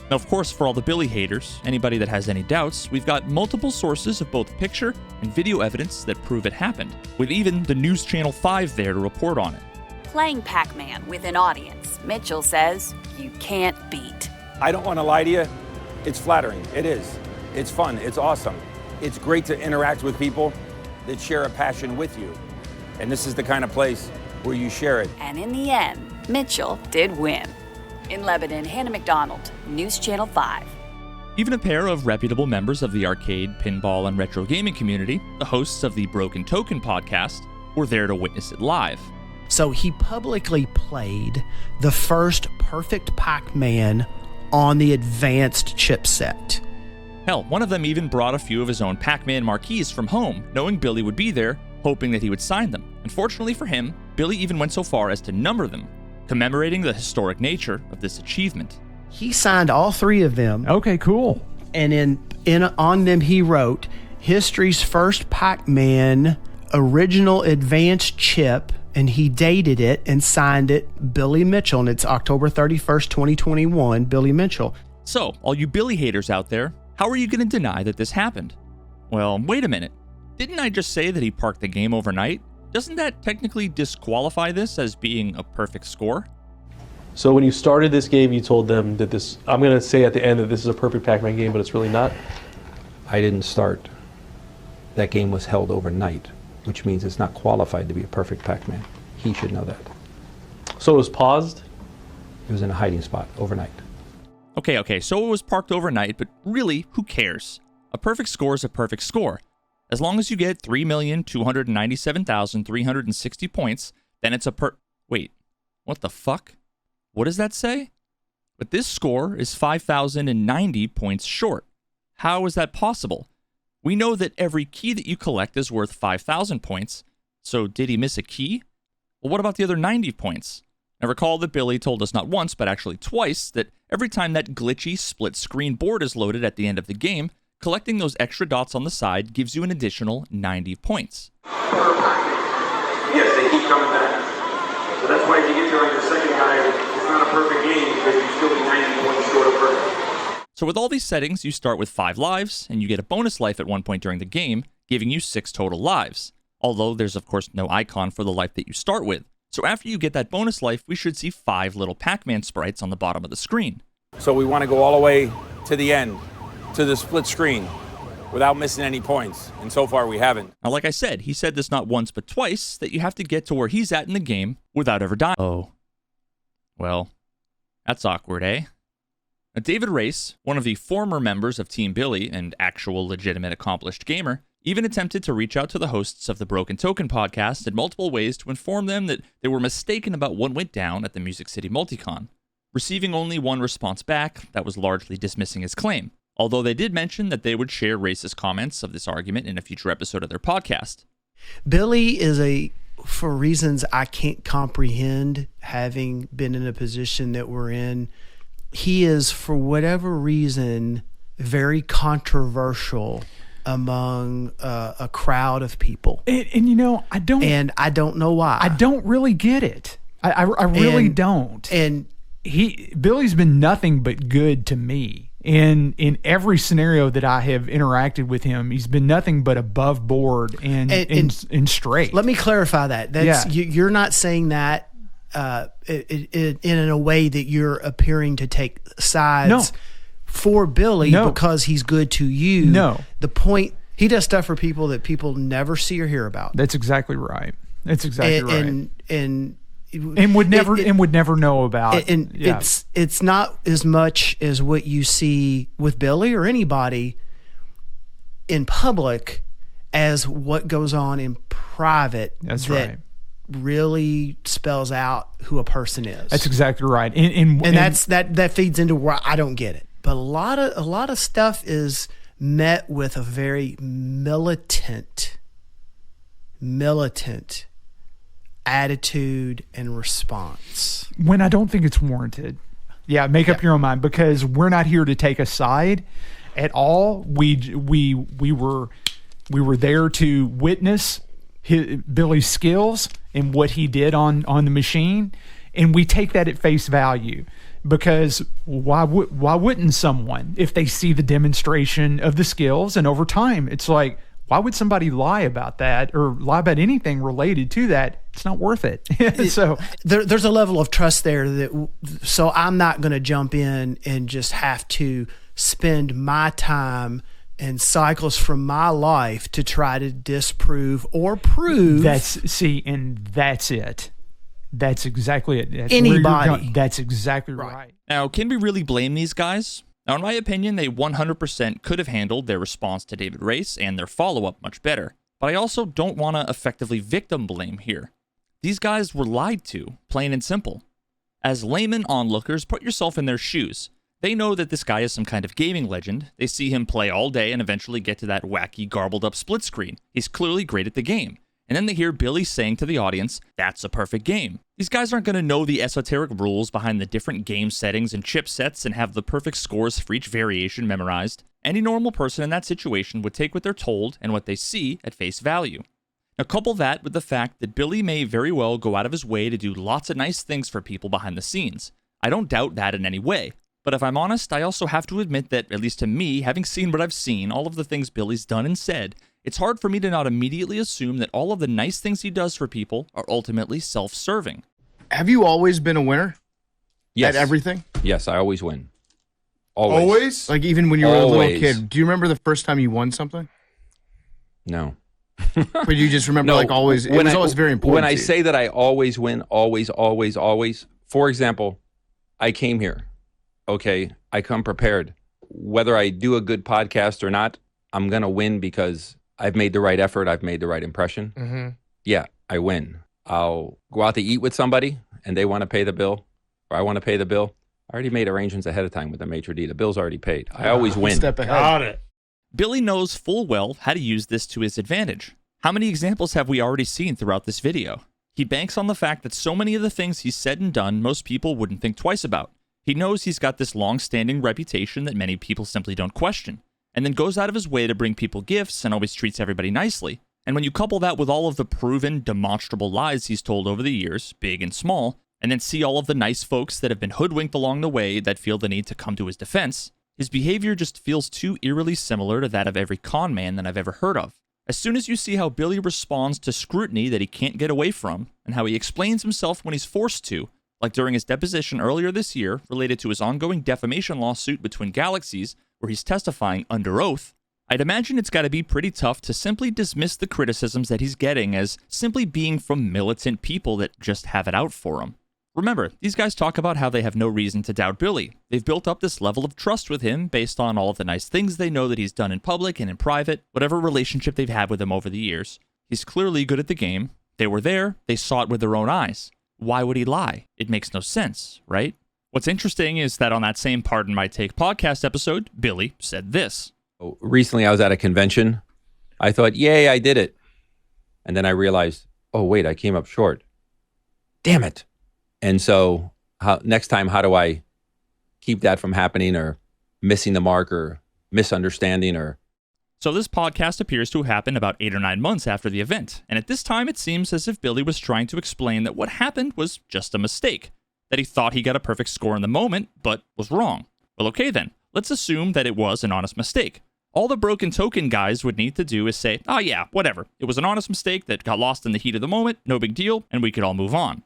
Now, of course, for all the Billy haters, anybody that has any doubts, we've got multiple sources of both picture and video evidence that prove it happened, with even the News Channel 5 there to report on it. Playing Pac-Man with an audience, Mitchell says you can't beat. I don't want to lie to you. It's flattering. It is. It's fun. It's awesome. It's great to interact with people that share a passion with you. And this is the kind of place where you share it. And in the end, Mitchell did win. In Lebanon, Hannah McDonald, News Channel 5. Even a pair of reputable members of the arcade, pinball, and retro gaming community, the hosts of the Broken Token podcast, were there to witness it live. So he publicly played the first perfect Pac-Man on the advanced chipset. Hell, one of them even brought a few of his own Pac-Man marquees from home, knowing Billy would be there, hoping that he would sign them. Unfortunately for him, Billy even went so far as to number them, commemorating the historic nature of this achievement. He signed all three of them. Okay, cool. And on them he wrote, history's first Pac-Man original advanced chip, and he dated it and signed it Billy Mitchell, and it's October 31st, 2021, Billy Mitchell. So, all you Billy haters out there, how are you going to deny that this happened? Well, wait a minute. Didn't I just say that he parked the game overnight? Doesn't that technically disqualify this as being a perfect score? So when you started this game, you told them that this, I'm going to say at the end that this is a perfect Pac-Man game, but it's really not? I didn't start. That game was held overnight, which means it's not qualified to be a perfect Pac-Man. He should know that. So it was paused? It was in a hiding spot overnight. Okay, so it was parked overnight, but really, who cares? A perfect score is a perfect score. As long as you get 3,297,360 points, then it's a Wait, what the fuck? What does that say? But this score is 5,090 points short. How is that possible? We know that every key that you collect is worth 5,000 points, so did he miss a key? Well, what about the other 90 points? Now recall that Billy told us not once, but actually twice, that every time that glitchy split-screen board is loaded at the end of the game, collecting those extra dots on the side gives you an additional 90 points. Yes, they keep coming back. So that's why if you get to like the second guy, it's not a perfect game because you still be 90 points short of perfect. So with all these settings, you start with 5 lives, and you get a bonus life at one point during the game, giving you 6 total lives. Although there's of course no icon for the life that you start with. So after you get that bonus life, we should see 5 little Pac-Man sprites on the bottom of the screen. So we want to go all the way to the end, to the split screen, without missing any points. And so far we haven't. Now, like I said, he said this not once but twice, that you have to get to where he's at in the game without ever dying. Oh. Well, that's awkward, eh? Now, David Race, one of the former members of Team Billy and actual legitimate accomplished gamer, even attempted to reach out to the hosts of the Broken Token podcast in multiple ways to inform them that they were mistaken about what went down at the Music City Multicon, receiving only one response back that was largely dismissing his claim, although they did mention that they would share Race's comments of this argument in a future episode of their podcast. Billy is for reasons I can't comprehend, having been in a position that we're in, he is, for whatever reason, very controversial among a crowd of people. And you know, I don't know why. I don't really get it. I really don't. And Billy's been nothing but good to me. In every scenario that I have interacted with him, he's been nothing but above board and straight. Let me clarify that. You're not saying that in a way that you're appearing to take sides for Billy because he's good to you. No. The point, he does stuff for people that people never see or hear about. That's exactly right. That's exactly right. And would never know about. It's not as much as what you see with Billy or anybody in public as what goes on in private. That's right. Really spells out who a person is. That's exactly right. And that feeds into where I don't get it. But a lot of stuff is met with a very militant attitude and response. When I don't think it's warranted. Yeah, make up your own mind, because we're not here to take a side at all. We were there to witness Billy's skills and what he did on the machine, and we take that at face value. Because why wouldn't someone, if they see the demonstration of the skills, and over time, it's like, why would somebody lie about that or lie about anything related to that? It's not worth it. So there's a level of trust there so I'm not going to jump in and just have to spend my time and cycles from my life to try to disprove or prove. That's it. That's exactly it. That's anybody. That's exactly right. Now, can we really blame these guys? Now, in my opinion, they 100% could have handled their response to David Race and their follow-up much better. But I also don't want to effectively victim blame here. These guys were lied to, plain and simple. As layman onlookers, put yourself in their shoes. They know that this guy is some kind of gaming legend. They see him play all day and eventually get to that wacky, garbled-up split screen. He's clearly great at the game. And then they hear Billy saying to the audience, "That's a perfect game." These guys aren't going to know the esoteric rules behind the different game settings and chipsets and have the perfect scores for each variation memorized. Any normal person in that situation would take what they're told and what they see at face value. Now couple that with the fact that Billy may very well go out of his way to do lots of nice things for people behind the scenes. I don't doubt that in any way. But if I'm honest, I also have to admit that, at least to me, having seen what I've seen, all of the things Billy's done and said, it's hard for me to not immediately assume that all of the nice things he does for people are ultimately self-serving. Have you always been a winner? Yes. At everything? Yes, I always win. Always? Like even when you were a little kid. Do you remember the first time you won something? No. But you just remember like always, it was always very important When to I you. say that I always win, always, for example, I came here. Okay, I come prepared. Whether I do a good podcast or not, I'm going to win because I've made the right effort. I've made the right impression. Mm-hmm. Yeah, I win. I'll go out to eat with somebody and they want to pay the bill, or I want to pay the bill. I already made arrangements ahead of time with the maitre d'. The bill's already paid. I always win. Step ahead. Got it. Billy knows full well how to use this to his advantage. How many examples have we already seen throughout this video? He banks on the fact that so many of the things he's said and done most people wouldn't think twice about. He knows he's got this long-standing reputation that many people simply don't question, and then goes out of his way to bring people gifts and always treats everybody nicely. And when you couple that with all of the proven, demonstrable lies he's told over the years, big and small, and then see all of the nice folks that have been hoodwinked along the way that feel the need to come to his defense, his behavior just feels too eerily similar to that of every con man that I've ever heard of. As soon as you see how Billy responds to scrutiny that he can't get away from, and how he explains himself when he's forced to, like during his deposition earlier this year related to his ongoing defamation lawsuit with Twin Galaxies, where he's testifying under oath, I'd imagine it's got to be pretty tough to simply dismiss the criticisms that he's getting as simply being from militant people that just have it out for him. Remember, these guys talk about how they have no reason to doubt Billy. They've built up this level of trust with him based on all of the nice things they know that he's done in public and in private, whatever relationship they've had with him over the years. He's clearly good at the game. They were there. They saw it with their own eyes. Why would he lie? It makes no sense, right? What's interesting is that on that same Pardon My Take podcast episode, Billy said this. Recently, I was at a convention. I thought, yay, I did it. And then I realized, oh, wait, I came up short. Damn it. And so next time, how do I keep that from happening, or missing the mark, or misunderstanding, or... So this podcast appears to have happened about 8 or 9 months after the event, and at this time it seems as if Billy was trying to explain that what happened was just a mistake, that he thought he got a perfect score in the moment, but was wrong. Well, okay then, let's assume that it was an honest mistake. All the broken token guys would need to do is say, oh yeah, whatever, it was an honest mistake that got lost in the heat of the moment, no big deal, and we could all move on.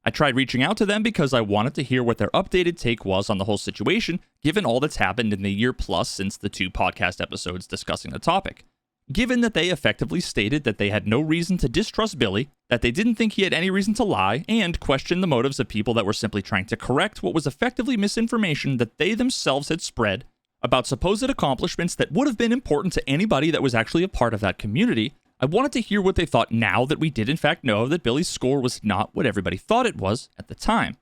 I tried reaching out to them because I wanted to hear what their updated take was on the whole situation, given all that's happened in the year plus since the 2 podcast episodes discussing the topic. Given that they effectively stated that they had no reason to distrust Billy, that they didn't think he had any reason to lie, and questioned the motives of people that were simply trying to correct what was effectively misinformation that they themselves had spread about supposed accomplishments that would have been important to anybody that was actually a part of that community, I wanted to hear what they thought now that we did in fact know that Billy's score was not what everybody thought it was at the time.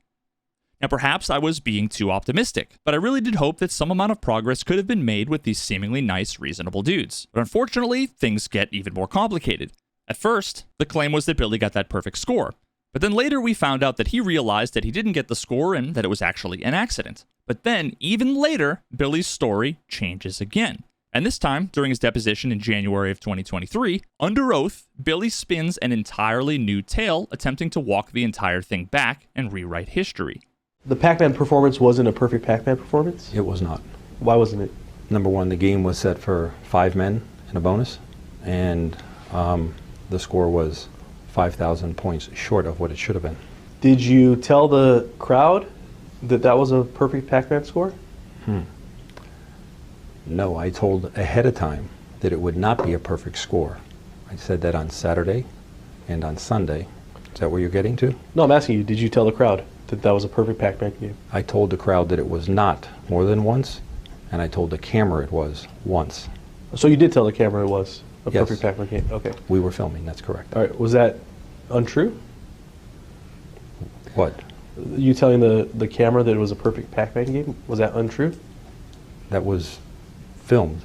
Now, perhaps I was being too optimistic, but I really did hope that some amount of progress could have been made with these seemingly nice, reasonable dudes. But unfortunately, things get even more complicated. At first, the claim was that Billy got that perfect score, but then later we found out that he realized that he didn't get the score and that it was actually an accident. But then, even later, Billy's story changes again. And this time, during his deposition in January of 2023, under oath, Billy spins an entirely new tale, attempting to walk the entire thing back and rewrite history. The Pac-Man performance wasn't a perfect Pac-Man performance? It was not. Why wasn't it? Number one, the game was set for 5 men and a bonus, and the score was 5,000 points short of what it should have been. Did you tell the crowd that that was a perfect Pac-Man score? No, I told ahead of time that it would not be a perfect score. I said that on Saturday and on Sunday. Is that where you're getting to? No, I'm asking you, did you tell the crowd that that was a perfect Pac-Man game? I told the crowd that it was not more than once, and I told the camera it was once. So you did tell the camera it was a Yes. perfect Pac-Man game? Okay. We were filming, that's correct. All right, was that untrue? What? You telling the camera that it was a perfect Pac-Man game, was that untrue? That was filmed.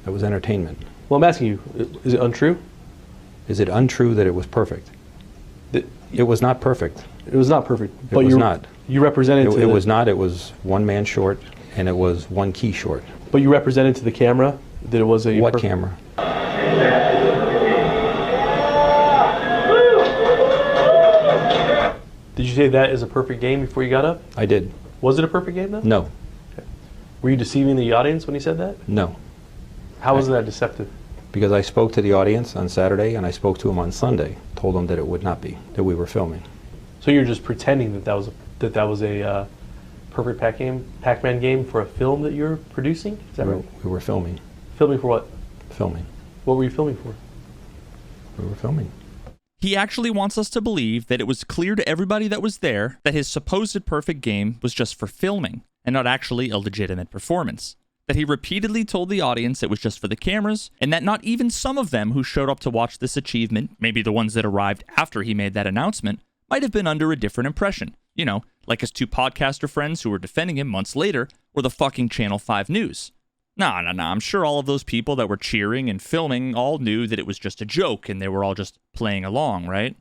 That was entertainment. Well, I'm asking you, is it untrue? Is it untrue that it was perfect? It was not perfect. It was not perfect. It was not. You represented It was not. It was 1 man short, and it was 1 key short. But you represented to the camera that it was a... What camera? Did you say that is a perfect game before you got up? I did. Was it a perfect game, though? No. Okay. Were you deceiving the audience when you said that? No. How was that deceptive? Because I spoke to the audience on Saturday, and I spoke to them on Sunday. Told them that it would not be, that we were filming. So you're just pretending that that was a perfect Pac-Man game for a film that you're producing? Is that right? We were filming. Filming for what? Filming. What were you filming for? We were filming. He actually wants us to believe that it was clear to everybody that was there that his supposed perfect game was just for filming and not actually a legitimate performance. That he repeatedly told the audience it was just for the cameras, and that not even some of them who showed up to watch this achievement, maybe the ones that arrived after he made that announcement, might have been under a different impression. You know, like his 2 podcaster friends who were defending him months later, or the fucking Channel 5 News. No, I'm sure all of those people that were cheering and filming all knew that it was just a joke and they were all just playing along, right?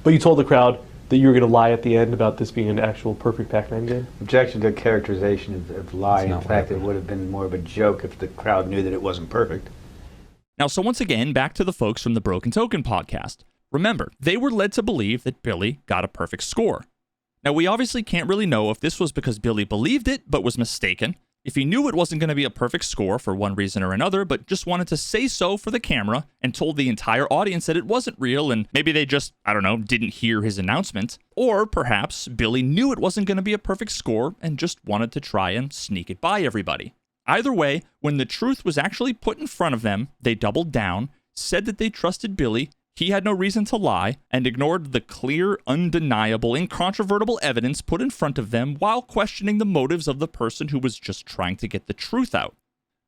But you told the crowd that you were going to lie at the end about this being an actual perfect Pac-Man game? Objection to characterization of lie. In fact, it would have been more of a joke if the crowd knew that it wasn't perfect. Now, so once again, back to the folks from the Broken Token podcast. Remember, they were led to believe that Billy got a perfect score. Now, we obviously can't really know if this was because Billy believed it but was mistaken, if he knew it wasn't going to be a perfect score for one reason or another, but just wanted to say so for the camera and told the entire audience that it wasn't real and maybe they just, didn't hear his announcement. Or perhaps Billy knew it wasn't going to be a perfect score and just wanted to try and sneak it by everybody. Either way, when the truth was actually put in front of them, they doubled down, said that they trusted Billy, he had no reason to lie, and ignored the clear, undeniable, incontrovertible evidence put in front of them while questioning the motives of the person who was just trying to get the truth out.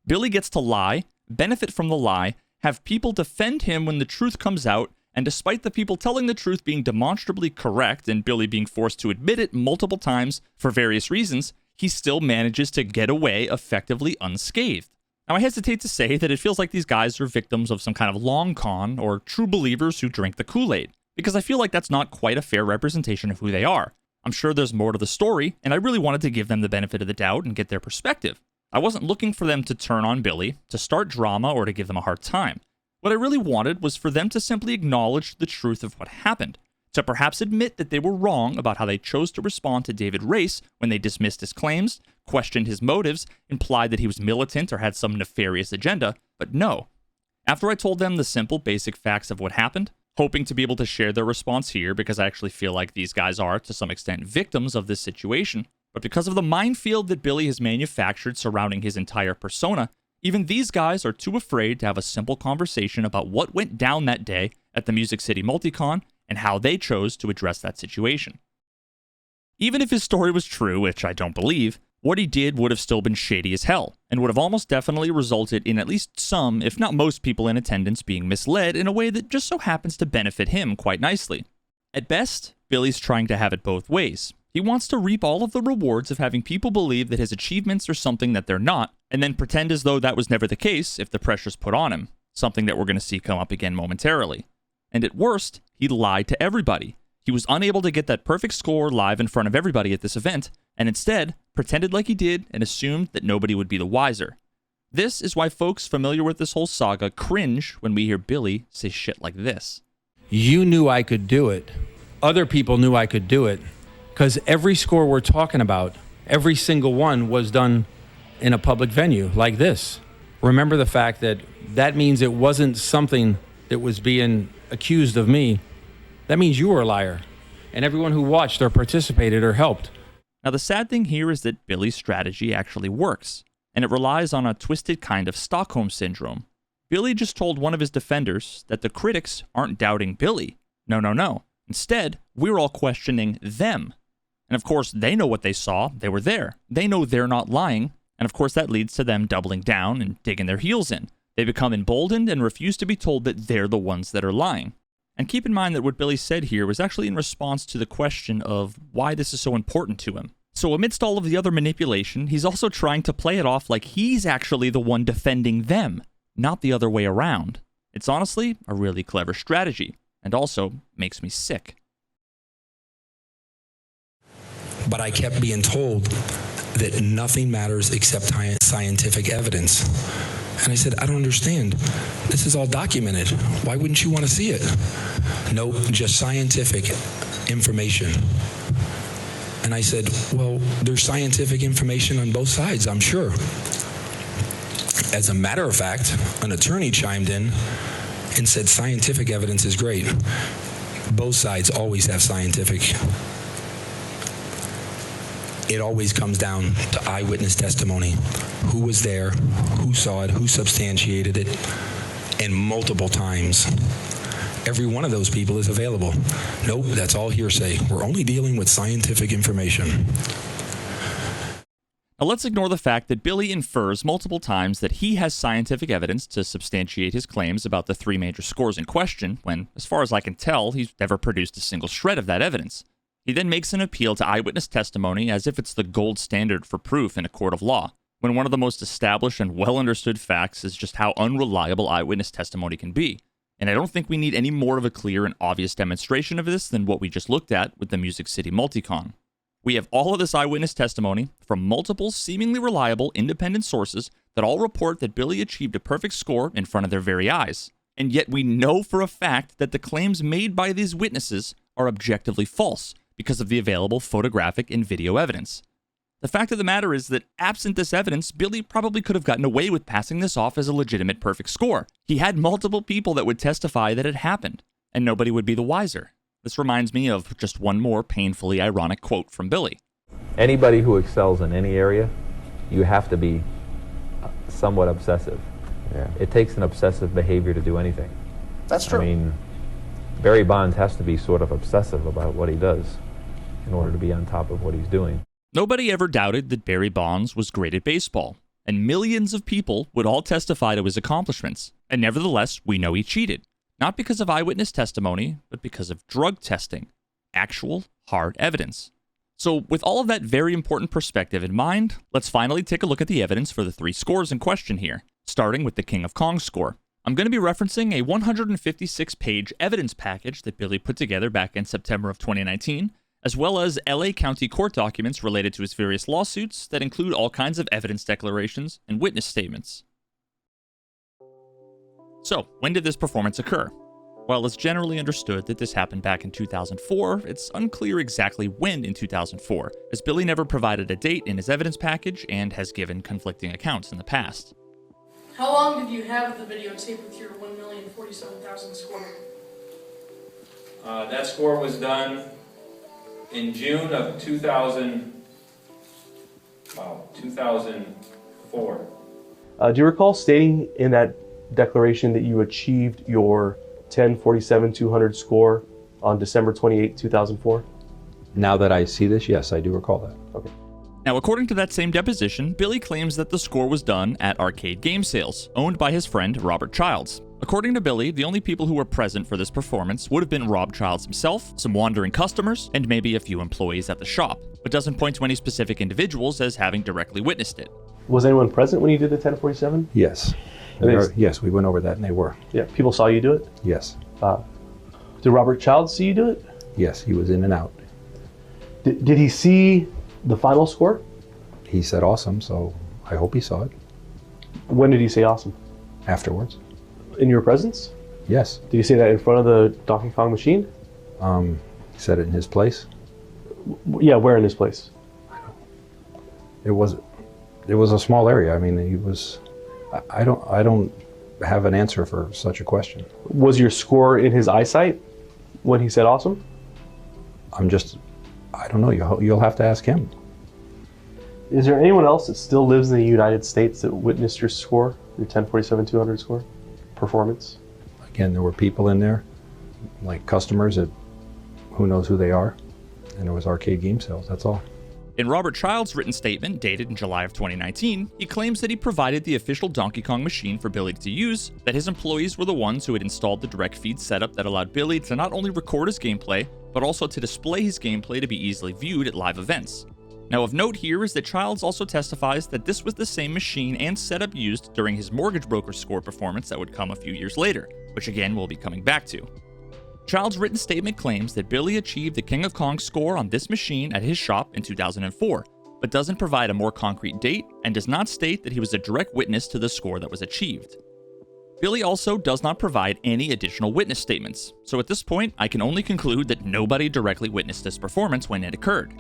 Billy gets to lie, benefit from the lie, have people defend him when the truth comes out, and despite the people telling the truth being demonstrably correct and Billy being forced to admit it multiple times for various reasons, he still manages to get away effectively unscathed. Now, I hesitate to say that it feels like these guys are victims of some kind of long con or true believers who drink the Kool-Aid, because I feel like that's not quite a fair representation of who they are. I'm sure there's more to the story, and I really wanted to give them the benefit of the doubt and get their perspective. I wasn't looking for them to turn on Billy, to start drama, or to give them a hard time. What I really wanted was for them to simply acknowledge the truth of what happened, to perhaps admit that they were wrong about how they chose to respond to David Race when they dismissed his claims, questioned his motives, implied that he was militant or had some nefarious agenda, but no. After I told them the simple, basic facts of what happened, hoping to be able to share their response here because I actually feel like these guys are, to some extent, victims of this situation, but because of the minefield that Billy has manufactured surrounding his entire persona, even these guys are too afraid to have a simple conversation about what went down that day at the Music City Multicon and how they chose to address that situation. Even if his story was true, which I don't believe, what he did would have still been shady as hell, and would have almost definitely resulted in at least some, if not most people in attendance being misled in a way that just so happens to benefit him quite nicely. At best, Billy's trying to have it both ways. He wants to reap all of the rewards of having people believe that his achievements are something that they're not, and then pretend as though that was never the case if the pressure's put on him, something that we're going to see come up again momentarily. And at worst, he lied to everybody. He was unable to get that perfect score live in front of everybody at this event, and instead pretended like he did and assumed that nobody would be the wiser. This is why folks familiar with this whole saga cringe when we hear Billy say shit like this. You knew I could do it. Other people knew I could do it. Because every score we're talking about, every single one was done in a public venue like this. Remember the fact that that means it wasn't something that was being accused of me. That means you were a liar. And everyone who watched or participated or helped. Now, the sad thing here is that Billy's strategy actually works, and it relies on a twisted kind of Stockholm syndrome. Billy just told one of his defenders that the critics aren't doubting Billy. No. Instead, we're all questioning them. And of course, they know what they saw. They were there. They know they're not lying. And of course, that leads to them doubling down and digging their heels in. They become emboldened and refuse to be told that they're the ones that are lying. And keep in mind that what Billy said here was actually in response to the question of why this is so important to him. So amidst all of the other manipulation, he's also trying to play it off like he's actually the one defending them, not the other way around. It's honestly a really clever strategy, and also makes me sick. But I kept being told that nothing matters except scientific evidence. And I said, I don't understand. This is all documented. Why wouldn't you want to see it? Nope, just scientific information. And I said, well, there's scientific information on both sides, I'm sure. As a matter of fact, an attorney chimed in and said scientific evidence is great. Both sides always have scientific. It always comes down to eyewitness testimony. Who was there, who saw it, who substantiated it, and multiple times. Every one of those people is available. Nope, that's all hearsay. We're only dealing with scientific information. Now let's ignore the fact that Billy infers multiple times that he has scientific evidence to substantiate his claims about the three major scores in question, when, as far as I can tell, he's never produced a single shred of that evidence. He then makes an appeal to eyewitness testimony as if it's the gold standard for proof in a court of law, when one of the most established and well-understood facts is just how unreliable eyewitness testimony can be. And I don't think we need any more of a clear and obvious demonstration of this than what we just looked at with the Music City Multicon. We have all of this eyewitness testimony from multiple seemingly reliable independent sources that all report that Billy achieved a perfect score in front of their very eyes. And yet we know for a fact that the claims made by these witnesses are objectively false because of the available photographic and video evidence. The fact of the matter is that absent this evidence, Billy probably could have gotten away with passing this off as a legitimate perfect score. He had multiple people that would testify that it happened, and nobody would be the wiser. This reminds me of just one more painfully ironic quote from Billy. Anybody who excels in any area, you have to be somewhat obsessive. Yeah. It takes an obsessive behavior to do anything. That's true. I mean, Barry Bonds has to be sort of obsessive about what he does in order to be on top of what he's doing. Nobody ever doubted that Barry Bonds was great at baseball, and millions of people would all testify to his accomplishments, and nevertheless, we know he cheated. Not because of eyewitness testimony, but because of drug testing. Actual, hard evidence. So, with all of that very important perspective in mind, let's finally take a look at the evidence for the three scores in question here, starting with the King of Kong score. I'm going to be referencing a 156-page evidence package that Billy put together back in September of 2019, as well as LA County court documents related to his various lawsuits that include all kinds of evidence declarations and witness statements. So, when did this performance occur? While it's generally understood that this happened back in 2004, it's unclear exactly when in 2004, as Billy never provided a date in his evidence package and has given conflicting accounts in the past. How long did you have the videotape with your 1,047,000 score? That score was done in June of 2004. Do you recall stating in that declaration that you achieved your 1047-200 score on December 28, 2004? Now that I see this, yes, I do recall that. Okay. Now, according to that same deposition, Billy claims that the score was done at Arcade Game Sales, owned by his friend Robert Childs. According to Billy, the only people who were present for this performance would have been Rob Childs himself, some wandering customers, and maybe a few employees at the shop, but doesn't point to any specific individuals as having directly witnessed it. Was anyone present when you did the 1047? Yes. Yes, we went over that and they were. Yeah, people saw you do it? Yes. Did Robert Childs see you do it? Yes, he was in and out. Did he see the final score? He said awesome, so I hope he saw it. When did he say awesome? Afterwards. In your presence? Yes. Did he say that in front of the Donkey Kong machine? He said it in his place. Yeah, where in his place? It was a small area. I mean, he was. I don't have an answer for such a question. Was your score in his eyesight when he said awesome? I don't know. You'll have to ask him. Is there anyone else that still lives in the United States that witnessed your score, your 1047-200 score, performance? Again, there were people in there, like customers that who knows who they are, and there was arcade game sales. That's all. In Robert Childs' written statement dated in July of 2019, he claims that he provided the official Donkey Kong machine for Billy to use, that his employees were the ones who had installed the direct feed setup that allowed Billy to not only record his gameplay, but also to display his gameplay to be easily viewed at live events. Now of note here is that Childs also testifies that this was the same machine and setup used during his mortgage broker score performance that would come a few years later, which again we'll be coming back to. Childs' written statement claims that Billy achieved the King of Kong score on this machine at his shop in 2004, but doesn't provide a more concrete date and does not state that he was a direct witness to the score that was achieved. Billy also does not provide any additional witness statements, so at this point I can only conclude that nobody directly witnessed this performance when it occurred.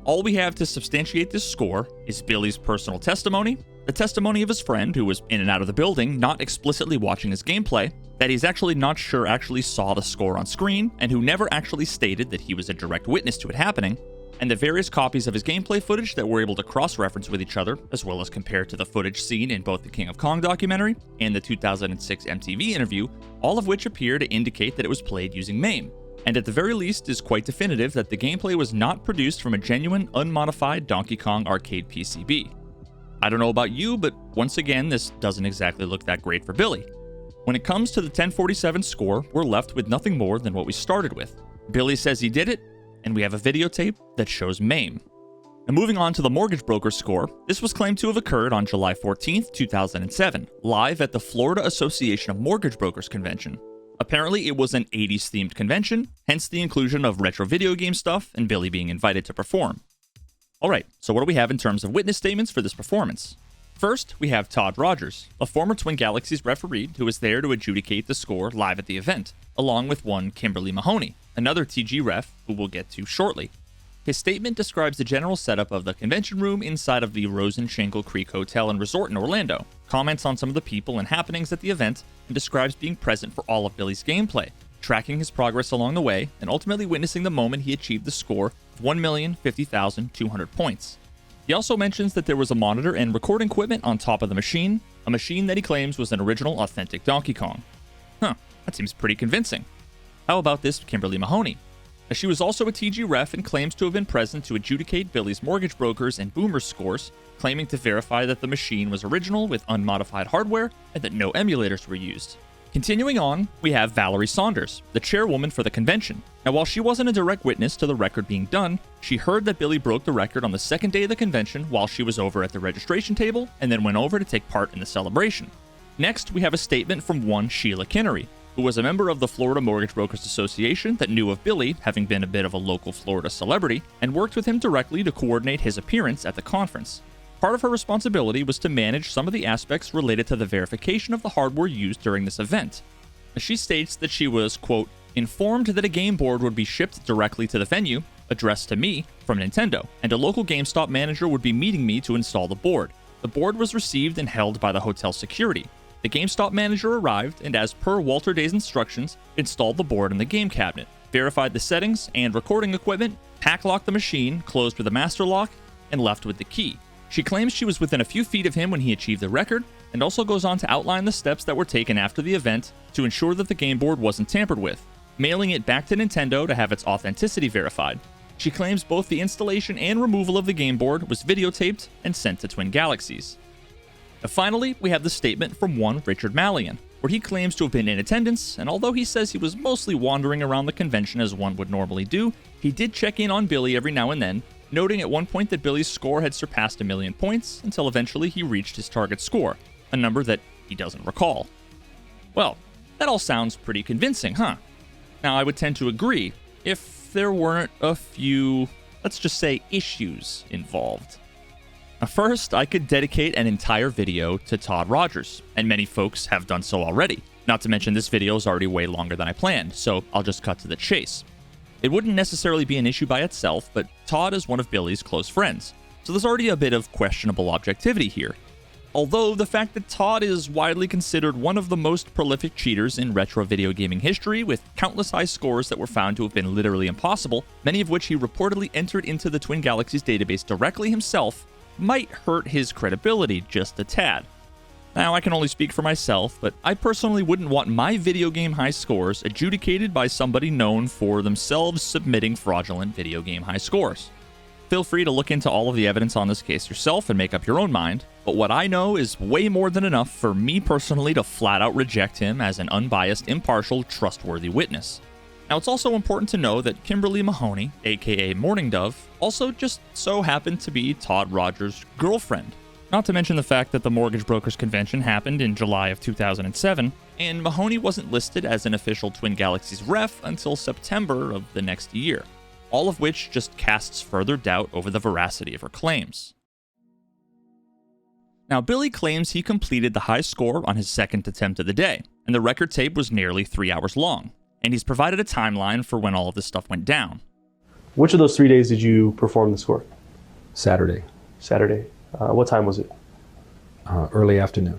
All we have to substantiate this score is Billy's personal testimony, the testimony of his friend who was in and out of the building not explicitly watching his gameplay, that he's actually not sure actually saw the score on screen, and who never actually stated that he was a direct witness to it happening, and the various copies of his gameplay footage that we're able to cross-reference with each other, as well as compare to the footage seen in both the King of Kong documentary and the 2006 MTV interview, all of which appear to indicate that it was played using MAME, and at the very least is quite definitive that the gameplay was not produced from a genuine, unmodified Donkey Kong arcade PCB. I don't know about you, but once again, this doesn't exactly look that great for Billy. When it comes to the 1047 score, we're left with nothing more than what we started with. Billy says he did it, and we have a videotape that shows MAME. Now moving on to the mortgage broker score, this was claimed to have occurred on July 14th, 2007, live at the Florida Association of Mortgage Brokers convention. Apparently it was an 80s themed convention, hence the inclusion of retro video game stuff and Billy being invited to perform. Alright, so what do we have in terms of witness statements for this performance? First, we have Todd Rogers, a former Twin Galaxies referee who was there to adjudicate the score live at the event, along with one Kimberly Mahoney, another TG ref who we'll get to shortly. His statement describes the general setup of the convention room inside of the Rosen-Shingle Creek Hotel and Resort in Orlando, comments on some of the people and happenings at the event, and describes being present for all of Billy's gameplay, tracking his progress along the way, and ultimately witnessing the moment he achieved the score of 1,050,200 points. He also mentions that there was a monitor and recording equipment on top of the machine, a machine that he claims was an original, authentic Donkey Kong. That seems pretty convincing. How about this Kimberly Mahoney? She was also a TG ref and claims to have been present to adjudicate Billy's mortgage brokers and boomers scores, claiming to verify that the machine was original with unmodified hardware and that no emulators were used. Continuing on, we have Valerie Saunders, the chairwoman for the convention. Now, while she wasn't a direct witness to the record being done, she heard that Billy broke the record on the second day of the convention while she was over at the registration table and then went over to take part in the celebration. Next, we have a statement from one Sheila Kinnery, who was a member of the Florida Mortgage Brokers Association that knew of Billy, having been a bit of a local Florida celebrity, and worked with him directly to coordinate his appearance at the conference. Part of her responsibility was to manage some of the aspects related to the verification of the hardware used during this event. She states that she was, quote, informed that a game board would be shipped directly to the venue, addressed to me, from Nintendo, and a local GameStop manager would be meeting me to install the board. The board was received and held by the hotel security. The GameStop manager arrived and, as per Walter Day's instructions, installed the board in the game cabinet, verified the settings and recording equipment, pack-locked the machine, closed with a master lock, and left with the key. She claims she was within a few feet of him when he achieved the record, and also goes on to outline the steps that were taken after the event to ensure that the game board wasn't tampered with, mailing it back to Nintendo to have its authenticity verified. She claims both the installation and removal of the game board was videotaped and sent to Twin Galaxies. Finally, we have the statement from one Richard Mallion, where he claims to have been in attendance, and although he says he was mostly wandering around the convention as one would normally do, he did check in on Billy every now and then, noting at one point that Billy's score had surpassed 1 million points until eventually he reached his target score, a number that he doesn't recall. Well, that all sounds pretty convincing, huh? Now, I would tend to agree if there weren't a few, let's just say, issues involved. Now, first, I could dedicate an entire video to Todd Rogers, and many folks have done so already. Not to mention this video is already way longer than I planned, so I'll just cut to the chase. It wouldn't necessarily be an issue by itself, but Todd is one of Billy's close friends, so there's already a bit of questionable objectivity here. Although the fact that Todd is widely considered one of the most prolific cheaters in retro video gaming history, with countless high scores that were found to have been literally impossible, many of which he reportedly entered into the Twin Galaxies database directly himself, might hurt his credibility just a tad. Now, I can only speak for myself, but I personally wouldn't want my video game high scores adjudicated by somebody known for themselves submitting fraudulent video game high scores. Feel free to look into all of the evidence on this case yourself and make up your own mind, but what I know is way more than enough for me personally to flat out reject him as an unbiased, impartial, trustworthy witness. Now, it's also important to know that Kimberly Mahoney, aka Morning Dove, also just so happened to be Todd Rogers' girlfriend. Not to mention the fact that the Mortgage Brokers Convention happened in July of 2007, and Mahoney wasn't listed as an official Twin Galaxies ref until September of the next year, all of which just casts further doubt over the veracity of her claims. Now, Billy claims he completed the high score on his second attempt of the day, and the record tape was nearly 3 hours long, and he's provided a timeline for when all of this stuff went down. Which of those 3 days did you perform the score? Saturday. Saturday. What time was it? Early afternoon.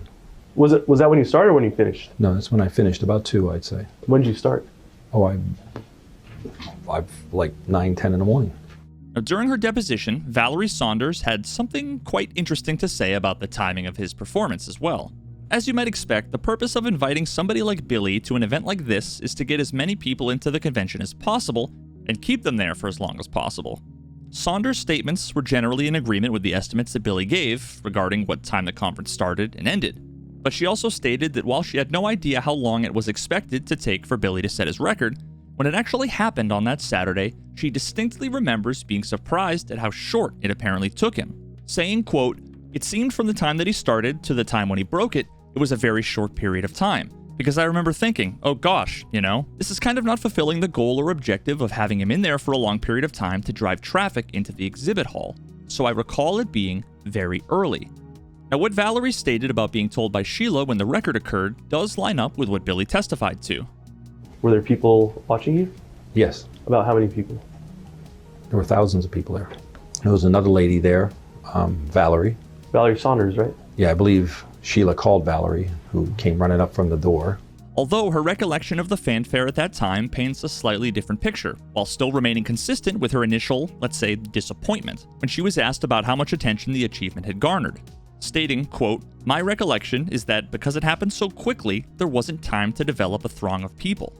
Was that when you started or when you finished? No, that's when I finished, about 2, I'd say. When did you start? Oh, I like 9, 10 in the morning. Now, during her deposition, Valerie Saunders had something quite interesting to say about the timing of his performance as well. As you might expect, the purpose of inviting somebody like Billy to an event like this is to get as many people into the convention as possible and keep them there for as long as possible. Saunders' statements were generally in agreement with the estimates that Billy gave regarding what time the conference started and ended, but she also stated that while she had no idea how long it was expected to take for Billy to set his record, when it actually happened on that Saturday, she distinctly remembers being surprised at how short it apparently took him, saying, quote, "It seemed from the time that he started to the time when he broke it, it was a very short period of time. Because I remember thinking, oh gosh, this is kind of not fulfilling the goal or objective of having him in there for a long period of time to drive traffic into the exhibit hall. So I recall it being very early." Now, what Valerie stated about being told by Sheila when the record occurred does line up with what Billy testified to. Were there people watching you? Yes. About how many people? There were thousands of people there. There was another lady there, Valerie. Valerie Saunders, right? Yeah, I believe Sheila called Valerie, who came running up from the door. Although her recollection of the fanfare at that time paints a slightly different picture, while still remaining consistent with her initial, let's say, disappointment, when she was asked about how much attention the achievement had garnered, stating, quote, "My recollection is that because it happened so quickly, there wasn't time to develop a throng of people."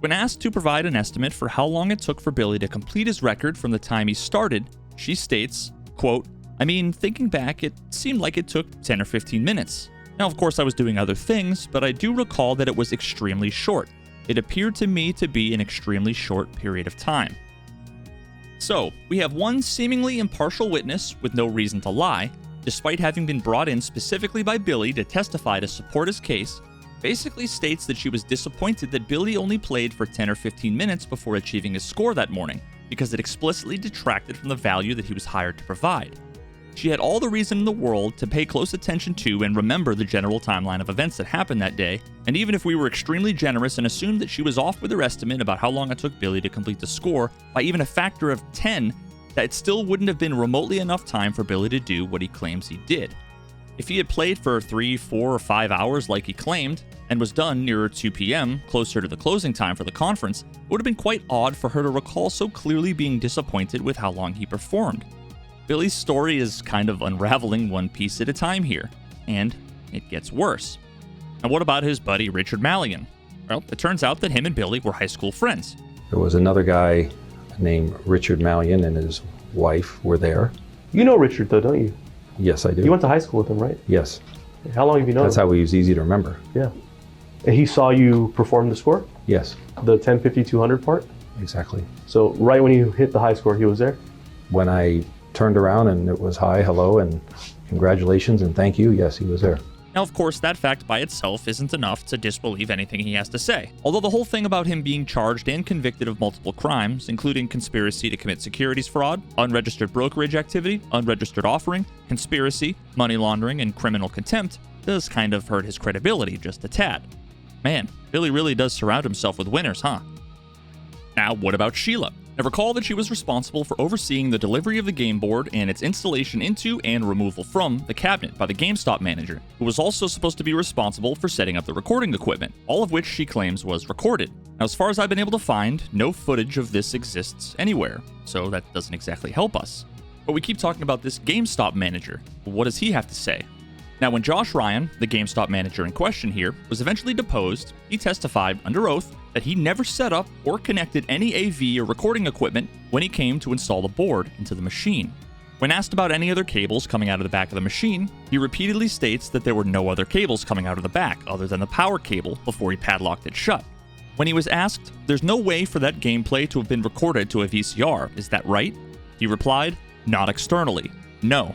When asked to provide an estimate for how long it took for Billy to complete his record from the time he started, she states, quote, "I mean, thinking back, it seemed like it took 10 or 15 minutes. Now, of course, I was doing other things, but I do recall that it was extremely short. It appeared to me to be an extremely short period of time." So, we have one seemingly impartial witness with no reason to lie, despite having been brought in specifically by Billy to testify to support his case, basically states that she was disappointed that Billy only played for 10 or 15 minutes before achieving his score that morning, because it explicitly detracted from the value that he was hired to provide. She had all the reason in the world to pay close attention to and remember the general timeline of events that happened that day, and even if we were extremely generous and assumed that she was off with her estimate about how long it took Billy to complete the score by even a factor of 10, that it still wouldn't have been remotely enough time for Billy to do what he claims he did. If he had played for 3, 4, or 5 hours like he claimed, and was done nearer 2 p.m., closer to the closing time for the conference, it would have been quite odd for her to recall so clearly being disappointed with how long he performed. Billy's story is kind of unraveling one piece at a time here, and it gets worse. And what about his buddy Richard Mallion? Well, it turns out that him and Billy were high school friends. There was another guy named Richard Mallion and his wife were there. You know Richard, though, don't you? Yes, I do. You went to high school with him, right? Yes. How long have you known him? That's how he was easy to remember. Yeah. And he saw you perform the score? Yes. The 1050-200 part? Exactly. So right when you hit the high score, he was there? When I turned around and it was hi, hello, and congratulations and thank you, yes, he was there. Now, of course, that fact by itself isn't enough to disbelieve anything he has to say. Although the whole thing about him being charged and convicted of multiple crimes, including conspiracy to commit securities fraud, unregistered brokerage activity, unregistered offering, conspiracy, money laundering, and criminal contempt, does kind of hurt his credibility just a tad. Man, Billy really does surround himself with winners, huh? Now, what about Sheila? Now, recall that she was responsible for overseeing the delivery of the game board and its installation into and removal from the cabinet by the GameStop manager, who was also supposed to be responsible for setting up the recording equipment, all of which she claims was recorded. Now, as far as I've been able to find, no footage of this exists anywhere, so that doesn't exactly help us. But we keep talking about this GameStop manager. What does he have to say? Now, when Josh Ryan, the GameStop manager in question here, was eventually deposed, he testified under oath that he never set up or connected any AV or recording equipment when he came to install the board into the machine. When asked about any other cables coming out of the back of the machine, he repeatedly states that there were no other cables coming out of the back other than the power cable before he padlocked it shut. When he was asked, "There's no way for that gameplay to have been recorded to a VCR, is that right?" he replied, "Not externally, no."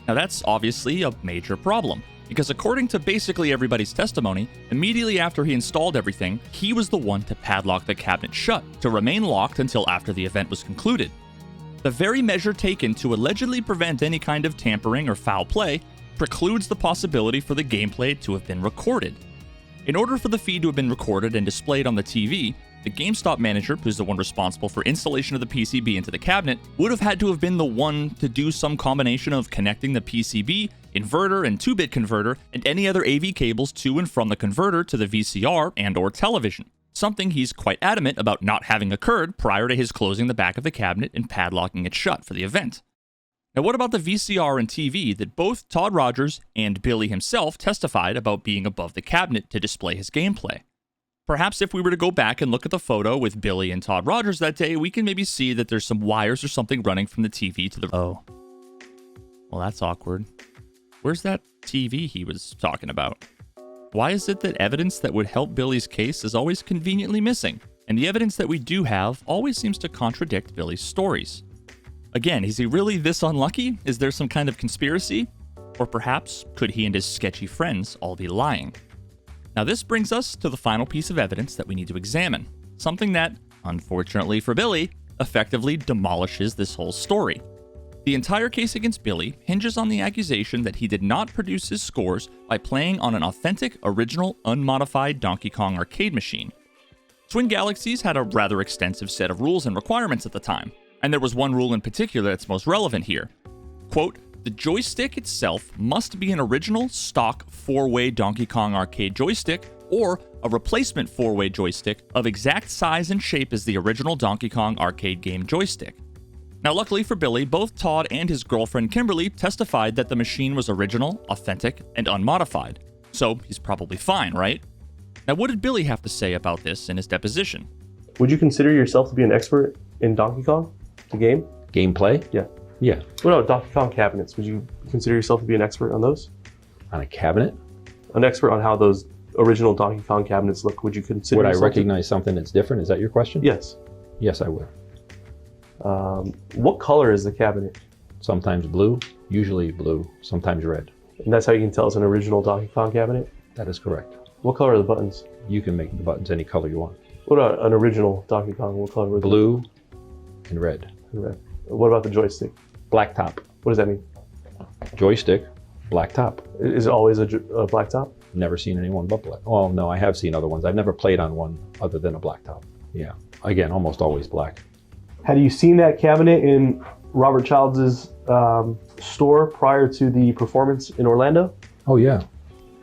Now that's obviously a major problem, because according to basically everybody's testimony, immediately after he installed everything, he was the one to padlock the cabinet shut, to remain locked until after the event was concluded. The very measure taken to allegedly prevent any kind of tampering or foul play precludes the possibility for the gameplay to have been recorded. In order for the feed to have been recorded and displayed on the TV, the GameStop manager, who's the one responsible for installation of the PCB into the cabinet, would have had to have been the one to do some combination of connecting the PCB, inverter, and 2-bit converter, and any other AV cables to and from the converter to the VCR and/or television. Something he's quite adamant about not having occurred prior to his closing the back of the cabinet and padlocking it shut for the event. Now, what about the VCR and TV that both Todd Rogers and Billy himself testified about being above the cabinet to display his gameplay? Perhaps if we were to go back and look at the photo with Billy and Todd Rogers that day, we can maybe see that there's some wires or something running from the TV to the... Oh. Well, that's awkward. Where's that TV he was talking about? Why is it that evidence that would help Billy's case is always conveniently missing, and the evidence that we do have always seems to contradict Billy's stories? Again, is he really this unlucky? Is there some kind of conspiracy? Or perhaps could he and his sketchy friends all be lying? Now, this brings us to the final piece of evidence that we need to examine, something that, unfortunately for Billy, effectively demolishes this whole story. The entire case against Billy hinges on the accusation that he did not produce his scores by playing on an authentic, original, unmodified Donkey Kong arcade machine. Twin Galaxies had a rather extensive set of rules and requirements at the time, and there was one rule in particular that's most relevant here. Quote, "The joystick itself must be an original, stock, 4-way Donkey Kong arcade joystick, or a replacement 4-way joystick of exact size and shape as the original Donkey Kong arcade game joystick." Now, luckily for Billy, both Todd and his girlfriend Kimberly testified that the machine was original, authentic, and unmodified. So he's probably fine, right? Now, what did Billy have to say about this in his deposition? Would you consider yourself to be an expert in Donkey Kong, the game? Gameplay? Yeah. Yeah. What about Donkey Kong cabinets? Would you consider yourself to be an expert on those? On a cabinet? An expert on how those original Donkey Kong cabinets look. Would you consider Would I yourself recognize something that's different? Is that your question? Yes. Yes, I would. What color is the cabinet? Sometimes blue, usually blue, sometimes red. And that's how you can tell it's an original Donkey Kong cabinet? That is correct. What color are the buttons? You can make the buttons any color you want. What about an original Donkey Kong? What color was Blue and red. And red. What about the joystick? Black top. What does that mean? Joystick, black top. Is it always a black top? Never seen anyone but black. Oh, no, I have seen other ones. I've never played on one other than a black top. Yeah. Again, almost always black. Had you seen that cabinet in Robert Childs' store prior to the performance in Orlando? Oh, yeah.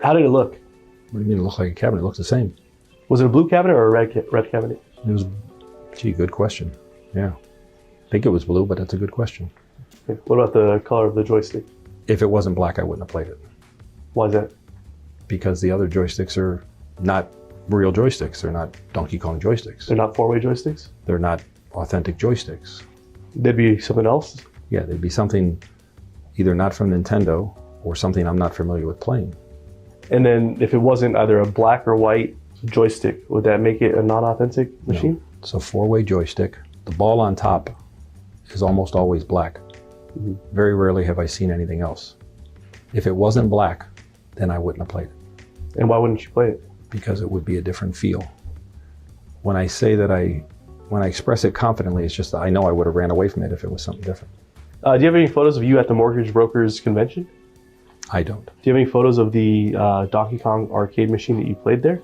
How did it look? What do you mean it looks like a cabinet? It looks the same. Was it a blue cabinet or a red cabinet? It was, gee, good question. Yeah. I think it was blue, but that's a good question. Okay. What about the color of the joystick? If it wasn't black, I wouldn't have played it. Why is that? Because the other joysticks are not real joysticks. They're not Donkey Kong joysticks. They're not 4-way joysticks? They're not authentic joysticks. They'd be something else? Yeah, they'd be something either not from Nintendo or something I'm not familiar with playing. And then if it wasn't either a black or white joystick, would that make it a non-authentic machine? No. It's a 4-way joystick. The ball on top is almost always black. Very rarely have I seen anything else. If it wasn't black, then I wouldn't have played it. And why wouldn't you play it? Because it would be a different feel. When I say that when I express it confidently, it's just that I know I would have ran away from it if it was something different. Do you have any photos of you at the Mortgage Brokers Convention? I don't. Do you have any photos of the Donkey Kong arcade machine that you played there?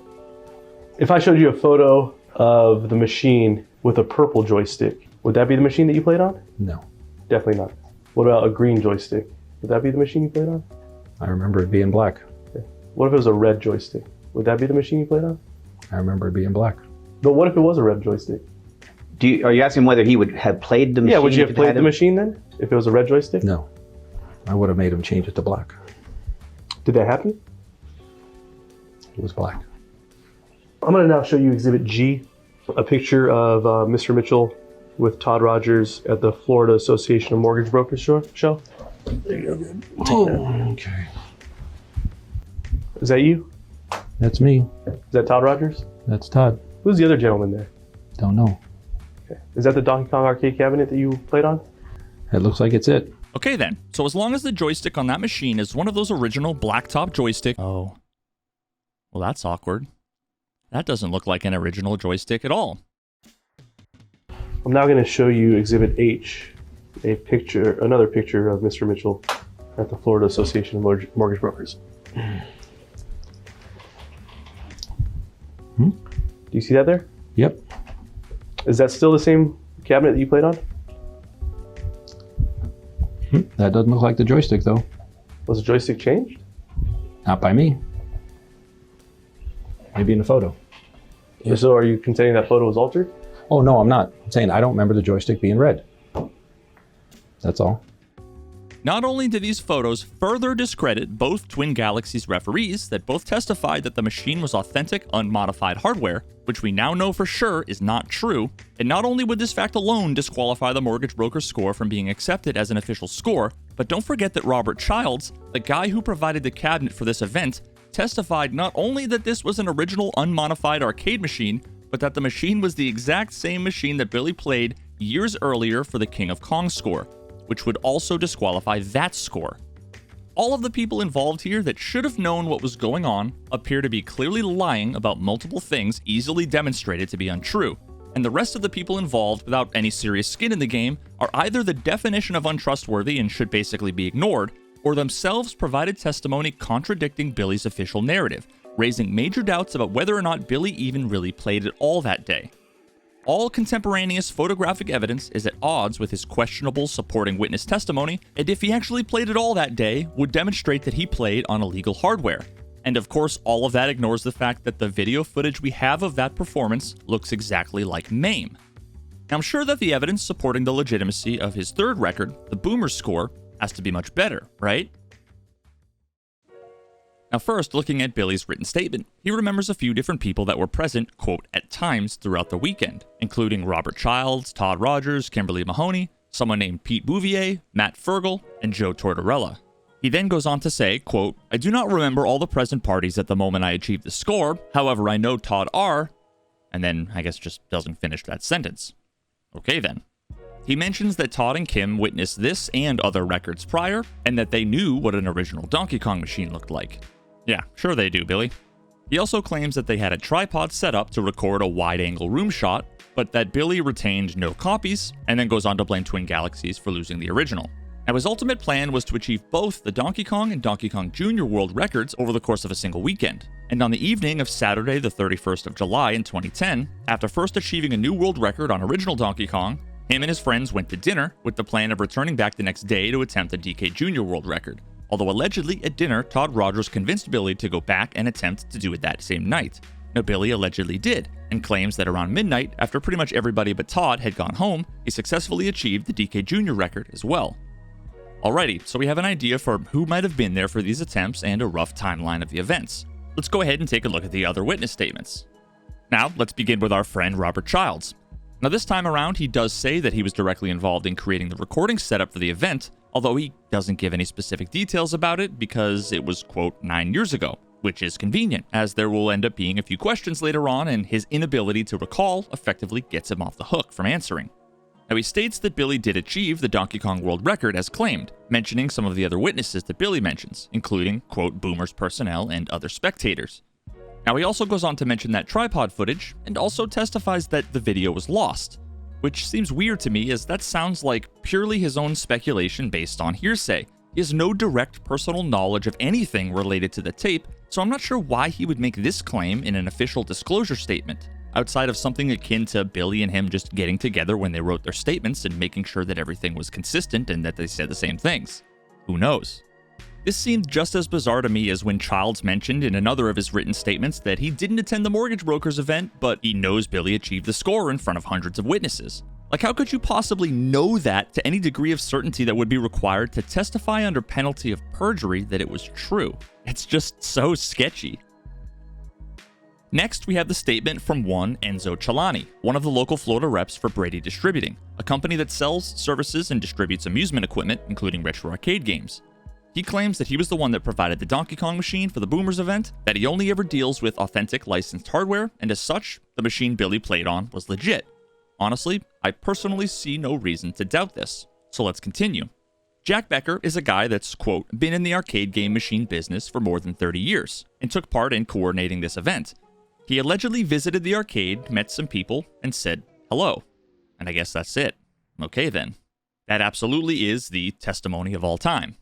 If I showed you a photo of the machine with a purple joystick, would that be the machine that you played on? No. Definitely not. What about a green joystick? Would that be the machine you played on? I remember it being black. Okay. What if it was a red joystick? Would that be the machine you played on? I remember it being black. But what if it was a red joystick? Are you asking whether he would have played the machine? Yeah, would you have played the machine then, if it was a red joystick? No. I would have made him change it to black. Did that happen? It was black. I'm going to now show you Exhibit G, a picture of Mr. Mitchell with Todd Rogers at the Florida Association of Mortgage Brokers show. There you go. Oh, okay. Is that you? That's me. Is that Todd Rogers? That's Todd. Who's the other gentleman there? Don't know. Okay. Is that the Donkey Kong arcade cabinet that you played on? It looks like it's it. Okay then, so as long as the joystick on that machine is one of those original blacktop joystick... Oh. Well, that's awkward. That doesn't look like an original joystick at all. I'm now going to show you Exhibit H, another picture of Mr. Mitchell at the Florida Association of Mortgage Brokers. Do you see that there? Yep. Is that still the same cabinet that you played on? That doesn't look like the joystick, though. Was the joystick changed? Not by me. Maybe in the photo. Yeah. So are you contending that photo was altered? Oh, no, I'm not. I'm saying I don't remember the joystick being red. That's all. Not only do these photos further discredit both Twin Galaxies referees that both testified that the machine was authentic, unmodified hardware, which we now know for sure is not true, and not only would this fact alone disqualify the mortgage broker's score from being accepted as an official score, but don't forget that Robert Childs, the guy who provided the cabinet for this event, testified not only that this was an original unmodified arcade machine, but that the machine was the exact same machine that Billy played years earlier for the King of Kong score, which would also disqualify that score. All of the people involved here that should have known what was going on appear to be clearly lying about multiple things easily demonstrated to be untrue, and the rest of the people involved without any serious skin in the game are either the definition of untrustworthy and should basically be ignored, or themselves provided testimony contradicting Billy's official narrative, raising major doubts about whether or not Billy even really played at all that day. All contemporaneous photographic evidence is at odds with his questionable supporting witness testimony, and if he actually played at all that day, would demonstrate that he played on illegal hardware. And of course, all of that ignores the fact that the video footage we have of that performance looks exactly like MAME. Now, I'm sure that the evidence supporting the legitimacy of his third record, the Boomer score, has to be much better, right? Now first, looking at Billy's written statement, he remembers a few different people that were present, quote, at times throughout the weekend, including Robert Childs, Todd Rogers, Kimberly Mahoney, someone named Pete Bouvier, Matt Fergal, and Joe Tortorella. He then goes on to say, quote, I do not remember all the present parties at the moment I achieved the score, however I know Todd R, and then I guess just doesn't finish that sentence. Okay then. He mentions that Todd and Kim witnessed this and other records prior, and that they knew what an original Donkey Kong machine looked like. Yeah, sure they do, Billy. He also claims that they had a tripod set up to record a wide-angle room shot, but that Billy retained no copies, and then goes on to blame Twin Galaxies for losing the original. Now, his ultimate plan was to achieve both the Donkey Kong and Donkey Kong Jr. world records over the course of a single weekend. And on the evening of Saturday, the 31st of July in 2010, after first achieving a new world record on original Donkey Kong, him and his friends went to dinner with the plan of returning back the next day to attempt the DK Jr. world record. Although allegedly at dinner, Todd Rogers convinced Billy to go back and attempt to do it that same night. Now, Billy allegedly did, and claims that around midnight, after pretty much everybody but Todd had gone home, he successfully achieved the DK Jr. record as well. Alrighty, so we have an idea for who might have been there for these attempts and a rough timeline of the events. Let's go ahead and take a look at the other witness statements. Now, let's begin with our friend Robert Childs. Now, this time around, he does say that he was directly involved in creating the recording setup for the event, although he doesn't give any specific details about it because it was, quote, 9 years ago. which is convenient, as there will end up being a few questions later on, and his inability to recall effectively gets him off the hook from answering. Now, he states that Billy did achieve the Donkey Kong world record as claimed, mentioning some of the other witnesses that Billy mentions, including, quote, Boomer's personnel and other spectators. Now, he also goes on to mention that tripod footage, and also testifies that the video was lost, which seems weird to me, as that sounds like purely his own speculation based on hearsay. He has no direct personal knowledge of anything related to the tape, so I'm not sure why he would make this claim in an official disclosure statement, outside of something akin to Billy and him just getting together when they wrote their statements and making sure that everything was consistent and that they said the same things. Who knows? This seemed just as bizarre to me as when Childs mentioned in another of his written statements that he didn't attend the mortgage broker's event, but he knows Billy achieved the score in front of hundreds of witnesses. Like, how could you possibly know that to any degree of certainty that would be required to testify under penalty of perjury that it was true? It's just so sketchy. Next, we have the statement from one Enzo Celani, one of the local Florida reps for Brady Distributing, a company that sells, services, and distributes amusement equipment, including retro arcade games. He claims that he was the one that provided the Donkey Kong machine for the Boomers event, that he only ever deals with authentic licensed hardware, and as such, the machine Billy played on was legit. Honestly, I personally see no reason to doubt this, so let's continue. Jack Becker is a guy that's, quote, been in the arcade game machine business for more than 30 years, and took part in coordinating this event. He allegedly visited the arcade, met some people, and said hello. And I guess that's it. Okay then. That absolutely is the testimony of all time.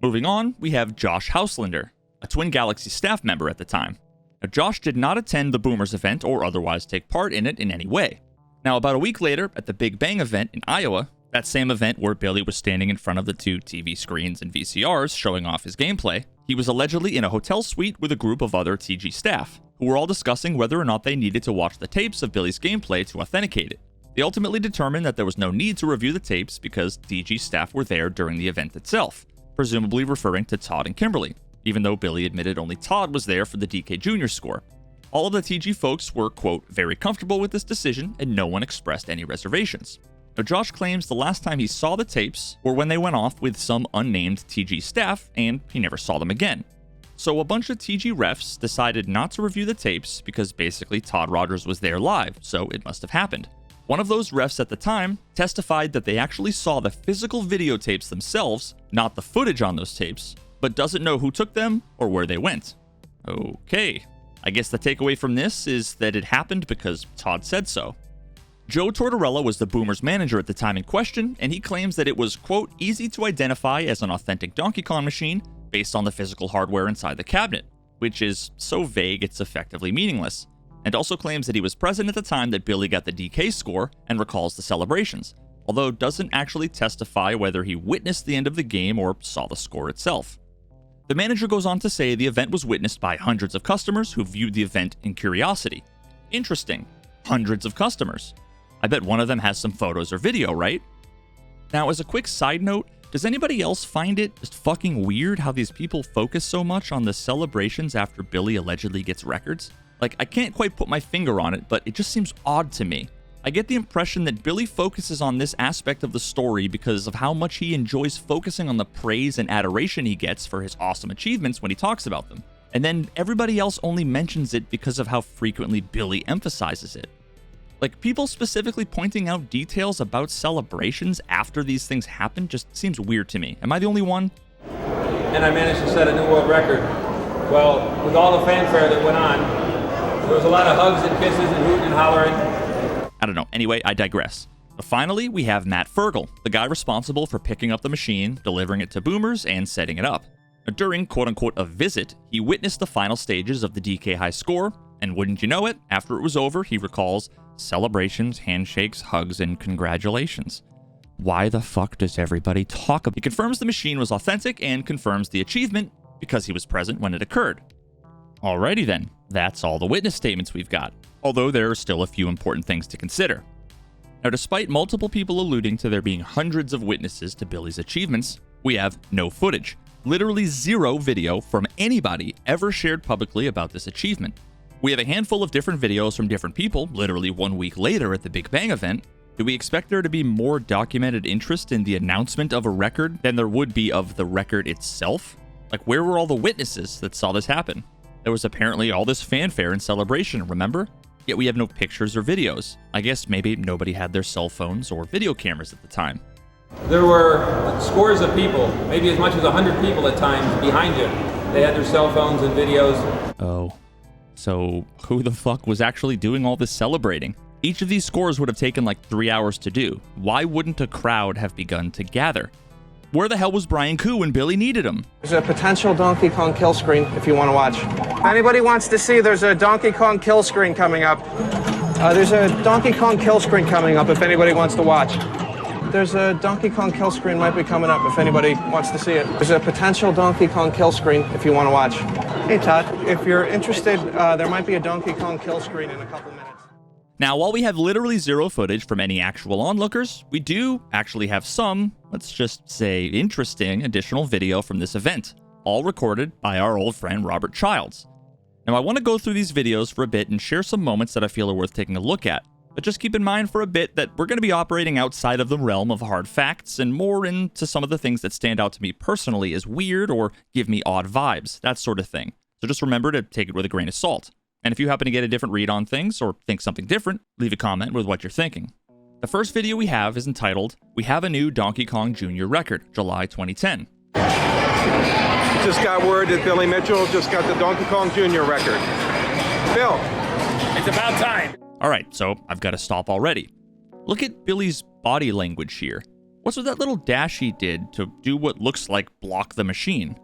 Moving on, we have Josh Houselander, a Twin Galaxies staff member at the time. Now, Josh did not attend the Boomers event or otherwise take part in it in any way. Now, about a week later, at the Big Bang event in Iowa, that same event where Billy was standing in front of the two TV screens and VCRs showing off his gameplay, he was allegedly in a hotel suite with a group of other TG staff, who were all discussing whether or not they needed to watch the tapes of Billy's gameplay to authenticate it. They ultimately determined that there was no need to review the tapes because TG staff were there during the event itself, presumably referring to Todd and Kimberly, even though Billy admitted only Todd was there for the DK Jr. score. All of the TG folks were, quote, very comfortable with this decision, and no one expressed any reservations. Now, Josh claims the last time he saw the tapes were when they went off with some unnamed TG staff, and he never saw them again. So a bunch of TG refs decided not to review the tapes because basically Todd Rogers was there live, so it must have happened. One of those refs at the time testified that they actually saw the physical videotapes themselves, not the footage on those tapes, but doesn't know who took them or where they went. Okay. I guess the takeaway from this is that it happened because Todd said so. Joe Tortorella was the Boomers manager at the time in question, and he claims that it was, quote, easy to identify as an authentic Donkey Kong machine based on the physical hardware inside the cabinet, which is so vague it's effectively meaningless, and also claims that he was present at the time that Billy got the DK score and recalls the celebrations, although doesn't actually testify whether he witnessed the end of the game or saw the score itself. The manager goes on to say the event was witnessed by hundreds of customers who viewed the event in curiosity. Interesting. Hundreds of customers. I bet one of them has some photos or video, right? Now, as a quick side note, does anybody else find it just fucking weird how these people focus so much on the celebrations after Billy allegedly gets records? Like, I can't quite put my finger on it, but it just seems odd to me. I get the impression that Billy focuses on this aspect of the story because of how much he enjoys focusing on the praise and adoration he gets for his awesome achievements when he talks about them. And then everybody else only mentions it because of how frequently Billy emphasizes it. Like, people specifically pointing out details about celebrations after these things happen just seems weird to me. Am I the only one? And I managed to set a new world record. Well, with all the fanfare that went on, there was a lot of hugs and kisses and hooting and hollering. I don't know. Anyway, I digress. But finally, we have Matt Fergal, the guy responsible for picking up the machine, delivering it to Boomers, and setting it up. During, quote-unquote, a visit, he witnessed the final stages of the DK High score, and wouldn't you know it, after it was over, he recalls celebrations, handshakes, hugs, and congratulations. Why the fuck does everybody talk about it? He confirms the machine was authentic and confirms the achievement because he was present when it occurred. Alrighty then, that's all the witness statements we've got, although there are still a few important things to consider. Now, despite multiple people alluding to there being hundreds of witnesses to Billy's achievements, we have no footage, literally zero video from anybody ever shared publicly about this achievement. We have a handful of different videos from different people, literally 1 week later at the Big Bang event. Do we expect there to be more documented interest in the announcement of a record than there would be of the record itself? Like, where were all the witnesses that saw this happen? There was apparently all this fanfare and celebration, remember? Yet we have no pictures or videos. I guess maybe nobody had their cell phones or video cameras at the time. There were scores of people, maybe as much as 100 people at times behind you. They had their cell phones and videos. Oh, so who the fuck was actually doing all this celebrating? Each of these scores would have taken like 3 hours to do. Why wouldn't a crowd have begun to gather? Where the hell was Brian Koo when Billy needed him? There's a potential Donkey Kong kill screen if you want to watch. If anybody wants to see, there's a Donkey Kong kill screen coming up. There's a Donkey Kong kill screen coming up if anybody wants to watch. There's a Donkey Kong kill screen might be coming up if anybody wants to see it. There's a potential Donkey Kong kill screen if you want to watch. Hey Todd, if you're interested, there might be a Donkey Kong kill screen in a couple minutes. Now, while we have literally zero footage from any actual onlookers, we do actually have some, let's just say, interesting additional video from this event, all recorded by our old friend Robert Childs. Now, I want to go through these videos for a bit and share some moments that I feel are worth taking a look at, but just keep in mind for a bit that we're going to be operating outside of the realm of hard facts and more into some of the things that stand out to me personally as weird or give me odd vibes, that sort of thing. So just remember to take it with a grain of salt. And if you happen to get a different read on things or think something different, leave a comment with what you're thinking. The first video we have is entitled, "We Have a New Donkey Kong Jr. Record," July 2010. Just got word that Billy Mitchell just got the Donkey Kong Jr. record. Bill, it's about time. All right, so I've got to stop already. Look at Billy's body language here. What's with that little dash he did to do what looks like block the machine?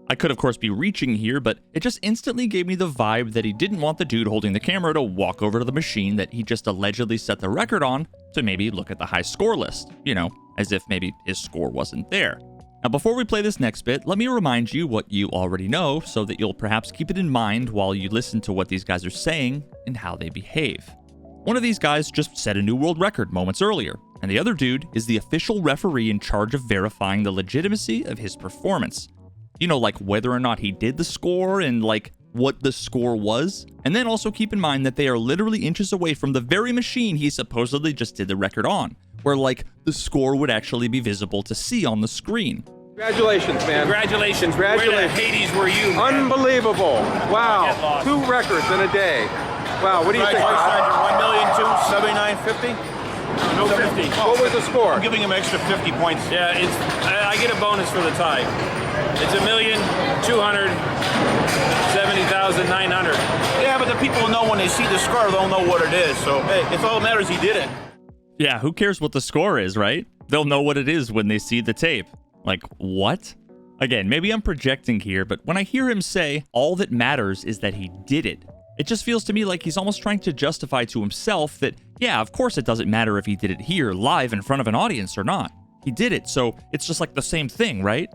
I could, of course, be reaching here, but it just instantly gave me the vibe that he didn't want the dude holding the camera to walk over to the machine that he just allegedly set the record on to maybe look at the high score list, you know, as if maybe his score wasn't there. Now, before we play this next bit, let me remind you what you already know so that you'll perhaps keep it in mind while you listen to what these guys are saying and how they behave. One of these guys just set a new world record moments earlier, and the other dude is the official referee in charge of verifying the legitimacy of his performance. You know, like whether or not he did the score and like what the score was. And then also keep in mind that they are literally inches away from the very machine he supposedly just did the record on, where like the score would actually be visible to see on the screen. congratulations, man. Congratulations. Where the Hades were you, man? Unbelievable. Wow. 2 records in a day. Wow, what do you think? 1,279,50. No 50. What was the score? I'm giving him extra 50 points. Yeah, I get a bonus for the tie. It's 1,270,900. Yeah, but the people know when they see the score, they'll know what it is. So, hey, it's all that matters he did it. Yeah, who cares what the score is, right? They'll know what it is when they see the tape. Like, what? Again, maybe I'm projecting here, but when I hear him say, all that matters is that he did it, it just feels to me like he's almost trying to justify to himself that, yeah, of course it doesn't matter if he did it here, live in front of an audience or not. He did it, so it's just like the same thing, right?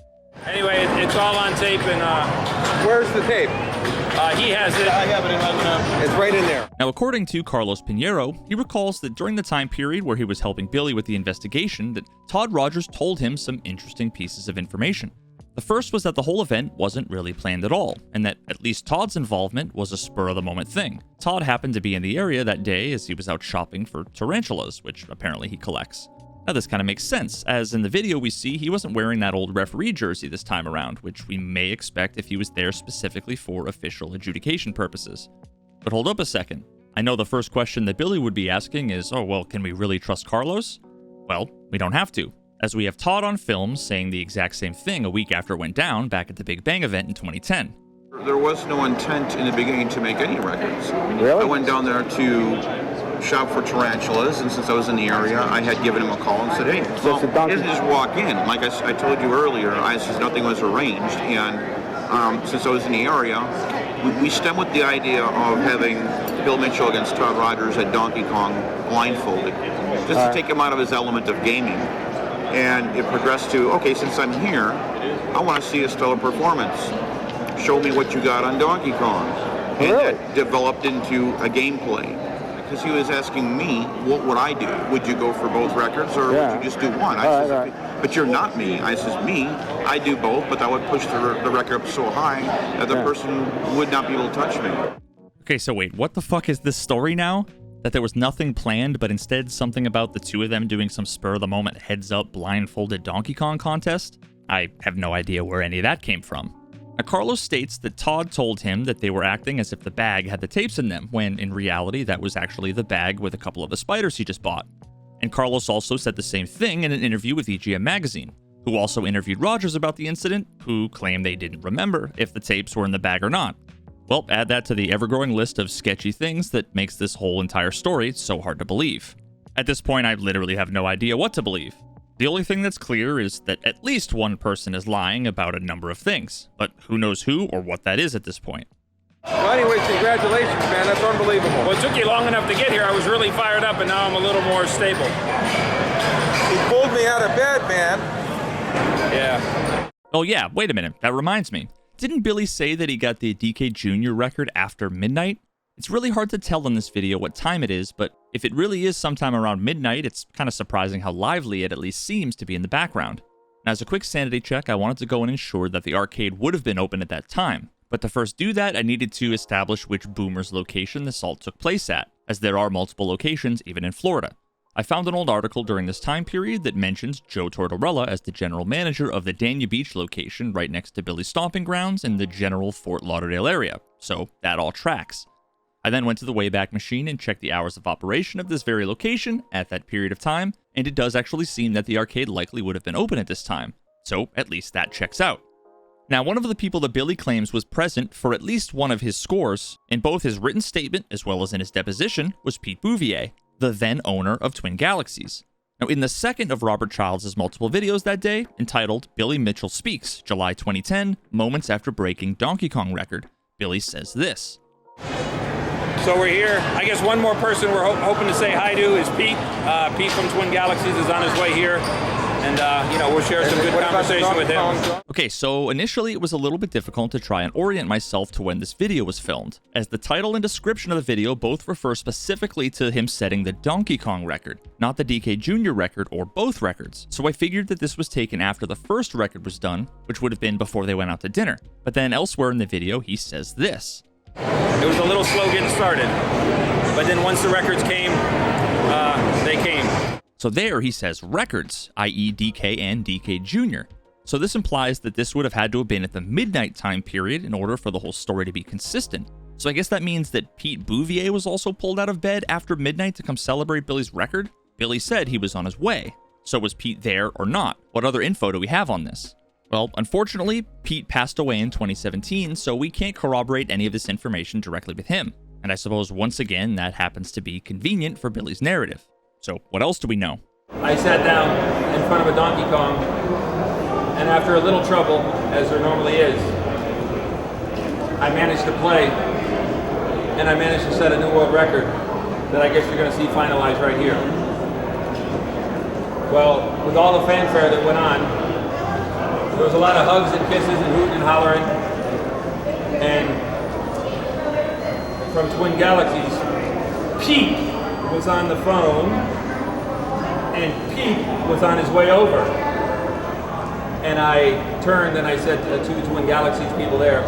Anyway, it's all on tape, and where's the tape? He has it. I have it. It's right in there. Now, according to Carlos Pinheiro, he recalls that during the time period where he was helping Billy with the investigation, that Todd Rogers told him some interesting pieces of information. The first was that the whole event wasn't really planned at all, and that at least Todd's involvement was a spur-of-the-moment thing. Todd happened to be in the area that day as he was out shopping for tarantulas, which apparently he collects. Now, this kind of makes sense, as in the video we see, he wasn't wearing that old referee jersey this time around, which we may expect if he was there specifically for official adjudication purposes. But hold up a second. I know the first question that Billy would be asking is, oh, well, can we really trust Carlos? Well, we don't have to, as we have Todd on film saying the exact same thing a week after it went down back at the Big Bang event in 2010. There was no intent in the beginning to make any records. Really? I went down there to shop for tarantulas, and since I was in the area, I had given him a call and said, hey, well, he doesn't just walk in. Like I told you earlier, nothing was arranged, and since I was in the area, we stemmed with the idea of having Bill Mitchell against Todd Rogers at Donkey Kong blindfolded, just to take him out of his element of gaming. And it progressed to, okay, since I'm here, I want to see a stellar performance. Show me what you got on Donkey Kong. And that developed into a gameplay. Because he was asking me, what would I do? Would you go for both records, or would you just do one? I said, but you're not me. I says, me, I do both, but that would push the record up so high that the person would not be able to touch me. Okay, so wait, what the fuck is this story now? That there was nothing planned, but instead something about the two of them doing some spur-of-the-moment heads-up blindfolded Donkey Kong contest? I have no idea where any of that came from. Now, Carlos states that Todd told him that they were acting as if the bag had the tapes in them, when in reality that was actually the bag with a couple of the spiders he just bought. And Carlos also said the same thing in an interview with EGM Magazine, who also interviewed Rogers about the incident, who claimed they didn't remember if the tapes were in the bag or not. Well, add that to the ever-growing list of sketchy things that makes this whole entire story so hard to believe. At this point, I literally have no idea what to believe. The only thing that's clear is that at least one person is lying about a number of things, but who knows who or what that is at this point. Well, anyways, congratulations, man. That's unbelievable. Well, it took you long enough to get here. I was really fired up, and now I'm a little more stable. He pulled me out of bed, man. Yeah. Oh yeah, wait a minute. That reminds me. Didn't Billy say that he got the DK Jr. record after midnight? It's really hard to tell in this video what time it is, but if it really is sometime around midnight, it's kind of surprising how lively it at least seems to be in the background. Now, as a quick sanity check, I wanted to go and ensure that the arcade would have been open at that time. But to first do that, I needed to establish which boomer's location the assault took place at, as there are multiple locations even in Florida. I found an old article during this time period that mentions Joe Tortorella as the general manager of the Dania Beach location right next to Billy's stomping grounds in the general Fort Lauderdale area, so that all tracks. I then went to the Wayback Machine and checked the hours of operation of this very location at that period of time, and it does actually seem that the arcade likely would have been open at this time, so at least that checks out. Now, one of the people that Billy claims was present for at least one of his scores, in both his written statement as well as in his deposition, was Pete Bouvier, the then owner of Twin Galaxies. Now, in the second of Robert Childs' multiple videos that day, entitled Billy Mitchell Speaks, July 2010, moments after breaking Donkey Kong record, Billy says this. So we're here. I guess one more person we're hoping to say hi to is Pete. Pete from Twin Galaxies is on his way here. And, we'll share some good conversation with him. Okay, so initially it was a little bit difficult to try and orient myself to when this video was filmed, as the title and description of the video both refer specifically to him setting the Donkey Kong record, not the DK Jr. record or both records. So I figured that this was taken after the first record was done, which would have been before they went out to dinner. But then elsewhere in the video, he says this. It was a little slow getting started, but then once the records came, they came. So there he says records, i.e. DK and DK Jr. So this implies that this would have had to have been at the midnight time period in order for the whole story to be consistent. So I guess that means that Pete Bouvier was also pulled out of bed after midnight to come celebrate Billy's record? Billy said he was on his way. So was Pete there or not? What other info do we have on this? Well, unfortunately, Pete passed away in 2017, so we can't corroborate any of this information directly with him. And I suppose once again, that happens to be convenient for Billy's narrative. So what else do we know? I sat down in front of a Donkey Kong, and after a little trouble, as there normally is, I managed to play, and I managed to set a new world record that I guess you're going to see finalized right here. Well, with all the fanfare that went on, there was a lot of hugs and kisses and hooting and hollering. And from Twin Galaxies, Pete was on the phone, and Pete was on his way over. And I turned and I said to the two Twin Galaxies people there,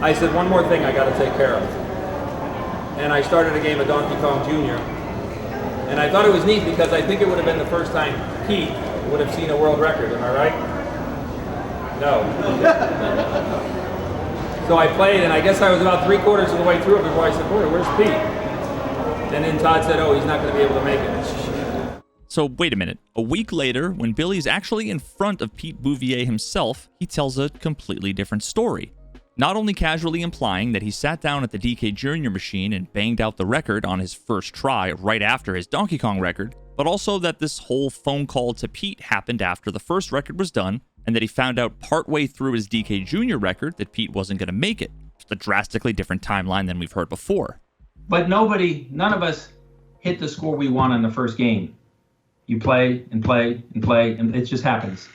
I said, one more thing I got to take care of. And I started a game of Donkey Kong Jr. And I thought it was neat because I think it would have been the first time Pete would have seen a world record. Am I right? No. So I played, and I guess I was about 3/4 of the way through it before I said, boy, where's Pete? And then Todd said, oh, he's not going to be able to make it. So wait a minute. A week later, when Billy's actually in front of Pete Bouvier himself, he tells a completely different story. Not only casually implying that he sat down at the DK Jr. machine and banged out the record on his first try right after his Donkey Kong record, but also that this whole phone call to Pete happened after the first record was done, and that he found out partway through his DK Jr. record that Pete wasn't going to make it. Just a drastically different timeline than we've heard before. But none of us hit the score we won in the first game. You play and play and play, and it just happens.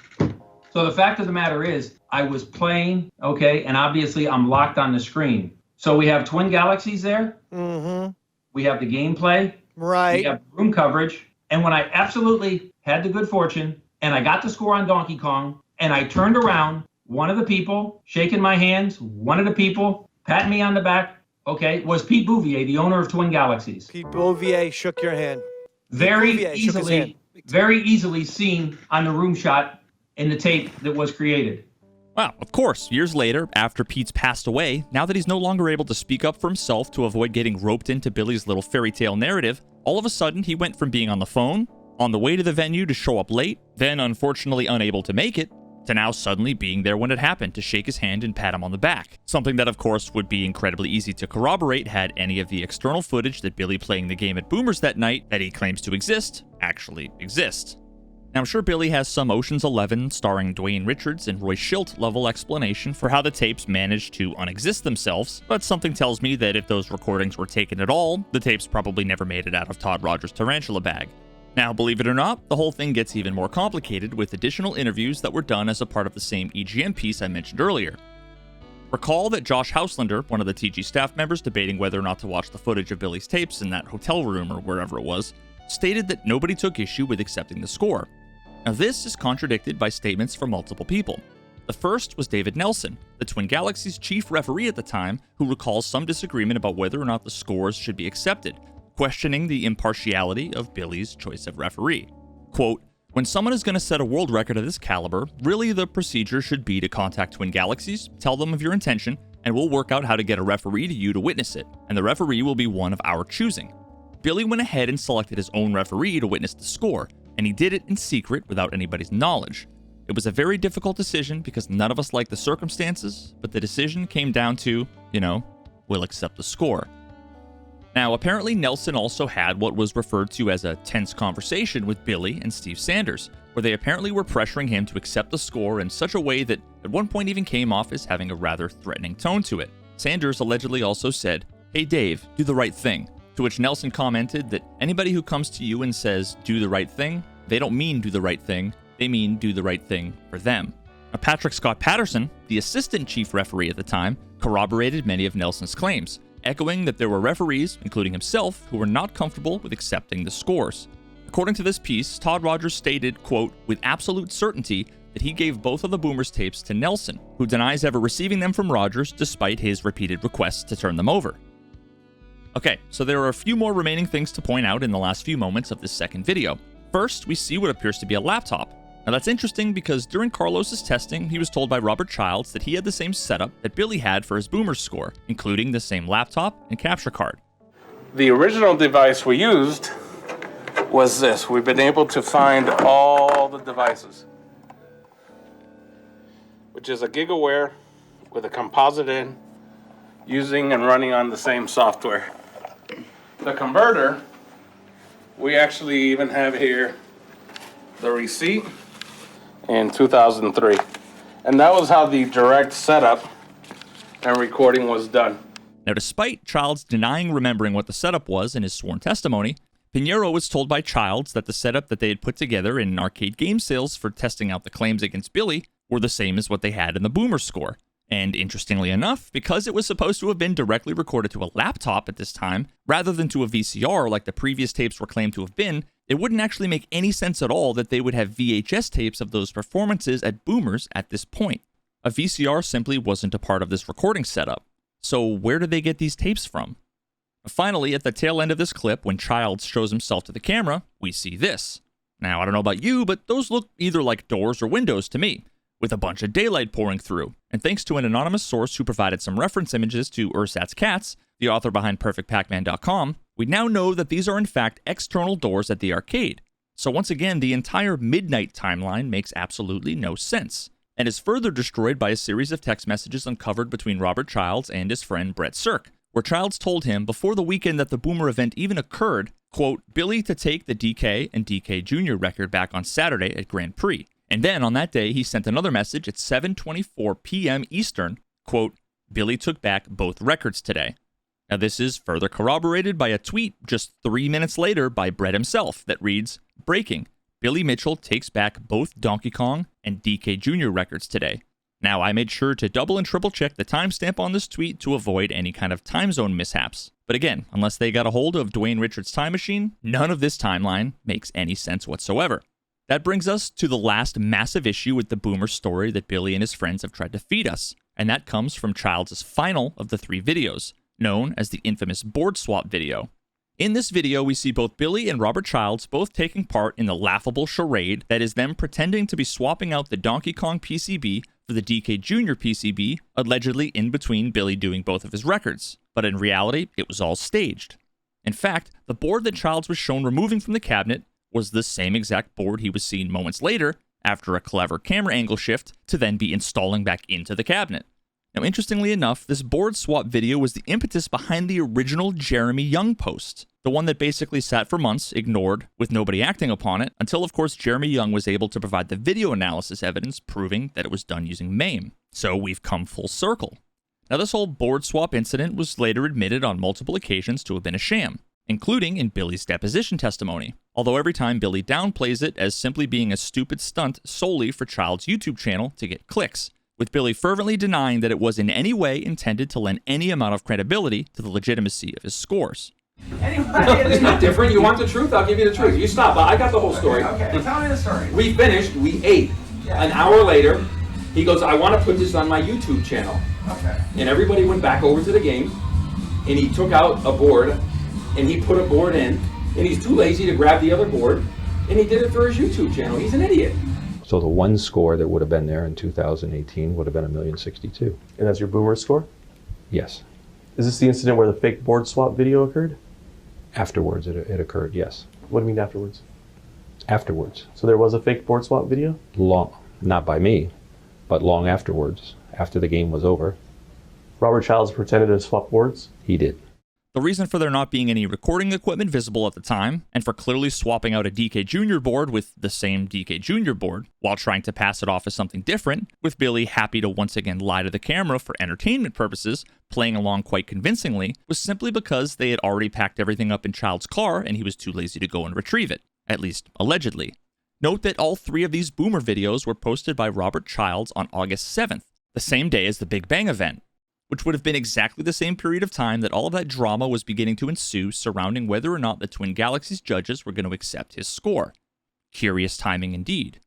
So the fact of the matter is, I was playing, okay, and obviously I'm locked on the screen. So we have Twin Galaxies there. Mm-hmm. We have the gameplay. Right. We have room coverage. And when I absolutely had the good fortune, and I got the score on Donkey Kong, and I turned around, one of the people shaking my hands, one of the people patting me on the back, okay, was Pete Bouvier, the owner of Twin Galaxies. Pete Bouvier shook your hand. Very easily seen on the room shot in the tape that was created. Well, of course, years later, after Pete's passed away, now that he's no longer able to speak up for himself to avoid getting roped into Billy's little fairy tale narrative, all of a sudden he went from being on the phone, on the way to the venue to show up late, then unfortunately unable to make it, to now suddenly being there when it happened to shake his hand and pat him on the back. Something that, of course, would be incredibly easy to corroborate had any of the external footage that Billy playing the game at Boomers that night that he claims to exist actually exist. Now, I'm sure Billy has some Ocean's 11 starring Dwayne Richards and Roy Schilt level explanation for how the tapes managed to unexist themselves, but something tells me that if those recordings were taken at all, the tapes probably never made it out of Todd Rogers' tarantula bag. Now, believe it or not, the whole thing gets even more complicated with additional interviews that were done as a part of the same EGM piece I mentioned earlier. Recall that Josh Hauslander, one of the TG staff members debating whether or not to watch the footage of Billy's tapes in that hotel room or wherever it was, stated that nobody took issue with accepting the score. Now, this is contradicted by statements from multiple people. The first was David Nelson, the Twin Galaxies chief referee at the time, who recalls some disagreement about whether or not the scores should be accepted, questioning the impartiality of Billy's choice of referee. Quote, "When someone is going to set a world record of this caliber, really the procedure should be to contact Twin Galaxies, tell them of your intention, and we'll work out how to get a referee to you to witness it, and the referee will be one of our choosing." Billy went ahead and selected his own referee to witness the score, and he did it in secret without anybody's knowledge. It was a very difficult decision because none of us liked the circumstances, but the decision came down to, we'll accept the score. Now, apparently Nelson also had what was referred to as a tense conversation with Billy and Steve Sanders, where they apparently were pressuring him to accept the score in such a way that at one point even came off as having a rather threatening tone to it. Sanders allegedly also said, "Hey Dave, do the right thing," to which Nelson commented that anybody who comes to you and says, "do the right thing," they don't mean do the right thing, they mean do the right thing for them. Now, Patrick Scott Patterson, the assistant chief referee at the time, corroborated many of Nelson's claims, echoing that there were referees, including himself, who were not comfortable with accepting the scores. According to this piece, Todd Rogers stated, quote, "with absolute certainty that he gave both of the Boomers tapes to Nelson, who denies ever receiving them from Rogers despite his repeated requests to turn them over." Okay, so there are a few more remaining things to point out in the last few moments of this second video. First, we see what appears to be a laptop. Now that's interesting because during Carlos's testing, he was told by Robert Childs that he had the same setup that Billy had for his Boomers score, including the same laptop and capture card. The original device we used was this. We've been able to find all the devices, which is a GigaWare with a composite in, using and running on the same software. The converter, we actually even have here the receipt in 2003. And that was how the direct setup and recording was done. Now, despite Childs denying remembering what the setup was in his sworn testimony, Pinheiro was told by Childs that the setup that they had put together in arcade game sales for testing out the claims against Billy were the same as what they had in the Boomer score. And interestingly enough, because it was supposed to have been directly recorded to a laptop at this time, rather than to a VCR like the previous tapes were claimed to have been, it wouldn't actually make any sense at all that they would have VHS tapes of those performances at Boomers at this point. A VCR simply wasn't a part of this recording setup. So where did they get these tapes from? Finally, at the tail end of this clip, when Childs shows himself to the camera, we see this. Now, I don't know about you, but those look either like doors or windows to me, with a bunch of daylight pouring through. And thanks to an anonymous source who provided some reference images to Ursat's Cats, the author behind PerfectPacman.com, we now know that these are in fact external doors at the arcade. So once again, the entire midnight timeline makes absolutely no sense, and is further destroyed by a series of text messages uncovered between Robert Childs and his friend Brett Cirque, where Childs told him before the weekend that the Boomer event even occurred, quote, Billy to take the DK and DK Jr. record back on Saturday at Grand Prix. And then on that day, he sent another message at 7:24 p.m. Eastern, quote, Billy took back both records today. Now this is further corroborated by a tweet just 3 minutes later by Brett himself that reads, breaking, Billy Mitchell takes back both Donkey Kong and DK Jr. records today. Now I made sure to double and triple check the timestamp on this tweet to avoid any kind of time zone mishaps. But again, unless they got a hold of Dwayne Richards' time machine, none of this timeline makes any sense whatsoever. That brings us to the last massive issue with the Boomer story that Billy and his friends have tried to feed us, and that comes from Childs' final of the 3 videos, known as the infamous board swap video. In this video, we see both Billy and Robert Childs both taking part in the laughable charade that is them pretending to be swapping out the Donkey Kong PCB for the DK Jr. PCB, allegedly in between Billy doing both of his records, but in reality, it was all staged. In fact, the board that Childs was shown removing from the cabinet was the same exact board he was seen moments later, after a clever camera angle shift, to then be installing back into the cabinet. Now, interestingly enough, this board swap video was the impetus behind the original Jeremy Young post, the one that basically sat for months, ignored, with nobody acting upon it, until of course Jeremy Young was able to provide the video analysis evidence proving that it was done using MAME. So we've come full circle. Now, this whole board swap incident was later admitted on multiple occasions to have been a sham, including in Billy's deposition testimony, although every time Billy downplays it as simply being a stupid stunt solely for Child's YouTube channel to get clicks, with Billy fervently denying that it was in any way intended to lend any amount of credibility to the legitimacy of his scores. It's not different. You want the truth? I'll give you the truth. You stop. I got the whole story. Okay, tell me the story. We finished. We ate. Yeah. An hour later, he goes, I want to put this on my YouTube channel. Okay. And everybody went back over to the game, and he took out a board, and he put a board in, and he's too lazy to grab the other board, and he did it for his YouTube channel. He's an idiot. So the one score that would have been there in 2018 would have been 1,062,000. And that's your boomer score? Yes. Is this the incident where the fake board swap video occurred? Afterwards, it occurred, yes. What do you mean afterwards? Afterwards. So there was a fake board swap video? Long, not by me, but long afterwards, after the game was over. Robert Childs pretended to swap boards? He did. The reason for there not being any recording equipment visible at the time, and for clearly swapping out a DK Jr. board with the same DK Jr. board, while trying to pass it off as something different, with Billy happy to once again lie to the camera for entertainment purposes, playing along quite convincingly, was simply because they had already packed everything up in Child's car and he was too lazy to go and retrieve it, at least allegedly. Note that all three of these boomer videos were posted by Robert Childs on August 7th, the same day as the Big Bang event, which would have been exactly the same period of time that all of that drama was beginning to ensue surrounding whether or not the Twin Galaxies judges were going to accept his score. Curious timing indeed.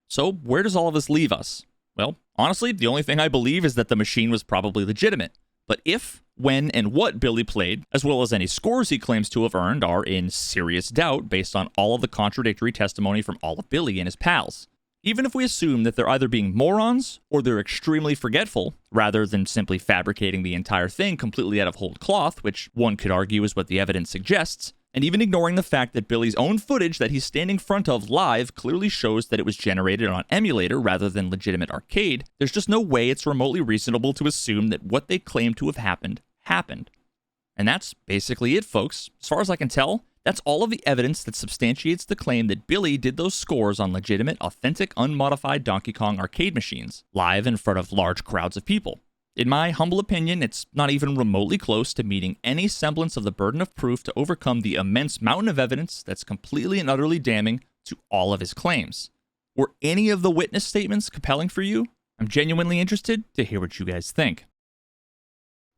So where does all of this leave us? Well, honestly, the only thing I believe is that the machine was probably legitimate. But if, when, and what Billy played, as well as any scores he claims to have earned, are in serious doubt based on all of the contradictory testimony from all of Billy and his pals. Even if we assume that they're either being morons or they're extremely forgetful, rather than simply fabricating the entire thing completely out of whole cloth, which one could argue is what the evidence suggests, and even ignoring the fact that Billy's own footage that he's standing in front of live clearly shows that it was generated on emulator rather than legitimate arcade, there's just no way it's remotely reasonable to assume that what they claim to have happened, happened. And that's basically it, folks. As far as I can tell, that's all of the evidence that substantiates the claim that Billy did those scores on legitimate, authentic, unmodified Donkey Kong arcade machines, live in front of large crowds of people. In my humble opinion, it's not even remotely close to meeting any semblance of the burden of proof to overcome the immense mountain of evidence that's completely and utterly damning to all of his claims. Were any of the witness statements compelling for you? I'm genuinely interested to hear what you guys think.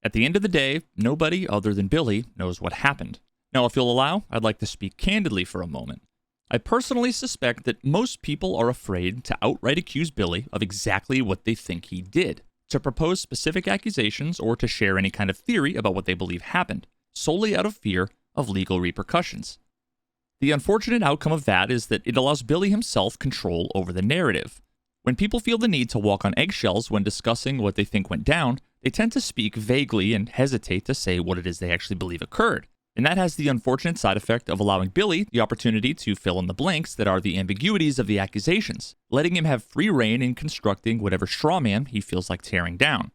At the end of the day, nobody other than Billy knows what happened. Now, if you'll allow, I'd like to speak candidly for a moment. I personally suspect that most people are afraid to outright accuse Billy of exactly what they think he did, to propose specific accusations, or to share any kind of theory about what they believe happened, solely out of fear of legal repercussions. The unfortunate outcome of that is that it allows Billy himself control over the narrative. When people feel the need to walk on eggshells when discussing what they think went down, they tend to speak vaguely and hesitate to say what it is they actually believe occurred. And that has the unfortunate side effect of allowing Billy the opportunity to fill in the blanks that are the ambiguities of the accusations, letting him have free reign in constructing whatever straw man he feels like tearing down.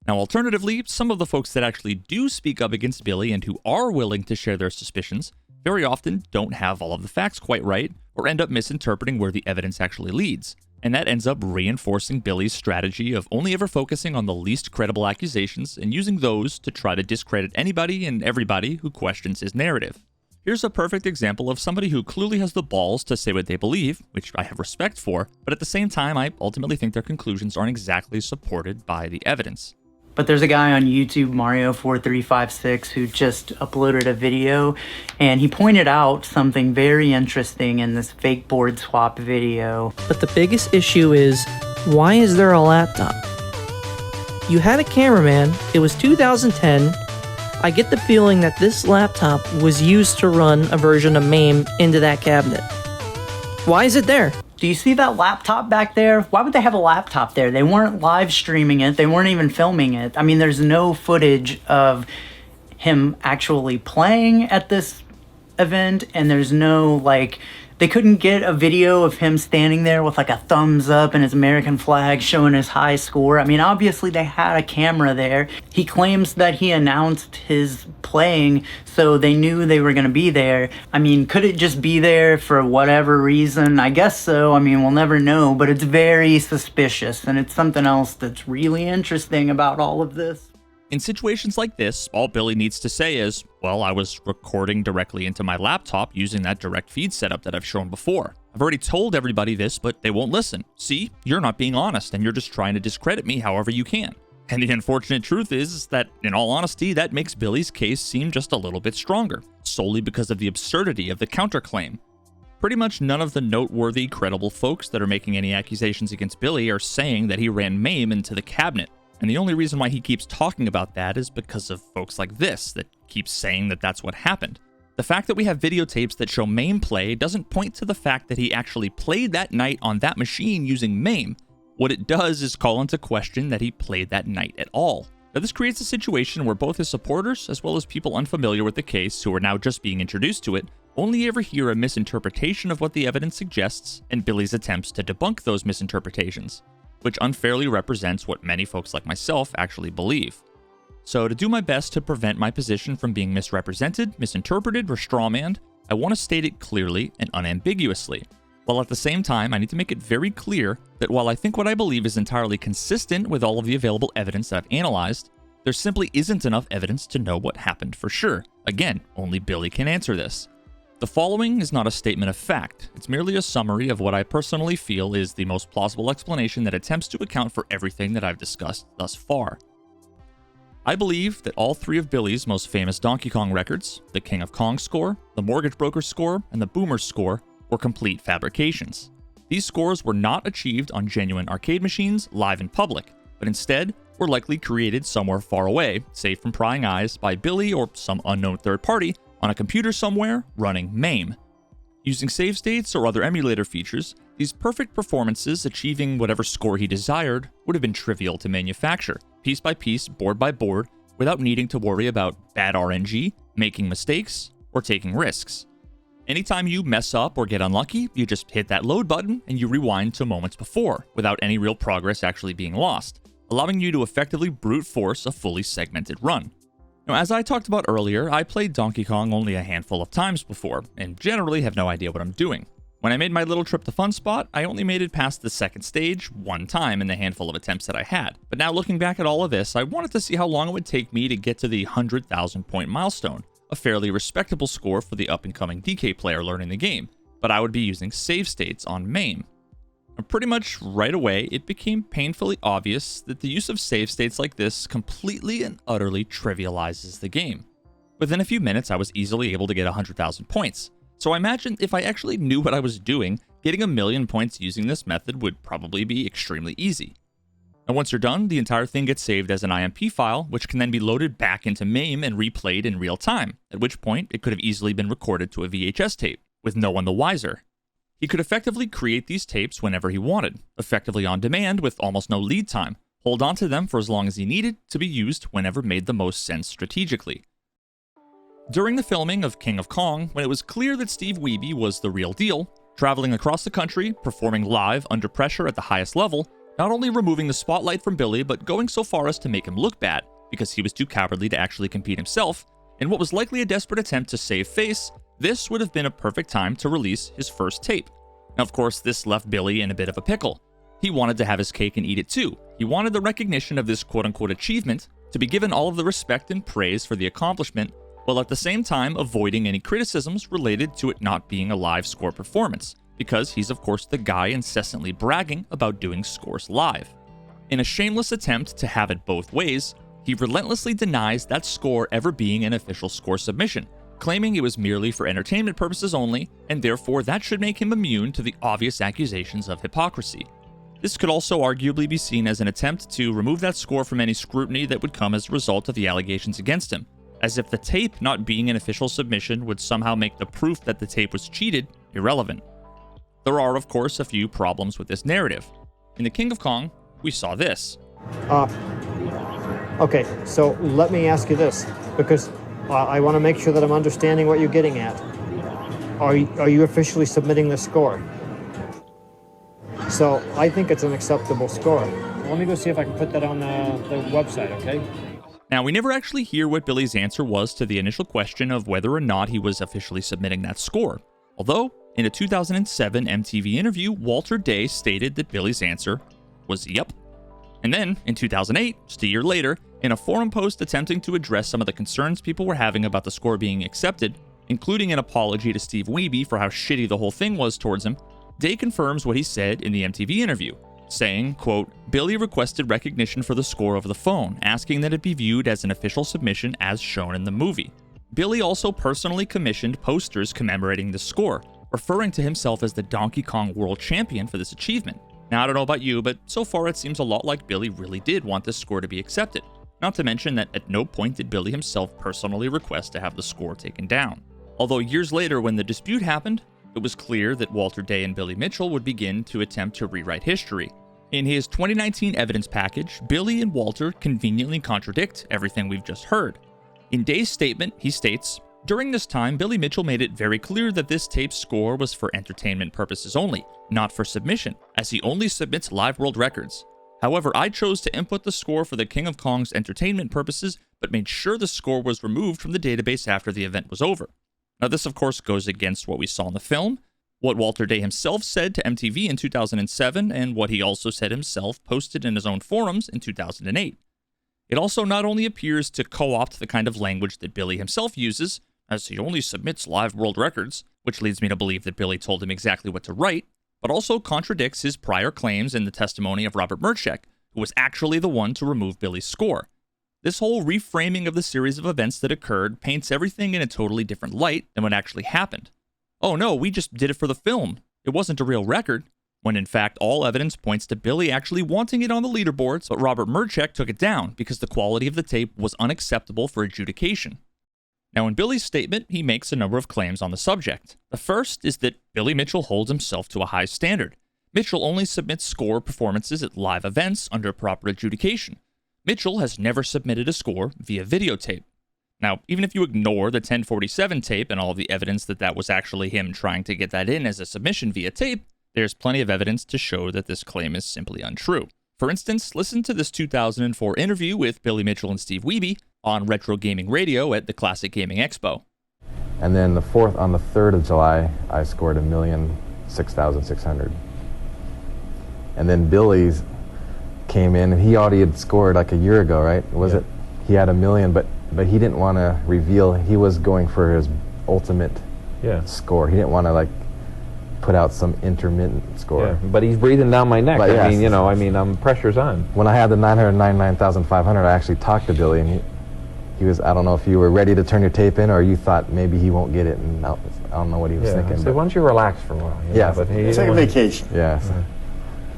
Now, alternatively, some of the folks that actually do speak up against Billy and who are willing to share their suspicions very often don't have all of the facts quite right, or end up misinterpreting where the evidence actually leads. And that ends up reinforcing Billy's strategy of only ever focusing on the least credible accusations and using those to try to discredit anybody and everybody who questions his narrative. Here's a perfect example of somebody who clearly has the balls to say what they believe, which I have respect for, but at the same time I ultimately think their conclusions aren't exactly supported by the evidence. But there's a guy on YouTube, Mario4356, who just uploaded a video, and he pointed out something very interesting in this fake board swap video. But the biggest issue is, why is there a laptop? You had a cameraman, it was 2010, I get the feeling that this laptop was used to run a version of MAME into that cabinet. Why is it there? Do you see that laptop back there? Why would they have a laptop there? They weren't live streaming it. They weren't even filming it. I mean, there's no footage of him actually playing at this event, and there's no, like, they couldn't get a video of him standing there with like a thumbs up and his American flag showing his high score. I mean, obviously they had a camera there. He claims that he announced his playing, so they knew they were going to be there. I mean, could it just be there for whatever reason? I guess so. I mean, we'll never know, but it's very suspicious, and it's something else that's really interesting about all of this. In situations like this, all Billy needs to say is, well, I was recording directly into my laptop using that direct feed setup that I've shown before. I've already told everybody this, but they won't listen. See, you're not being honest, and you're just trying to discredit me however you can. And the unfortunate truth is that, in all honesty, that makes Billy's case seem just a little bit stronger, solely because of the absurdity of the counterclaim. Pretty much none of the noteworthy, credible folks that are making any accusations against Billy are saying that he ran MAME into the cabinet. And the only reason why he keeps talking about that is because of folks like this that keep saying that that's what happened. The fact that we have videotapes that show MAME play doesn't point to the fact that he actually played that night on that machine using MAME. What it does is call into question that he played that night at all. Now, this creates a situation where both his supporters, as well as people unfamiliar with the case who are now just being introduced to it, only ever hear a misinterpretation of what the evidence suggests and Billy's attempts to debunk those misinterpretations, which unfairly represents what many folks like myself actually believe. So to do my best to prevent my position from being misrepresented, misinterpreted, or strawmanned, I want to state it clearly and unambiguously, while at the same time I need to make it very clear that while I think what I believe is entirely consistent with all of the available evidence that I've analyzed, there simply isn't enough evidence to know what happened for sure. Again, only Billy can answer this. The following is not a statement of fact, it's merely a summary of what I personally feel is the most plausible explanation that attempts to account for everything that I've discussed thus far. I believe that all three of Billy's most famous Donkey Kong records, the King of Kong score, the Mortgage Broker score, and the Boomer score, were complete fabrications. These scores were not achieved on genuine arcade machines live in public, but instead were likely created somewhere far away, safe from prying eyes, by Billy or some unknown third party on a computer somewhere running MAME. Using save states or other emulator features, these perfect performances achieving whatever score he desired would have been trivial to manufacture, piece by piece, board by board, without needing to worry about bad RNG, making mistakes, or taking risks. Anytime you mess up or get unlucky, you just hit that load button and you rewind to moments before, without any real progress actually being lost, allowing you to effectively brute force a fully segmented run. Now, as I talked about earlier, I played Donkey Kong only a handful of times before, and generally have no idea what I'm doing. When I made my little trip to Fun Spot, I only made it past the second stage one time in the handful of attempts that I had. But now looking back at all of this, I wanted to see how long it would take me to get to the 100,000 point milestone, a fairly respectable score for the up-and-coming DK player learning the game, but I would be using save states on MAME. And pretty much right away, it became painfully obvious that the use of save states like this completely and utterly trivializes the game. Within a few minutes, I was easily able to get 100,000 points, so I imagined if I actually knew what I was doing, getting 1,000,000 points using this method would probably be extremely easy. And once you're done, the entire thing gets saved as an IMP file, which can then be loaded back into MAME and replayed in real time, at which point it could have easily been recorded to a VHS tape, with no one the wiser. He could effectively create these tapes whenever he wanted, effectively on demand with almost no lead time, hold on to them for as long as he needed to be used whenever made the most sense strategically. During the filming of King of Kong, when it was clear that Steve Wiebe was the real deal, traveling across the country, performing live under pressure at the highest level, not only removing the spotlight from Billy, but going so far as to make him look bad, because he was too cowardly to actually compete himself, in what was likely a desperate attempt to save face, this would have been a perfect time to release his first tape. Now, of course, this left Billy in a bit of a pickle. He wanted to have his cake and eat it too. He wanted the recognition of this quote-unquote achievement, to be given all of the respect and praise for the accomplishment, while at the same time avoiding any criticisms related to it not being a live score performance, because he's of course the guy incessantly bragging about doing scores live. In a shameless attempt to have it both ways, he relentlessly denies that score ever being an official score submission, claiming it was merely for entertainment purposes only, and therefore that should make him immune to the obvious accusations of hypocrisy. This could also arguably be seen as an attempt to remove that score from any scrutiny that would come as a result of the allegations against him, as if the tape not being an official submission would somehow make the proof that the tape was cheated irrelevant. There are, of course, a few problems with this narrative. In The King of Kong, we saw this. Okay, so let me ask you this, because I want to make sure that I'm understanding what you're getting at. Are you officially submitting the score? So I think it's an acceptable score. Let me go see if I can put that on the website, okay? Now, we never actually hear what Billy's answer was to the initial question of whether or not he was officially submitting that score. Although, in a 2007 MTV interview, Walter Day stated that Billy's answer was yep. And then, in 2008, just a year later, in a forum post attempting to address some of the concerns people were having about the score being accepted, including an apology to Steve Wiebe for how shitty the whole thing was towards him, Day confirms what he said in the MTV interview, saying, quote, Billy requested recognition for the score over the phone, asking that it be viewed as an official submission as shown in the movie. Billy also personally commissioned posters commemorating the score, referring to himself as the Donkey Kong World Champion for this achievement. Now, I don't know about you, but so far it seems a lot like Billy really did want this score to be accepted. Not to mention that at no point did Billy himself personally request to have the score taken down. Although years later, when the dispute happened, it was clear that Walter Day and Billy Mitchell would begin to attempt to rewrite history. In his 2019 evidence package, Billy and Walter conveniently contradict everything we've just heard. In Day's statement, he states, during this time, Billy Mitchell made it very clear that this tape's score was for entertainment purposes only, not for submission, as he only submits live world records. However, I chose to input the score for the King of Kong's entertainment purposes, but made sure the score was removed from the database after the event was over. Now, this of course goes against what we saw in the film, what Walter Day himself said to MTV in 2007, and what he also said himself posted in his own forums in 2008. It also not only appears to co-opt the kind of language that Billy himself uses, as he only submits live world records, which leads me to believe that Billy told him exactly what to write, but also contradicts his prior claims in the testimony of Robert Merchek, who was actually the one to remove Billy's score. This whole reframing of the series of events that occurred paints everything in a totally different light than what actually happened. Oh no, we just did it for the film. It wasn't a real record. When in fact all evidence points to Billy actually wanting it on the leaderboards, but Robert Merchek took it down because the quality of the tape was unacceptable for adjudication. Now, in Billy's statement, he makes a number of claims on the subject. The first is that Billy Mitchell holds himself to a high standard. Mitchell only submits score performances at live events under proper adjudication. Mitchell has never submitted a score via videotape. Now, even if you ignore the 1047 tape and all of the evidence that that was actually him trying to get that in as a submission via tape, there's plenty of evidence to show that this claim is simply untrue. For instance, listen to this 2004 interview with Billy Mitchell and Steve Wiebe on Retro Gaming Radio at the Classic Gaming Expo. And then on the 3rd of July, I scored 1,006,600. And then Billy's came in, and he already had scored like a year ago, right? Was it? He had 1 million, but he didn't want to reveal. He was going for his ultimate score. He didn't want to put out some intermittent score. Yeah, but he's breathing down my neck. But pressure's on. When I had the 999,500, I actually talked to Billy, and he was, I don't know if you were ready to turn your tape in or you thought maybe he won't get it, and I don't know what he was thinking. So why don't you relax for a while? But take a vacation. Yes.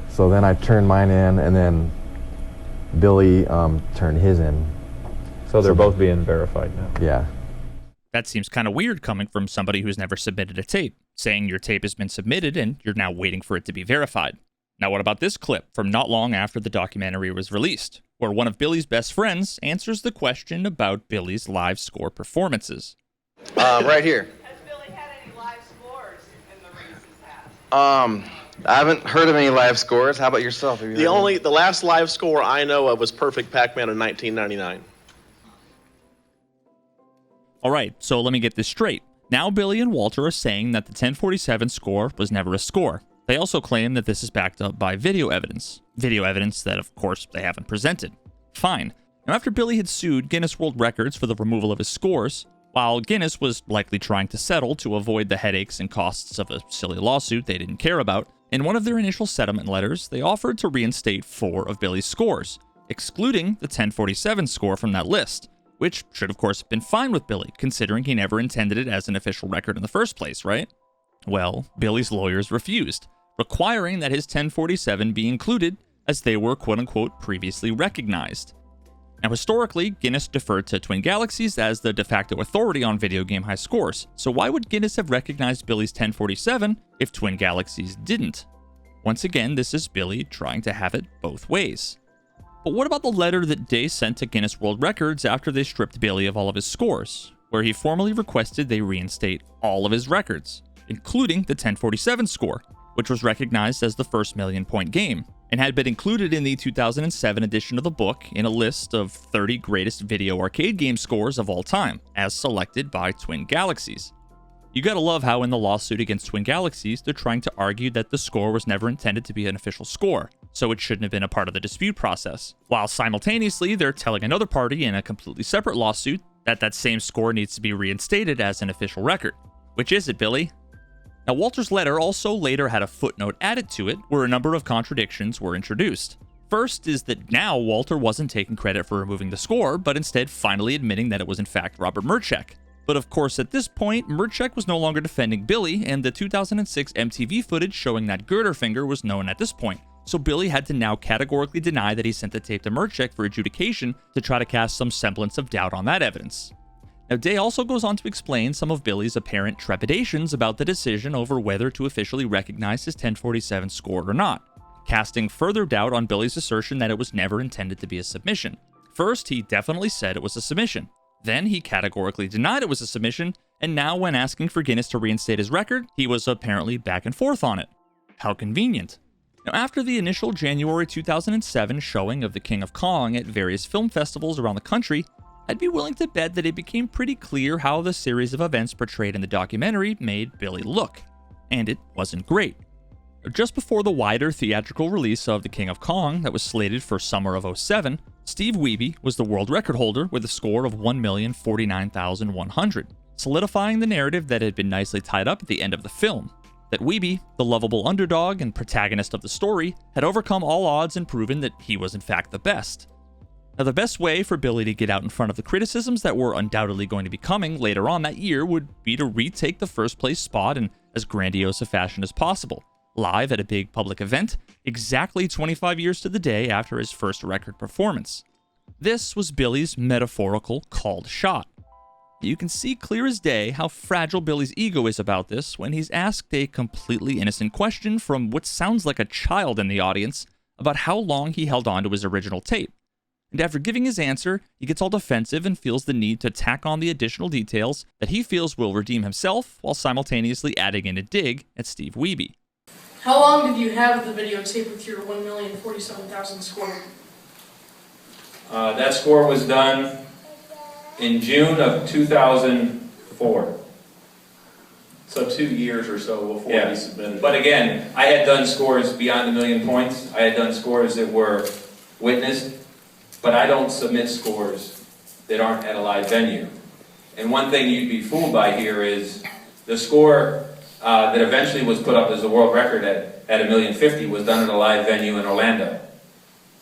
So then I turned mine in, and then Billy turned his in. So they're both being verified now. Yeah. That seems kind of weird coming from somebody who's never submitted a tape, saying your tape has been submitted and you're now waiting for it to be verified. Now, what about this clip from not long after the documentary was released, where one of Billy's best friends answers the question about Billy's live score performances? Right here. Has Billy had any live scores in the recent past? I haven't heard of any live scores. How about yourself? The last live score I know of was Perfect Pac-Man in 1999. All right, so let me get this straight. Now Billy and Walter are saying that the 1047 score was never a score. They also claim that this is backed up by video evidence that, of course, they haven't presented. Fine. Now, after Billy had sued Guinness World Records for the removal of his scores, while Guinness was likely trying to settle to avoid the headaches and costs of a silly lawsuit they didn't care about, in one of their initial settlement letters, they offered to reinstate 4 of Billy's scores, excluding the 1047 score from that list, which should of course have been fine with Billy, considering he never intended it as an official record in the first place, right? Well, Billy's lawyers refused, requiring that his 1047 be included as they were quote-unquote previously recognized. Now, historically, Guinness deferred to Twin Galaxies as the de facto authority on video game high scores, so why would Guinness have recognized Billy's 1047 if Twin Galaxies didn't? Once again, this is Billy trying to have it both ways. But what about the letter that Day sent to Guinness World Records after they stripped Billy of all of his scores, where he formally requested they reinstate all of his records, including the 1047 score, which was recognized as the first million-point game, and had been included in the 2007 edition of the book in a list of 30 greatest video arcade game scores of all time, as selected by Twin Galaxies. You gotta love how in the lawsuit against Twin Galaxies, they're trying to argue that the score was never intended to be an official score, so it shouldn't have been a part of the dispute process, while simultaneously they're telling another party in a completely separate lawsuit that that same score needs to be reinstated as an official record. Which is it, Billy? Now, Walter's letter also later had a footnote added to it where a number of contradictions were introduced. First is that now Walter wasn't taking credit for removing the score, but instead finally admitting that it was in fact Robert Murchek. But of course, at this point, Murchek was no longer defending Billy, and the 2006 MTV footage showing that Girder Finger was known at this point, so Billy had to now categorically deny that he sent the tape to Murchek for adjudication to try to cast some semblance of doubt on that evidence. Now, Day also goes on to explain some of Billy's apparent trepidations about the decision over whether to officially recognize his 1047 score or not, casting further doubt on Billy's assertion that it was never intended to be a submission. First, he definitely said it was a submission. Then he categorically denied it was a submission, and now when asking for Guinness to reinstate his record, he was apparently back and forth on it. How convenient. Now, after the initial January 2007 showing of The King of Kong at various film festivals around the country, I'd be willing to bet that it became pretty clear how the series of events portrayed in the documentary made Billy look. And it wasn't great. Just before the wider theatrical release of The King of Kong that was slated for summer of 2007, Steve Wiebe was the world record holder with a score of 1,049,100, solidifying the narrative that had been nicely tied up at the end of the film, that Wiebe, the lovable underdog and protagonist of the story, had overcome all odds and proven that he was in fact the best. Now, the best way for Billy to get out in front of the criticisms that were undoubtedly going to be coming later on that year would be to retake the first place spot in as grandiose a fashion as possible, live at a big public event, exactly 25 years to the day after his first record performance. This was Billy's metaphorical called shot. You can see clear as day how fragile Billy's ego is about this when he's asked a completely innocent question from what sounds like a child in the audience about how long he held on to his original tape. And after giving his answer, he gets all defensive and feels the need to tack on the additional details that he feels will redeem himself while simultaneously adding in a dig at Steve Wiebe. How long did you have the videotape with your 1,047,000 score? That score was done in June of 2004. So 2 years or so before you submitted. But again, I had done scores beyond 1 million points. I had done scores that were witnessed, but I don't submit scores that aren't at a live venue. And one thing you'd be fooled by here is the score that eventually was put up as the world record at 1,050,000 was done at a live venue in Orlando.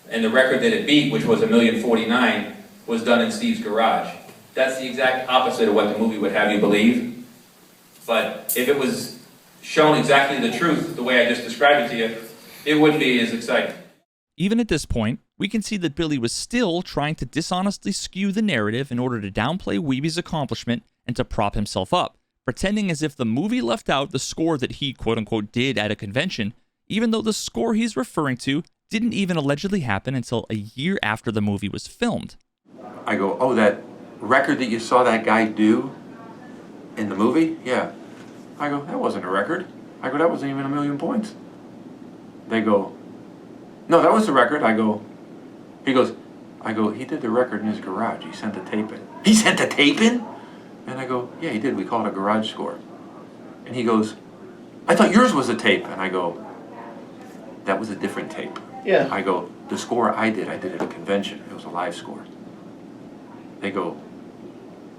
And the record that it beat, which was 1,049,000, was done in Steve's garage. That's the exact opposite of what the movie would have you believe. But if it was shown exactly the truth, the way I just described it to you, it wouldn't be as exciting. Even at this point, we can see that Billy was still trying to dishonestly skew the narrative in order to downplay Wiebe's accomplishment and to prop himself up, pretending as if the movie left out the score that he quote-unquote did at a convention, even though the score he's referring to didn't even allegedly happen until a year after the movie was filmed. I go, oh, that record that you saw that guy do in the movie? Yeah. I go, that wasn't a record. I go, that wasn't even 1 million points. They go, no, that was the record. I go, he goes, I go, he did the record in his garage. He sent the tape in. He sent the tape in? And I go, yeah, he did. We call it a garage score. And he goes, I thought yours was a tape. And I go, that was a different tape. Yeah. I go, the score I did at a convention. It was a live score. They go,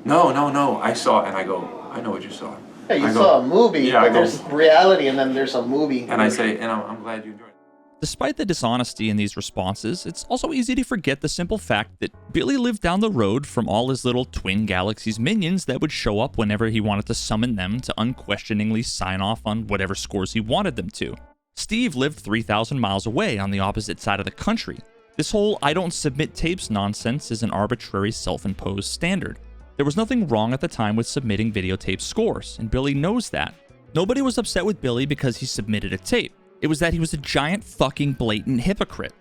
no, I saw it. And I go, I know what you saw. Yeah, you saw a movie, yeah, but there's reality and then there's a movie. And I say, and I'm glad you enjoyed it. Despite the dishonesty in these responses, it's also easy to forget the simple fact that Billy lived down the road from all his little Twin Galaxies minions that would show up whenever he wanted to summon them to unquestioningly sign off on whatever scores he wanted them to. Steve lived 3,000 miles away on the opposite side of the country, This whole "I don't submit tapes" nonsense is an arbitrary self-imposed standard. There was nothing wrong at the time with submitting videotape scores, and Billy knows that. Nobody was upset with Billy because he submitted a tape. It was that he was a giant fucking blatant hypocrite.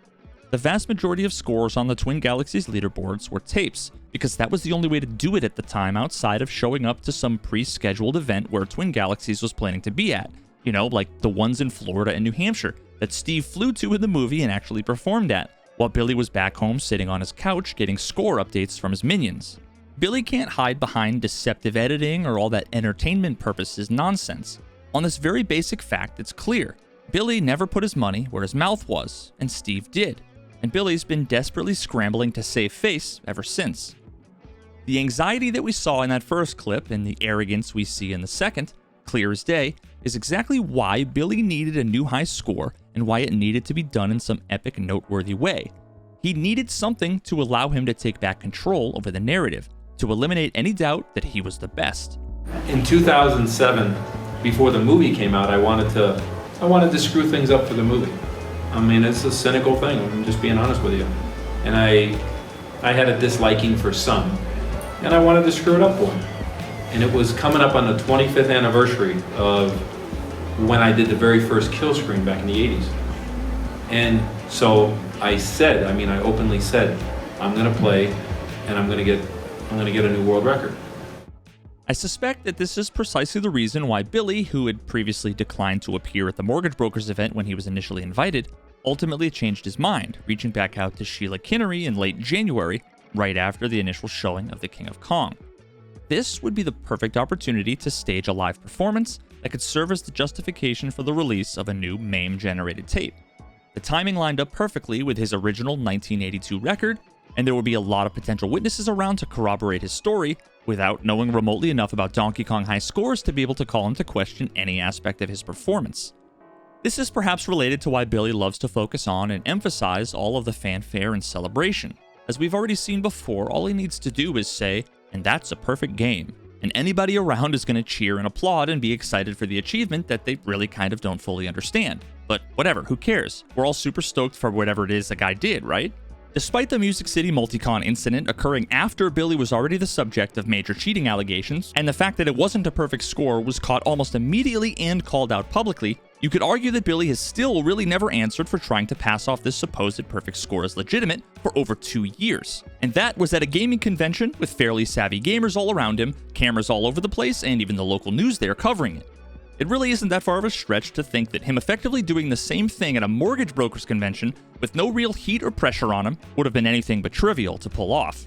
The vast majority of scores on the Twin Galaxies leaderboards were tapes, because that was the only way to do it at the time outside of showing up to some pre-scheduled event where Twin Galaxies was planning to be at. You know, like the ones in Florida and New Hampshire that Steve flew to in the movie and actually performed at, while Billy was back home sitting on his couch getting score updates from his minions. Billy can't hide behind deceptive editing or all that entertainment purposes nonsense. On this very basic fact, it's clear. Billy never put his money where his mouth was, and Steve did. And Billy's been desperately scrambling to save face ever since. The anxiety that we saw in that first clip and the arrogance we see in the second, clear as day, is exactly why Billy needed a new high score and why it needed to be done in some epic, noteworthy way. He needed something to allow him to take back control over the narrative, to eliminate any doubt that he was the best. In 2007, before the movie came out, I wanted to screw things up for the movie. I mean, it's a cynical thing, I'm just being honest with you. And I had a disliking for Sun, and I wanted to screw it up for him. And it was coming up on the 25th anniversary of when I did the very first kill screen back in the 80s. And so I openly said, I'm gonna play, and I'm gonna get a new world record. I suspect that this is precisely the reason why Billy, who had previously declined to appear at the mortgage brokers event when he was initially invited, ultimately changed his mind, reaching back out to Sheila Kinnery in late January, right after the initial showing of The King of Kong. This would be the perfect opportunity to stage a live performance that could serve as the justification for the release of a new MAME-generated tape. The timing lined up perfectly with his original 1982 record, and there would be a lot of potential witnesses around to corroborate his story without knowing remotely enough about Donkey Kong high scores to be able to call into question any aspect of his performance. This is perhaps related to why Billy loves to focus on and emphasize all of the fanfare and celebration. As we've already seen before, all he needs to do is say, "And that's a perfect game," and anybody around is going to cheer and applaud and be excited for the achievement that they really kind of don't fully understand. But whatever, who cares? We're all super stoked for whatever it is the guy did, right? Despite the Music City Multicon incident occurring after Billy was already the subject of major cheating allegations, and the fact that it wasn't a perfect score was caught almost immediately and called out publicly, you could argue that Billy has still really never answered for trying to pass off this supposed perfect score as legitimate for over 2 years. And that was at a gaming convention with fairly savvy gamers all around him, cameras all over the place, and even the local news there covering it. It really isn't that far of a stretch to think that him effectively doing the same thing at a mortgage brokers convention with no real heat or pressure on him would have been anything but trivial to pull off.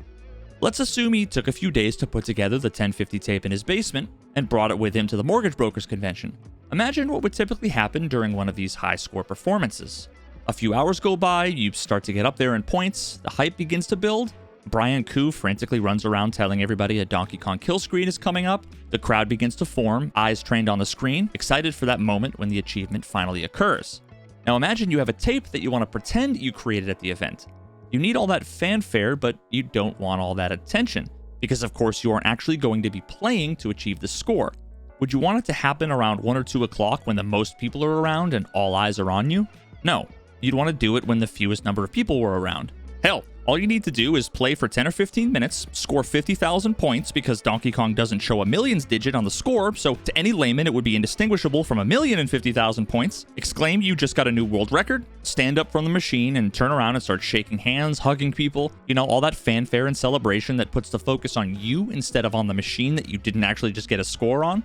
Let's assume he took a few days to put together the 1050 tape in his basement and brought it with him to the mortgage brokers convention. Imagine what would typically happen during one of these high score performances. A few hours go by, you start to get up there in points, the hype begins to build, Brian Koo frantically runs around telling everybody a Donkey Kong kill screen is coming up. The crowd begins to form, eyes trained on the screen, excited for that moment when the achievement finally occurs. Now imagine you have a tape that you want to pretend you created at the event. You need all that fanfare, but you don't want all that attention, because of course you aren't actually going to be playing to achieve the score. Would you want it to happen around 1 or 2 o'clock when the most people are around and all eyes are on you? No, you'd want to do it when the fewest number of people were around. Hell, all you need to do is play for 10 or 15 minutes, score 50,000 points because Donkey Kong doesn't show a millions digit on the score, so to any layman it would be indistinguishable from 1,050,000 points, exclaim you just got a new world record, stand up from the machine and turn around and start shaking hands, hugging people, all that fanfare and celebration that puts the focus on you instead of on the machine that you didn't actually just get a score on.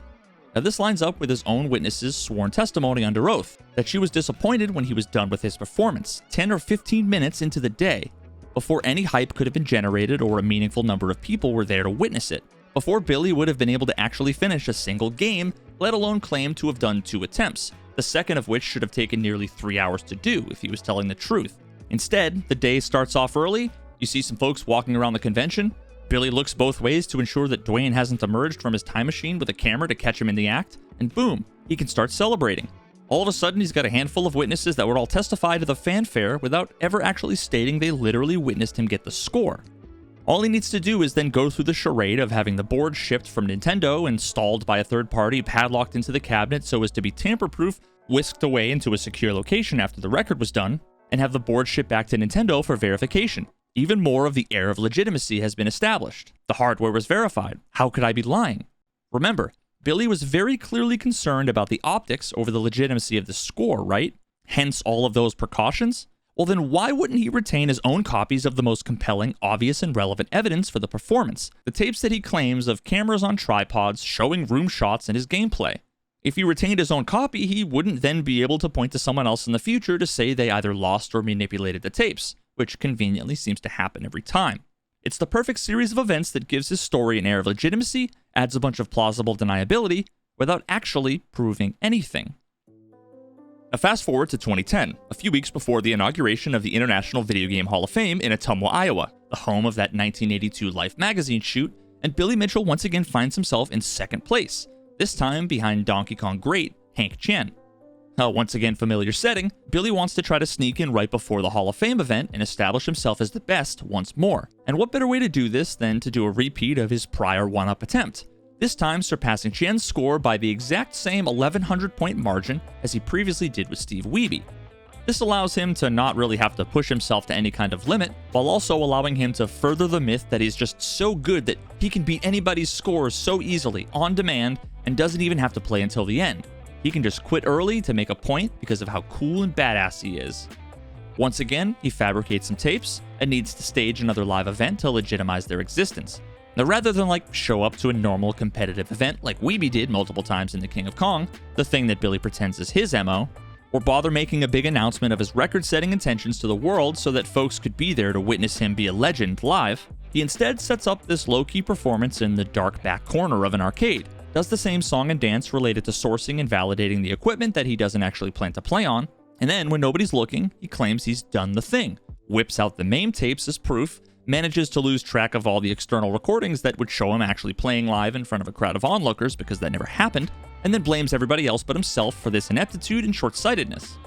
Now this lines up with his own witness's sworn testimony under oath, that she was disappointed when he was done with his performance, 10 or 15 minutes into the day, before any hype could have been generated or a meaningful number of people were there to witness it, before Billy would have been able to actually finish a single game, let alone claim to have done 2 attempts, the second of which should have taken nearly 3 hours to do if he was telling the truth. Instead, the day starts off early, you see some folks walking around the convention, Billy looks both ways to ensure that Dwayne hasn't emerged from his time machine with a camera to catch him in the act, and boom, he can start celebrating. All of a sudden, he's got a handful of witnesses that would all testify to the fanfare without ever actually stating they literally witnessed him get the score. All he needs to do is then go through the charade of having the board shipped from Nintendo, installed by a third party, padlocked into the cabinet so as to be tamper-proof, whisked away into a secure location after the record was done, and have the board shipped back to Nintendo for verification. Even more of the air of legitimacy has been established. The hardware was verified. How could I be lying? Remember, Billy was very clearly concerned about the optics over the legitimacy of the score, right? Hence all of those precautions? Well, then why wouldn't he retain his own copies of the most compelling, obvious, and relevant evidence for the performance? The tapes that he claims of cameras on tripods showing room shots and his gameplay. If he retained his own copy, he wouldn't then be able to point to someone else in the future to say they either lost or manipulated the tapes, which conveniently seems to happen every time. It's the perfect series of events that gives his story an air of legitimacy, adds a bunch of plausible deniability, without actually proving anything. Now fast forward to 2010, a few weeks before the inauguration of the International Video Game Hall of Fame in Ottumwa, Iowa, the home of that 1982 Life magazine shoot, and Billy Mitchell once again finds himself in second place, this time behind Donkey Kong great Hank Chen. Once again familiar setting, Billy wants to try to sneak in right before the Hall of Fame event and establish himself as the best once more. And what better way to do this than to do a repeat of his prior one-up attempt? This time surpassing Chen's score by the exact same 1,100 point margin as he previously did with Steve Wiebe. This allows him to not really have to push himself to any kind of limit, while also allowing him to further the myth that he's just so good that he can beat anybody's scores so easily, on demand, and doesn't even have to play until the end. He can just quit early to make a point because of how cool and badass he is. Once again, he fabricates some tapes and needs to stage another live event to legitimize their existence. Now, rather than show up to a normal competitive event like Wiebe did multiple times in The King of Kong, the thing that Billy pretends is his MO, or bother making a big announcement of his record-setting intentions to the world so that folks could be there to witness him be a legend live, he instead sets up this low-key performance in the dark back corner of an arcade, does the same song and dance related to sourcing and validating the equipment that he doesn't actually plan to play on, and then when nobody's looking, he claims he's done the thing, whips out the MAME tapes as proof, manages to lose track of all the external recordings that would show him actually playing live in front of a crowd of onlookers because that never happened, and then blames everybody else but himself for this ineptitude and short-sightedness.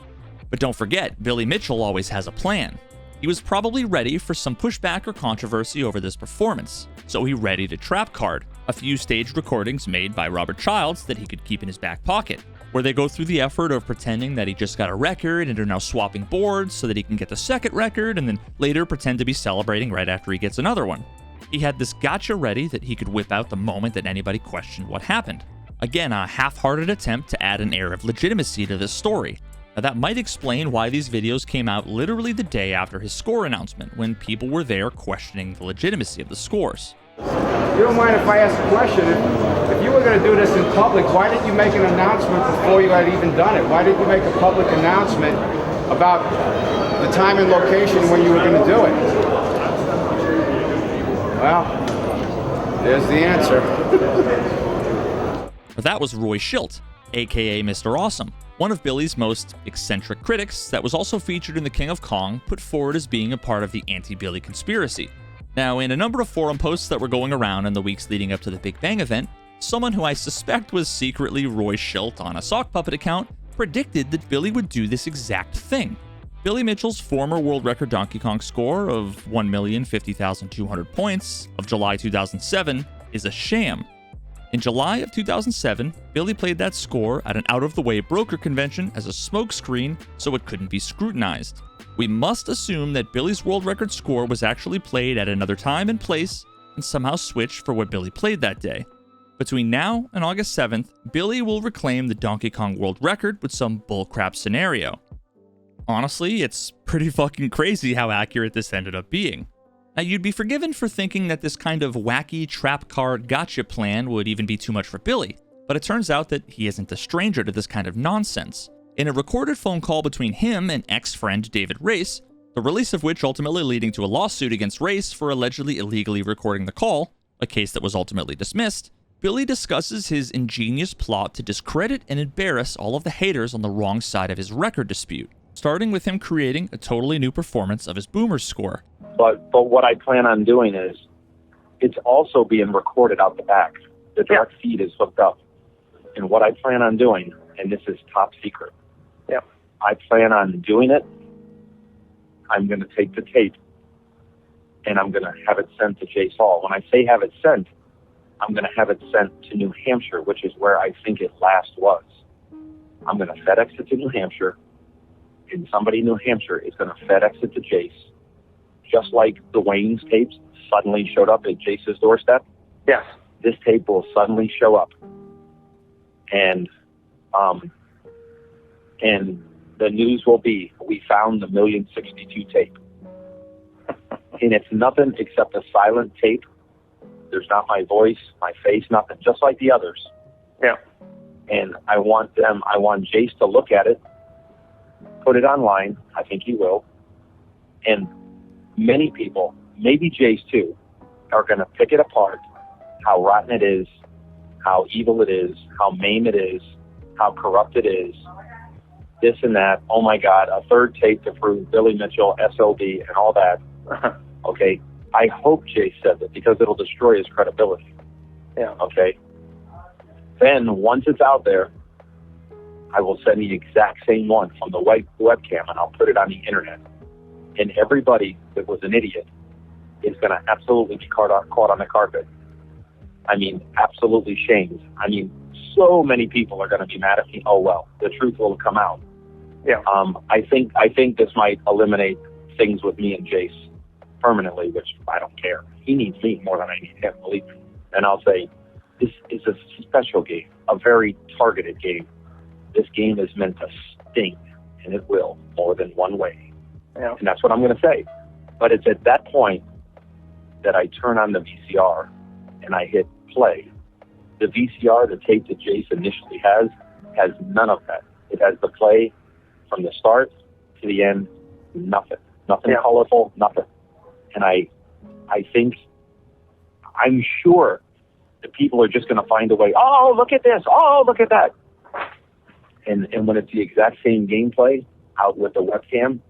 But don't forget, Billy Mitchell always has a plan. He was probably ready for some pushback or controversy over this performance, so he readied a trap card, a few staged recordings made by Robert Childs that he could keep in his back pocket, where they go through the effort of pretending that he just got a record and are now swapping boards so that he can get the second record and then later pretend to be celebrating right after he gets another one. He had this gotcha ready that he could whip out the moment that anybody questioned what happened. Again, a half-hearted attempt to add an air of legitimacy to this story. Now that might explain why these videos came out literally the day after his score announcement, when people were there questioning the legitimacy of the scores. You don't mind if I ask a question? If you were going to do this in public, why didn't you make an announcement before you had even done it? Why didn't you make a public announcement about the time and location when you were going to do it? Well, there's the answer. That was Roy Schilt, aka Mr. Awesome, one of Billy's most eccentric critics that was also featured in The King of Kong, put forward as being a part of the anti-Billy conspiracy. Now, in a number of forum posts that were going around in the weeks leading up to the Big Bang event, someone who I suspect was secretly Roy Schilt on a sock puppet account predicted that Billy would do this exact thing. Billy Mitchell's former world record Donkey Kong score of 1,050,200 points of July 2007 is a sham. In July of 2007, Billy played that score at an out-of-the-way broker convention as a smokescreen so it couldn't be scrutinized. We must assume that Billy's world record score was actually played at another time and place and somehow switched for what Billy played that day. Between now and August 7th, Billy will reclaim the Donkey Kong world record with some bullcrap scenario. Honestly, it's pretty fucking crazy how accurate this ended up being. Now, you'd be forgiven for thinking that this kind of wacky trap card gotcha plan would even be too much for Billy, but it turns out that he isn't a stranger to this kind of nonsense. In a recorded phone call between him and ex-friend David Race, the release of which ultimately leading to a lawsuit against Race for allegedly illegally recording the call, a case that was ultimately dismissed, Billy discusses his ingenious plot to discredit and embarrass all of the haters on the wrong side of his record dispute, starting with him creating a totally new performance of his Boomers score. But what I plan on doing is, it's also being recorded out the back. The direct feed is hooked up. And what I plan on doing, and this is top secret, I plan on doing it. I'm going to take the tape, and I'm going to have it sent to Jay Saul. When I say have it sent, I'm going to have it sent to New Hampshire, which is where I think it last was. I'm going to FedEx it to New Hampshire, and somebody in New Hampshire is going to FedEx it to Jace, just like the Wayne's tapes suddenly showed up at Jace's doorstep. Yes. This tape will suddenly show up, and the news will be, we found the 1,062 tape. And it's nothing except a silent tape. There's not my voice, my face, nothing, just like the others. Yeah. And I want Jace to look at it, put it online. I think he will. And many people, maybe Jace too, are going to pick it apart, how rotten it is, how evil it is, how MAME it is, how corrupt it is, this and that. Oh my God, a third tape to prove Billy Mitchell, SOB, and all that. Okay, I hope Jace said that because it'll destroy his credibility. Yeah. Okay. Then once it's out there, I will send the exact same one from the webcam, and I'll put it on the internet. And everybody that was an idiot is going to absolutely be caught on the carpet. I mean, absolutely shamed. I mean, so many people are going to be mad at me. Oh well, the truth will come out. Yeah. I think this might eliminate things with me and Jace permanently, which I don't care. He needs me more than I need him, believe me. And I'll say, this is a special game, a very targeted game. This game is meant to sting, and it will, more than one way. Yeah. And that's what I'm going to say. But it's at that point that I turn on the VCR and I hit play. The VCR, the tape that Jace initially has none of that. It has the play from the start to the end, nothing. Nothing colorful, nothing. And I'm sure that people are just going to find a way, oh, look at this, oh, look at that. And when it's the exact same gameplay out with the webcam,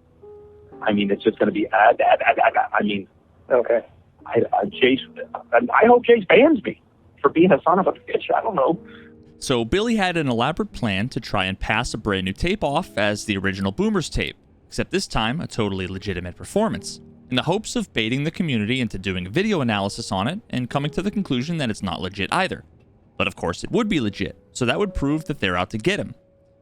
I mean, it's just going to be, I mean, okay. I hope Jace bans me for being a son of a bitch. I don't know. So Billy had an elaborate plan to try and pass a brand new tape off as the original Boomers tape, except this time a totally legitimate performance, in the hopes of baiting the community into doing a video analysis on it and coming to the conclusion that it's not legit either. But of course it would be legit, so that would prove that they're out to get him.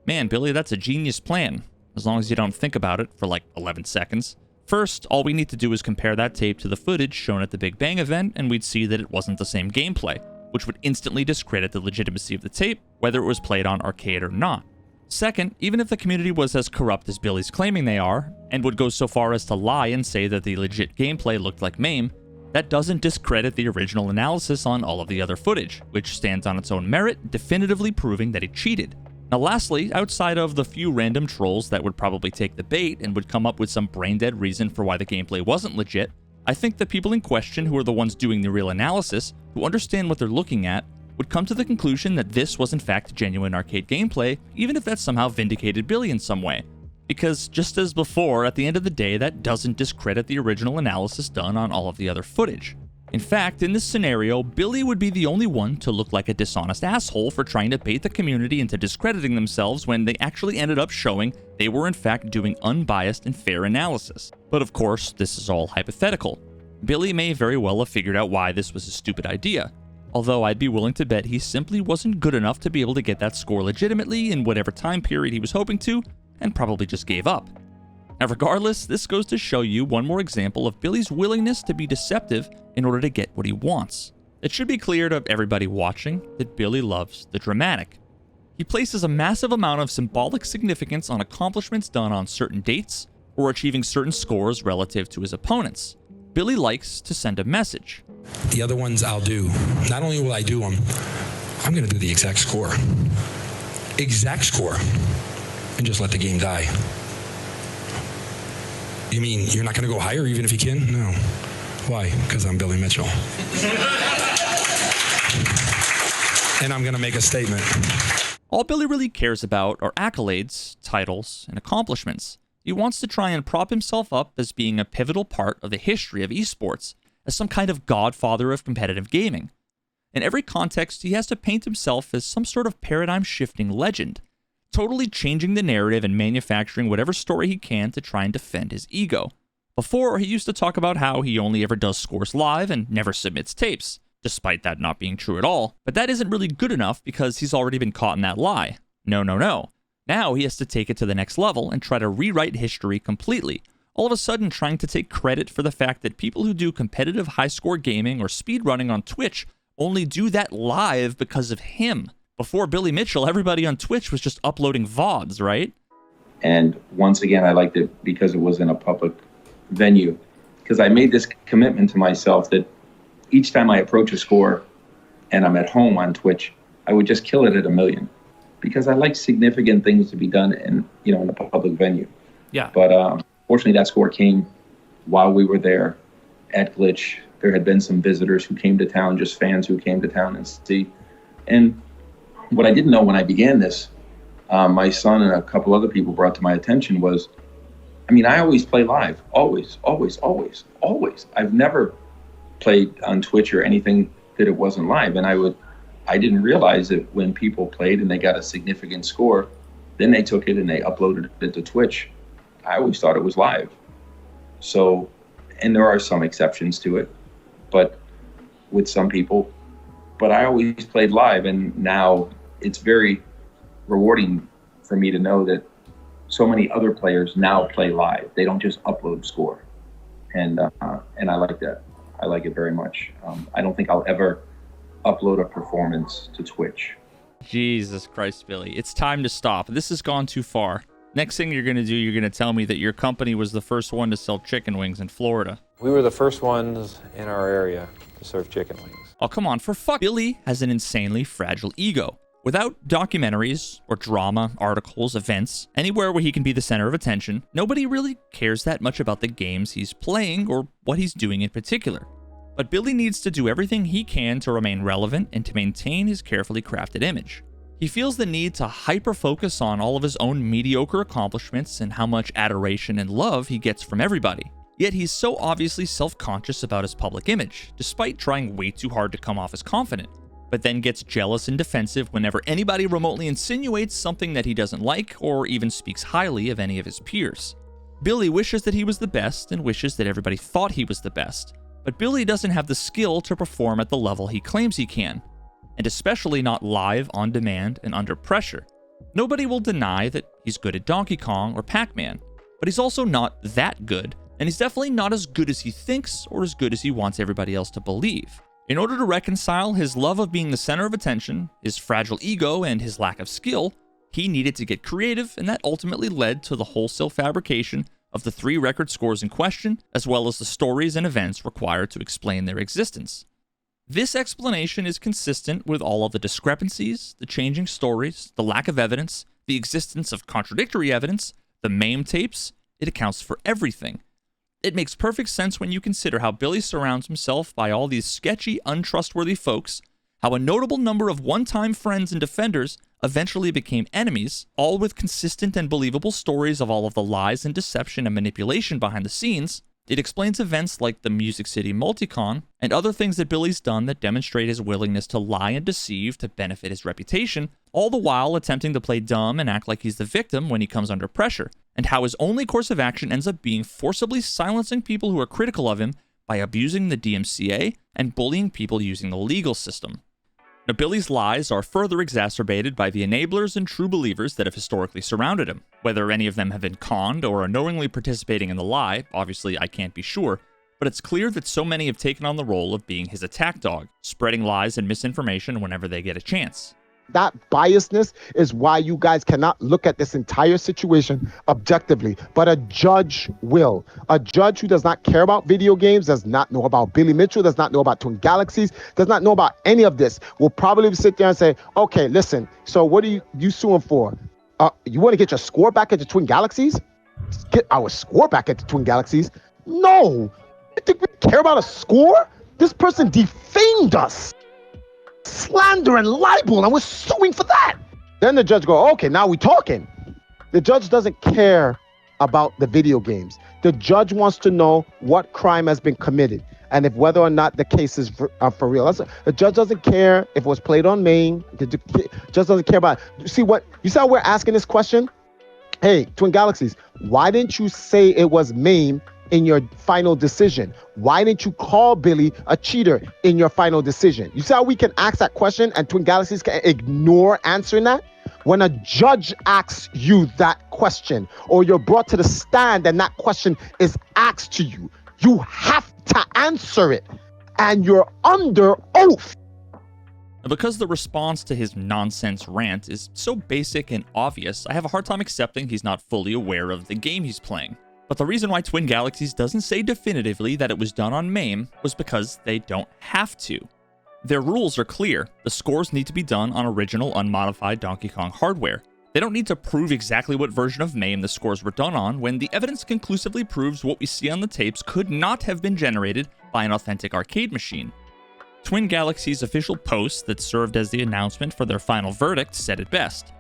Man, Billy, that's a genius plan, as long as you don't think about it for like 11 seconds. First, all we need to do is compare that tape to the footage shown at the Big Bang event, and we'd see that it wasn't the same gameplay, which would instantly discredit the legitimacy of the tape, whether it was played on arcade or not. Second, even if the community was as corrupt as Billy's claiming they are, and would go so far as to lie and say that the legit gameplay looked like MAME, that doesn't discredit the original analysis on all of the other footage, which stands on its own merit, definitively proving that he cheated. Now lastly, outside of the few random trolls that would probably take the bait and would come up with some brain-dead reason for why the gameplay wasn't legit, I think the people in question who are the ones doing the real analysis, who understand what they're looking at, would come to the conclusion that this was in fact genuine arcade gameplay, even if that somehow vindicated Billy in some way. Because just as before, at the end of the day, that doesn't discredit the original analysis done on all of the other footage. In fact, in this scenario, Billy would be the only one to look like a dishonest asshole for trying to bait the community into discrediting themselves when they actually ended up showing they were in fact doing unbiased and fair analysis. But of course, this is all hypothetical. Billy may very well have figured out why this was a stupid idea, although I'd be willing to bet he simply wasn't good enough to be able to get that score legitimately in whatever time period he was hoping to, and probably just gave up. Now regardless, this goes to show you one more example of Billy's willingness to be deceptive in order to get what he wants. It should be clear to everybody watching that Billy loves the dramatic. He places a massive amount of symbolic significance on accomplishments done on certain dates or achieving certain scores relative to his opponents. Billy likes to send a message. The other ones I'll do. Not only will I do them, I'm going to do the exact score. Exact score. And just let the game die. You mean you're not going to go higher even if you can? No. Why? Because I'm Billy Mitchell. And I'm going to make a statement. All Billy really cares about are accolades, titles, and accomplishments. He wants to try and prop himself up as being a pivotal part of the history of esports, as some kind of godfather of competitive gaming. In every context, he has to paint himself as some sort of paradigm-shifting legend, totally changing the narrative and manufacturing whatever story he can to try and defend his ego. Before, he used to talk about how he only ever does scores live and never submits tapes, despite that not being true at all, but that isn't really good enough because he's already been caught in that lie. No. Now he has to take it to the next level and try to rewrite history completely, all of a sudden trying to take credit for the fact that people who do competitive high-score gaming or speedrunning on Twitch only do that live because of him. Before Billy Mitchell, everybody on Twitch was just uploading VODs, right? And once again, I liked it because it was in a public venue. Because I made this commitment to myself that each time I approach a score and I'm at home on Twitch, I would just kill it at 1 million. Because I like significant things to be done in a public venue. Yeah. But fortunately, that score came while we were there at Glitch. There had been some visitors who came to town, just fans who came to town and see. And what I didn't know when I began this, my son and a couple other people brought to my attention was, I always play live, always. I've never played on Twitch or anything that it wasn't live. And I didn't realize that when people played and they got a significant score, then they took it and they uploaded it to Twitch. I always thought it was live. So, and there are some exceptions to it, but with some people, but I always played live, and now it's very rewarding for me to know that so many other players now play live. They don't just upload score. And I like that. I like it very much. I don't think I'll ever upload a performance to Twitch. Jesus Christ, Billy. It's time to stop. This has gone too far. Next thing you're going to do, you're going to tell me that your company was the first one to sell chicken wings in Florida. We were the first ones in our area to serve chicken wings. Oh, come on, for fuck. Billy has an insanely fragile ego. Without documentaries or drama, articles, events, anywhere where he can be the center of attention, nobody really cares that much about the games he's playing or what he's doing in particular. But Billy needs to do everything he can to remain relevant and to maintain his carefully crafted image. He feels the need to hyper-focus on all of his own mediocre accomplishments and how much adoration and love he gets from everybody. Yet he's so obviously self-conscious about his public image, despite trying way too hard to come off as confident, but then gets jealous and defensive whenever anybody remotely insinuates something that he doesn't like or even speaks highly of any of his peers. Billy wishes that he was the best and wishes that everybody thought he was the best, but Billy doesn't have the skill to perform at the level he claims he can, and especially not live, on demand, and under pressure. Nobody will deny that he's good at Donkey Kong or Pac-Man, but he's also not that good, and he's definitely not as good as he thinks or as good as he wants everybody else to believe. In order to reconcile his love of being the center of attention, his fragile ego, and his lack of skill, he needed to get creative, and that ultimately led to the wholesale fabrication of the 3 record scores in question, as well as the stories and events required to explain their existence. This explanation is consistent with all of the discrepancies, the changing stories, the lack of evidence, the existence of contradictory evidence, the MAME tapes. It accounts for everything. It makes perfect sense when you consider how Billy surrounds himself by all these sketchy, untrustworthy folks, how a notable number of one-time friends and defenders eventually became enemies, all with consistent and believable stories of all of the lies and deception and manipulation behind the scenes. It explains events like the Music City Multicon and other things that Billy's done that demonstrate his willingness to lie and deceive to benefit his reputation, all the while attempting to play dumb and act like he's the victim when he comes under pressure, and how his only course of action ends up being forcibly silencing people who are critical of him by abusing the DMCA and bullying people using the legal system. Now, Billy's lies are further exacerbated by the enablers and true believers that have historically surrounded him. Whether any of them have been conned or are knowingly participating in the lie, obviously I can't be sure, but it's clear that so many have taken on the role of being his attack dog, spreading lies and misinformation whenever they get a chance. That biasness is why you guys cannot look at this entire situation objectively, but a judge will. A judge who does not care about video games, does not know about Billy Mitchell, does not know about Twin Galaxies, does not know about any of this, will probably sit there and say, okay, listen, so what are you suing for? You want to get your score back at the Twin Galaxies? Get our score back at the Twin Galaxies? No! You think we care about a score? This person defamed us. Slander and libel, and we're suing for that. Then the judge go, okay, now we talking. The judge doesn't care about the video games. The judge wants to know what crime has been committed and if whether or not the case is for real. The judge doesn't care if it was played on MAME. The judge doesn't care about it. You see how we're asking this question? Hey, Twin Galaxies, why didn't you say it was MAME in your final decision? Why didn't you call Billy a cheater in your final decision? You see how we can ask that question and Twin Galaxies can ignore answering that? When a judge asks you that question, or you're brought to the stand and that question is asked to you, you have to answer it, and you're under oath. Because the response to his nonsense rant is so basic and obvious, I have a hard time accepting he's not fully aware of the game he's playing. But the reason why Twin Galaxies doesn't say definitively that it was done on MAME was because they don't have to. Their rules are clear. The scores need to be done on original unmodified Donkey Kong hardware. They don't need to prove exactly what version of MAME the scores were done on when the evidence conclusively proves what we see on the tapes could not have been generated by an authentic arcade machine. Twin Galaxies' official post that served as the announcement for their final verdict said it best.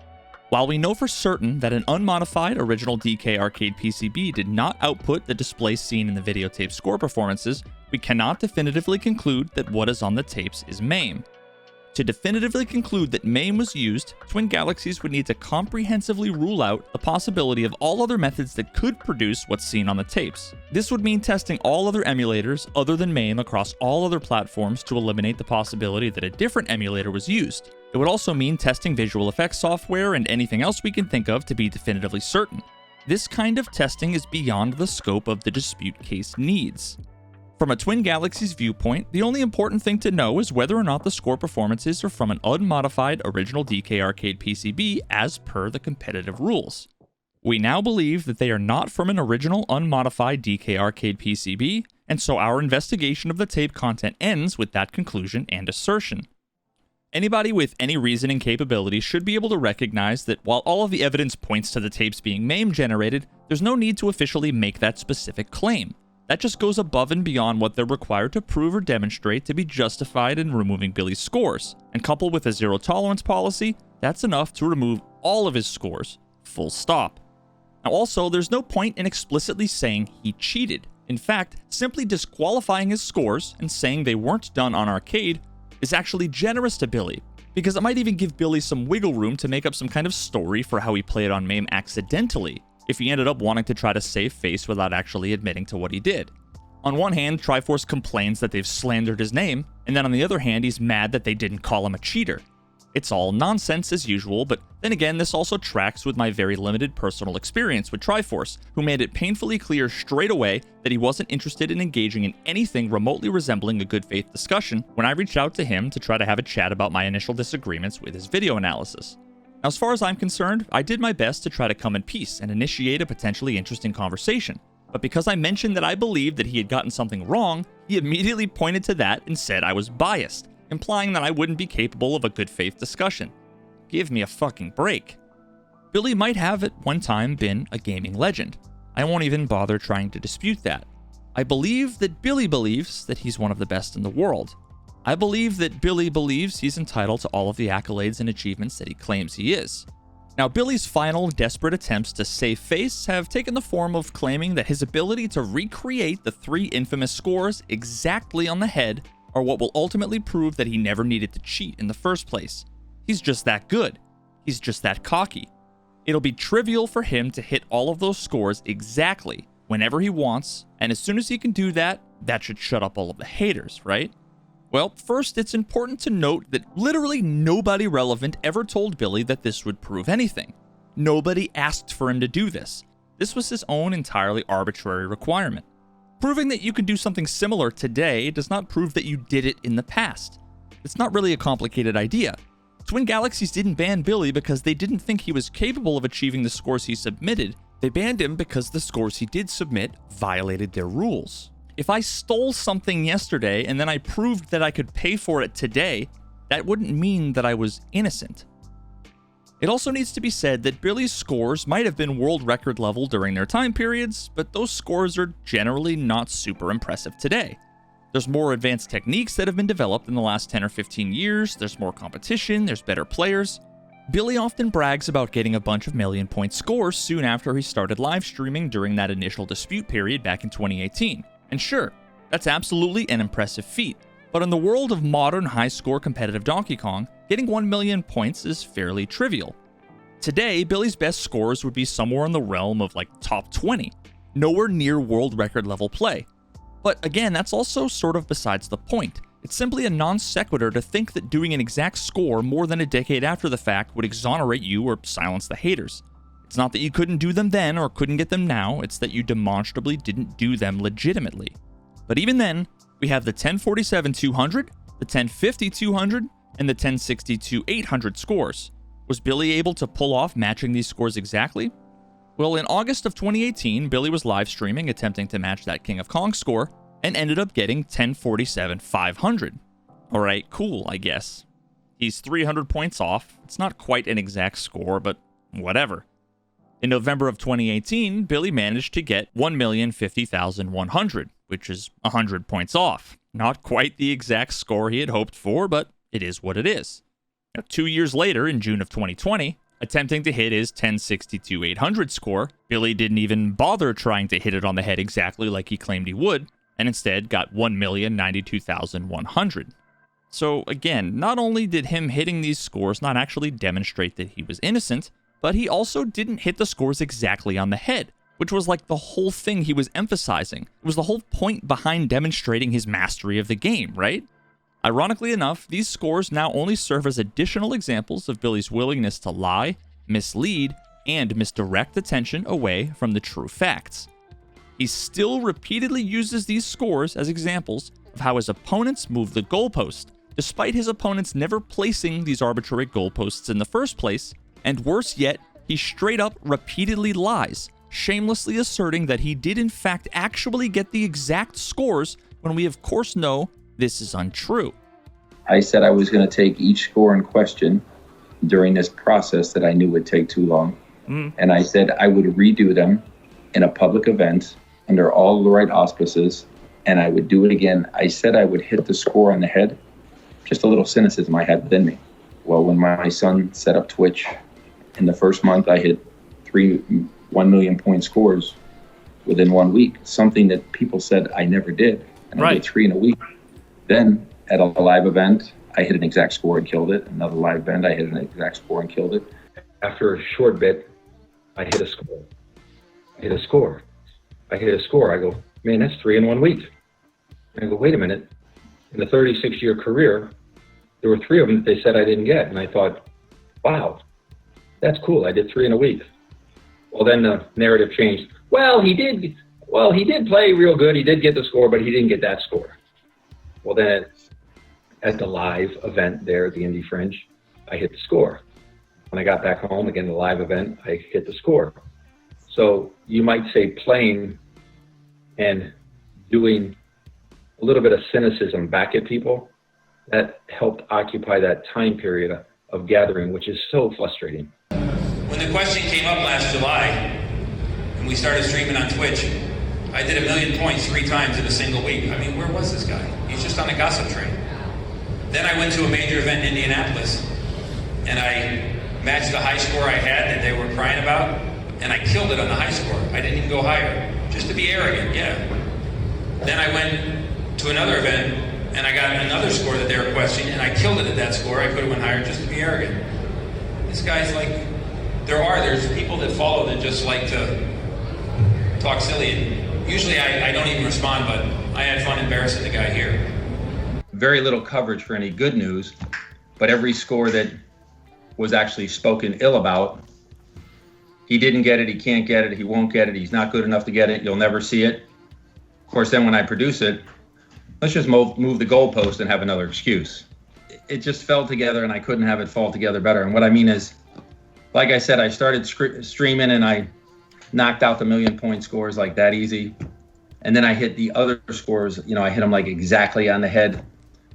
While we know for certain that an unmodified original DK arcade PCB did not output the display seen in the videotape score performances, we cannot definitively conclude that what is on the tapes is MAME. To definitively conclude that MAME was used, Twin Galaxies would need to comprehensively rule out the possibility of all other methods that could produce what's seen on the tapes. This would mean testing all other emulators other than MAME across all other platforms to eliminate the possibility that a different emulator was used. It would also mean testing visual effects software and anything else we can think of to be definitively certain. This kind of testing is beyond the scope of the dispute case needs. From a Twin Galaxies viewpoint, the only important thing to know is whether or not the score performances are from an unmodified original DK arcade PCB as per the competitive rules. We now believe that they are not from an original unmodified DK arcade PCB, and so our investigation of the tape content ends with that conclusion and assertion. Anybody with any reasoning capability should be able to recognize that while all of the evidence points to the tapes being MAME generated, there's no need to officially make that specific claim. That just goes above and beyond what they're required to prove or demonstrate to be justified in removing Billy's scores, and coupled with a zero tolerance policy, that's enough to remove all of his scores, full stop. Now also, there's no point in explicitly saying he cheated. In fact, simply disqualifying his scores and saying they weren't done on arcade is actually generous to Billy, because it might even give Billy some wiggle room to make up some kind of story for how he played on MAME accidentally, if he ended up wanting to try to save face without actually admitting to what he did. On one hand, Triforce complains that they've slandered his name, and then on the other hand, he's mad that they didn't call him a cheater. It's all nonsense as usual, but then again, this also tracks with my very limited personal experience with Triforce, who made it painfully clear straight away that he wasn't interested in engaging in anything remotely resembling a good faith discussion when I reached out to him to try to have a chat about my initial disagreements with his video analysis. Now, as far as I'm concerned, I did my best to try to come in peace and initiate a potentially interesting conversation. But because I mentioned that I believed that he had gotten something wrong, he immediately pointed to that and said I was biased, implying that I wouldn't be capable of a good faith discussion. Give me a fucking break. Billy might have at one time been a gaming legend. I won't even bother trying to dispute that. I believe that Billy believes that he's one of the best in the world. I believe that Billy believes he's entitled to all of the accolades and achievements that he claims he is. Now, Billy's final desperate attempts to save face have taken the form of claiming that his ability to recreate the 3 infamous scores exactly on the head are what will ultimately prove that he never needed to cheat in the first place. He's just that good. He's just that cocky. It'll be trivial for him to hit all of those scores exactly whenever he wants, and as soon as he can do that, that should shut up all of the haters, right? Well, first, it's important to note that literally nobody relevant ever told Billy that this would prove anything. Nobody asked for him to do this. This was his own entirely arbitrary requirement. Proving that you can do something similar today does not prove that you did it in the past. It's not really a complicated idea. Twin Galaxies didn't ban Billy because they didn't think he was capable of achieving the scores he submitted. They banned him because the scores he did submit violated their rules. If I stole something yesterday and then I proved that I could pay for it today, that wouldn't mean that I was innocent. It also needs to be said that Billy's scores might have been world record level during their time periods, but those scores are generally not super impressive today. There's more advanced techniques that have been developed in the last 10 or 15 years, there's more competition, there's better players. Billy often brags about getting a bunch of million-point scores soon after he started live streaming during that initial dispute period back in 2018. And sure, that's absolutely an impressive feat, but in the world of modern high-score competitive Donkey Kong, getting 1 million points is fairly trivial. Today, Billy's best scores would be somewhere in the realm of like top 20, nowhere near world record level play. But again, that's also sort of besides the point. It's simply a non sequitur to think that doing an exact score more than a decade after the fact would exonerate you or silence the haters. It's not that you couldn't do them then or couldn't get them now, it's that you demonstrably didn't do them legitimately. But even then, we have the 1047-200, the 1050-200, and the 1062-800 scores. Was Billy able to pull off matching these scores exactly? Well, in August of 2018, Billy was live streaming attempting to match that King of Kong score, and ended up getting 1047-500. Alright, cool, I guess. He's 300 points off. It's not quite an exact score, but whatever. In November of 2018, Billy managed to get 1,050,100, which is 100 points off. Not quite the exact score he had hoped for, but it is what it is. Now, 2 years later, in June of 2020, attempting to hit his 1062-800 score, Billy didn't even bother trying to hit it on the head exactly like he claimed he would, and instead got 1,092,100. So again, not only did him hitting these scores not actually demonstrate that he was innocent, but he also didn't hit the scores exactly on the head, which was like the whole thing he was emphasizing. It was the whole point behind demonstrating his mastery of the game, right? Ironically enough, these scores now only serve as additional examples of Billy's willingness to lie, mislead, and misdirect attention away from the true facts. He still repeatedly uses these scores as examples of how his opponents move the goalpost, despite his opponents never placing these arbitrary goalposts in the first place, and worse yet, he straight up repeatedly lies, shamelessly asserting that he did in fact actually get the exact scores when we of course know this is untrue. I said I was going to take each score in question during this process that I knew would take too long, and I said I would redo them in a public event under all the right auspices, and I would do it again. I said I would hit the score on the head. Just a little cynicism I had within me. Well, when my son set up Twitch, in the first month I hit 1 million point scores within 1 week, something that people said I never did, and I did 3 in a week. Then at a live event, I hit an exact score and killed it. Another live event, I hit an exact score and killed it. After a short bit, I hit a score. I hit a score. I go, man, that's 3 in 1 week. And I go, wait a minute. In the 36-year career, there were 3 of them that they said I didn't get. And I thought, wow, that's cool. I did 3 in a week. Well, then the narrative changed. Well, he did play real good. He did get the score, but he didn't get that score. Well, then at the live event there at the Indie Fringe, I hit the score. When I got back home, again, the live event, I hit the score. So you might say playing and doing a little bit of cynicism back at people, that helped occupy that time period of gathering, which is so frustrating. When the question came up last July, and we started streaming on Twitch, I did 1 million points 3 times in a single week. I mean, where was this guy? He's just on a gossip train. Then I went to a major event in Indianapolis, and I matched the high score I had that they were crying about, and I killed it on the high score. I didn't even go higher, just to be arrogant, yeah. Then I went to another event, and I got another score that they were questioning, and I killed it at that score. I could have went higher just to be arrogant. This guy's like, there's people that follow that just like to talk silly. And usually I don't even respond, but I had fun embarrassing the guy here. Very little coverage for any good news, but every score that was actually spoken ill about, he didn't get it, he can't get it, he won't get it, he's not good enough to get it, you'll never see it. Of course, then when I produce it, let's just move the goalpost and have another excuse. It just fell together and I couldn't have it fall together better. And what I mean is, like I said, I started streaming and I knocked out the 1 million point scores like that easy. And then I hit the other scores, I hit them like exactly on the head.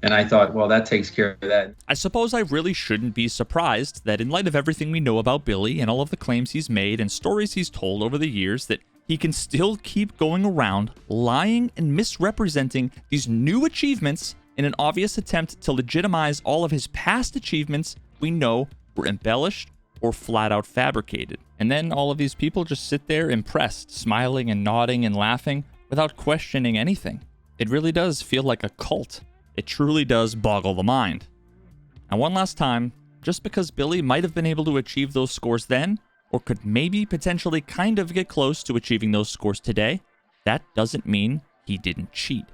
And I thought, well, that takes care of that. I suppose I really shouldn't be surprised that in light of everything we know about Billy and all of the claims he's made and stories he's told over the years, that he can still keep going around lying and misrepresenting these new achievements in an obvious attempt to legitimize all of his past achievements we know were embellished or flat out fabricated. And then all of these people just sit there impressed, smiling and nodding and laughing without questioning anything. It really does feel like a cult. It truly does boggle the mind. And one last time, just because Billy might have been able to achieve those scores then, or could maybe potentially kind of get close to achieving those scores today, that doesn't mean he didn't cheat.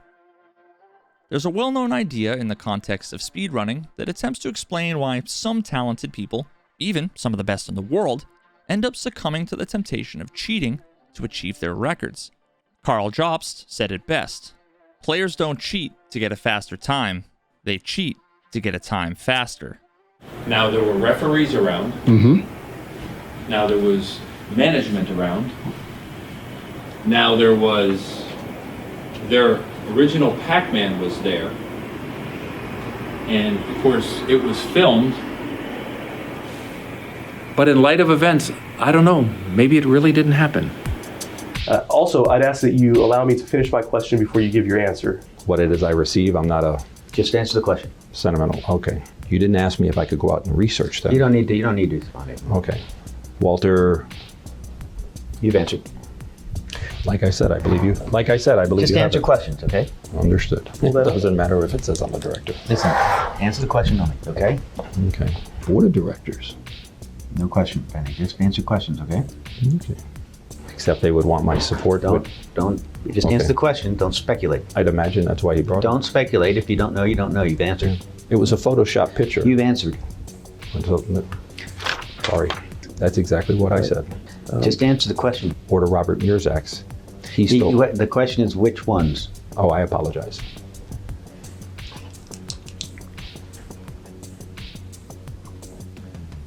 There's a well-known idea in the context of speedrunning that attempts to explain why some talented people, even some of the best in the world, end up succumbing to the temptation of cheating to achieve their records. Karl Jobst said it best: players don't cheat to get a faster time, they cheat to get a time faster. Now there were referees around. Now there was management around. Now there was their original Pac-Man was there. And of course it was filmed. But in light of events, I don't know, maybe it really didn't happen. Also, I'd ask that you allow me to finish my question before you give your answer. What it is I receive, I'm not a... Just answer the question. Sentimental, okay. You didn't ask me if I could go out and research that. You don't need to respond. Okay. Walter... You've answered. Like I said, I believe you. Like I said, I believe Just you answer have it. questions, okay? Understood. It doesn't matter if it says I'm a director. Listen, answer the question only, okay? Okay. Board of directors. No question, Penny. Just answer questions, okay? Okay. Except they would want my support. Don't. Just answer the question. Don't speculate. I'd imagine that's why he brought it. Don't speculate. If you don't know, you don't know. You've answered. It was a Photoshop picture. You've answered. Sorry. That's exactly what I said. Just answer the question. Order Robert Murzak's. He stole. The question is which ones? Oh, I apologize.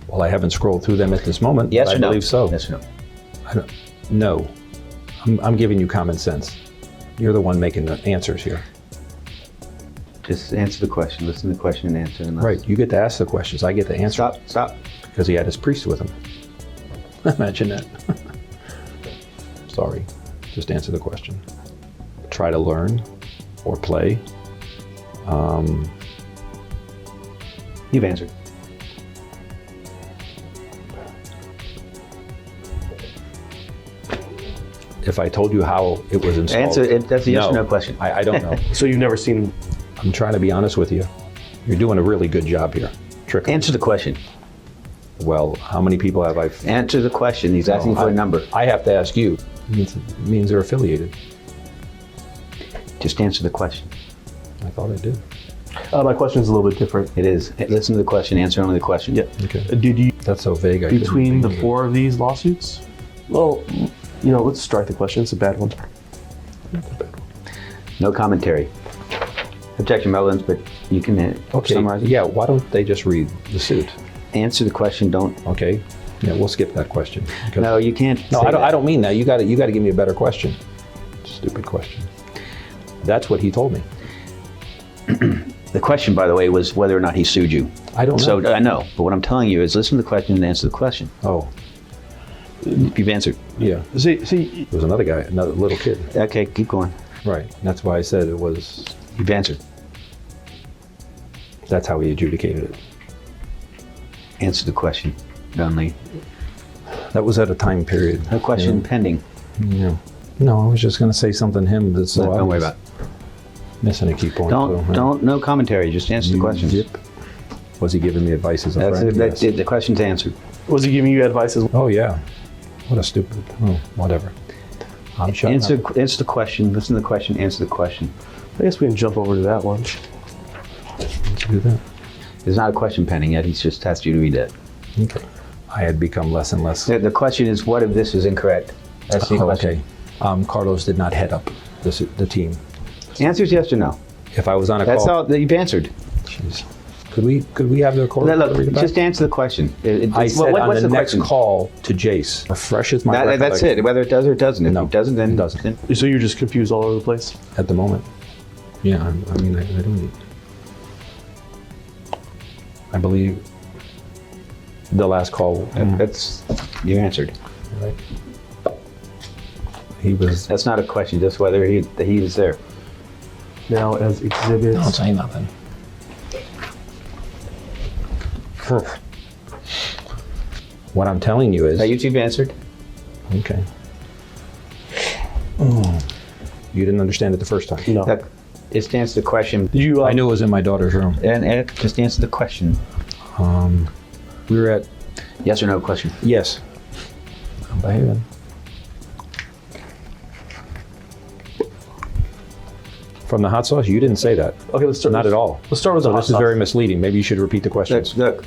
Well, I haven't scrolled through them at this moment. Yes but or no? I believe so. Yes or no? No. I'm giving you common sense. You're the one making the answers here. Just answer the question. Listen to the question and answer. Right. You get to ask the questions. I get to answer. Stop. Because he had his priest with him. Imagine that. Sorry. Just answer the question. Try to learn or play. You've answered. If I told you how it was installed. Answer it. That's a yes or no question. I don't know. So you've never seen... I'm trying to be honest with you. You're doing a really good job here. Answer the question. Well, how many people have I... Answer the question. He's asking for a number. I have to ask you. It means they're affiliated. Just answer the question. I thought I did. My question is a little bit different. It is. Listen to the question. Answer only the question. Yeah. Okay. Did you... That's so vague. Between the 4 of these lawsuits? Well, let's strike the question. It's a bad one. No commentary. Objection, Melvins, but you can summarize it. Yeah, why don't they just read the suit? Answer the question, don't. Okay. Yeah, we'll skip that question. No, you can't. No, I don't mean that. You got to give me a better question. Stupid question. That's what he told me. The question, by the way, was whether or not he sued you. I don't know. So I know, but what I'm telling you is listen to the question and answer the question. Oh. You've answered. Yeah. See, there was another guy, another little kid. Okay, keep going. Right. That's why I said it was. You've answered. That's how he adjudicated it. Answer the question, Dunley. That was at a time period. No question pending. Yeah. No, I was just going to say something to him. That's Don't worry about it. Missing a key point. No commentary. Just answer the questions. Yep. Was he giving me advice as a friend? Yes. The question's answered. Was he giving you advice as well? Oh, yeah. What a stupid. Oh, whatever. I'm shutting up. Answer the question. Listen to the question. Answer the question. I guess we can jump over to that one. Let's do that. There's not a question pending yet. He's just asked you to read that. Okay. I had become less and less. The question is, what if this is incorrect? That's the question. Okay. Carlos did not head up the team. The answer is yes or no. If I was on a That's call. all that you've answered. Jeez. Could we have the recording? Look, just answer the question. I said what's on the next question? call to Jace. Fresh as my recollection. That's it. Whether it does or it doesn't. If No, it doesn't, then it doesn't. So you're just confused all over the place? At the moment. Yeah, I mean, I don't. I believe the last call. That's you answered. Right. He was. That's not a question. Just whether he was there. Now as exhibits. Don't say nothing. What I'm telling you is. you've answered. Okay. Oh, you didn't understand it the first time. No. Just answer the question. Did you? I knew it was in my daughter's room. And just answer the question. We were at. Yes or no question. Yes. I'm behaving. From the hot sauce? You didn't say that. Okay, let's start. Not at all. Let's start with the hot This is sauce. very misleading. Maybe you should repeat the questions. Look.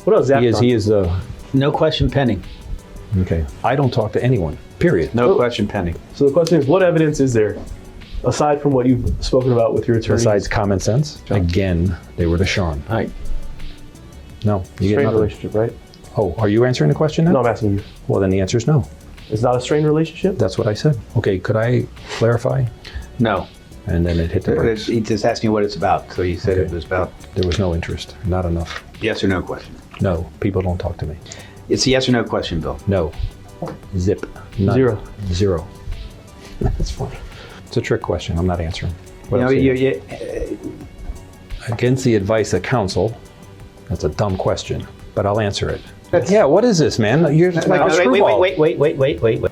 What else, Zach? He is the... No question pending. Okay. I don't talk to anyone, period. No question pending. So the question is, what evidence is there, aside from what you've spoken about with your attorney? Besides common sense, again, they were to Sean. Right. No, you get Strained nothing. relationship, right? Oh, are you answering the question now? No, I'm asking you. Well, then the answer is no. It's not a strained relationship? That's what I said. Okay, could I clarify? No. And then it hit the brakes. He just asked me what it's about, so you said it was about There was no interest, not enough. yes or no question. No, people don't talk to me. It's a yes or no question, Bill. No. Zip. None. Zero. Zero. That's funny. It's a trick question. I'm not answering. What You know, else against the advice of counsel, that's a dumb question, but I'll answer it. Yeah, what is this, man? You're like a screwball. Wait.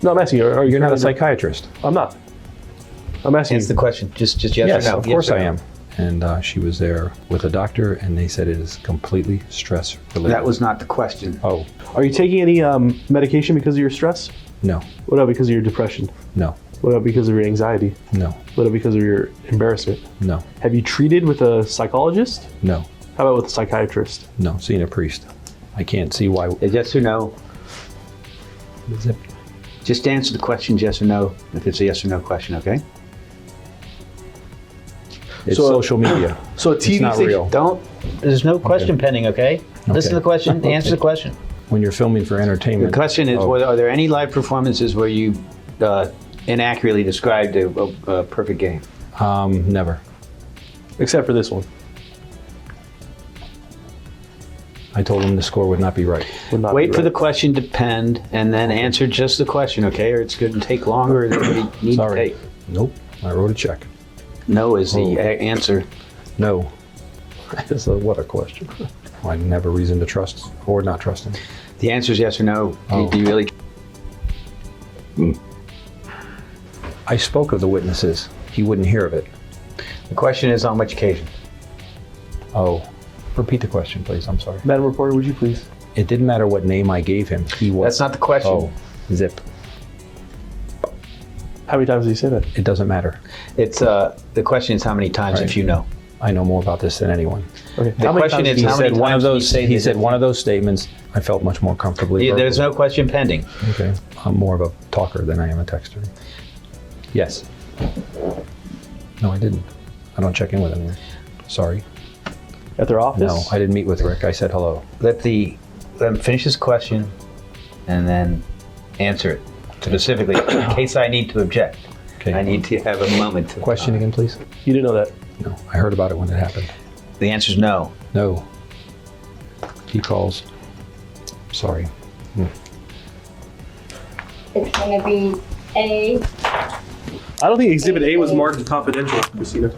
No, I'm asking you. You're not a psychiatrist. I'm not. I'm asking Answer the question. Just yes Yes, or no. of course Yes or I no. am. And she was there with a doctor, and they said it is completely stress related. That was not the question. Oh, Are you taking any medication because of your stress? no, What about because of your depression? no, What about because of your anxiety? no, What about because of your embarrassment? no, Have you treated with a psychologist? no, How about with a psychiatrist? no. Seeing a priest. I can't see why. Yes or no. Zip. Just answer the question yes or no if it's a yes or no question, okay? It's So- social media. So a It's TV not station. real. Don't. There's no question pending, okay? Listen to the question. Okay. Answer the question. When you're filming for The entertainment. question is, Oh, are there any live performances where you inaccurately described a perfect game? Never. Except for this one. I told him the score would not be right. Would not Wait be for the right. question to pend and then answer just the question, okay? Or it's going to take longer than you need Sorry. to take. Nope. I wrote a check. No is the Oh. answer. No. So what a question. I didn't have a reason to trust or not trust him. The answer is yes or no. Oh. Do you really? I spoke of the witnesses. He wouldn't hear of it. The question is on which occasion? Oh. Repeat the question, please. I'm sorry. Madam Reporter, would you please? It didn't matter what name I gave him. He was. That's not the question. Oh. Zip. How many times did you say that? It doesn't matter. It's the question is how many times Right. if you know. I know more about this than anyone. Okay. The question is He how many said one of times did you those. say He that said if one you- of those statements. I felt much more comfortably. There's verbally. no question pending. Okay. I'm more of a talker than I am a texter. Yes. No, I didn't. I don't check in with anyone. Sorry. At their office? No, I didn't meet with Rick. I said hello. Let them finish this question and then answer it specifically in case I need to object. Okay. I need to have a moment to Question again, please. You didn't know that? No, I heard about it when it happened. The answer is no. No. He calls. Sorry. It's gonna be A. I don't think Exhibit A was marked as confidential, Christina.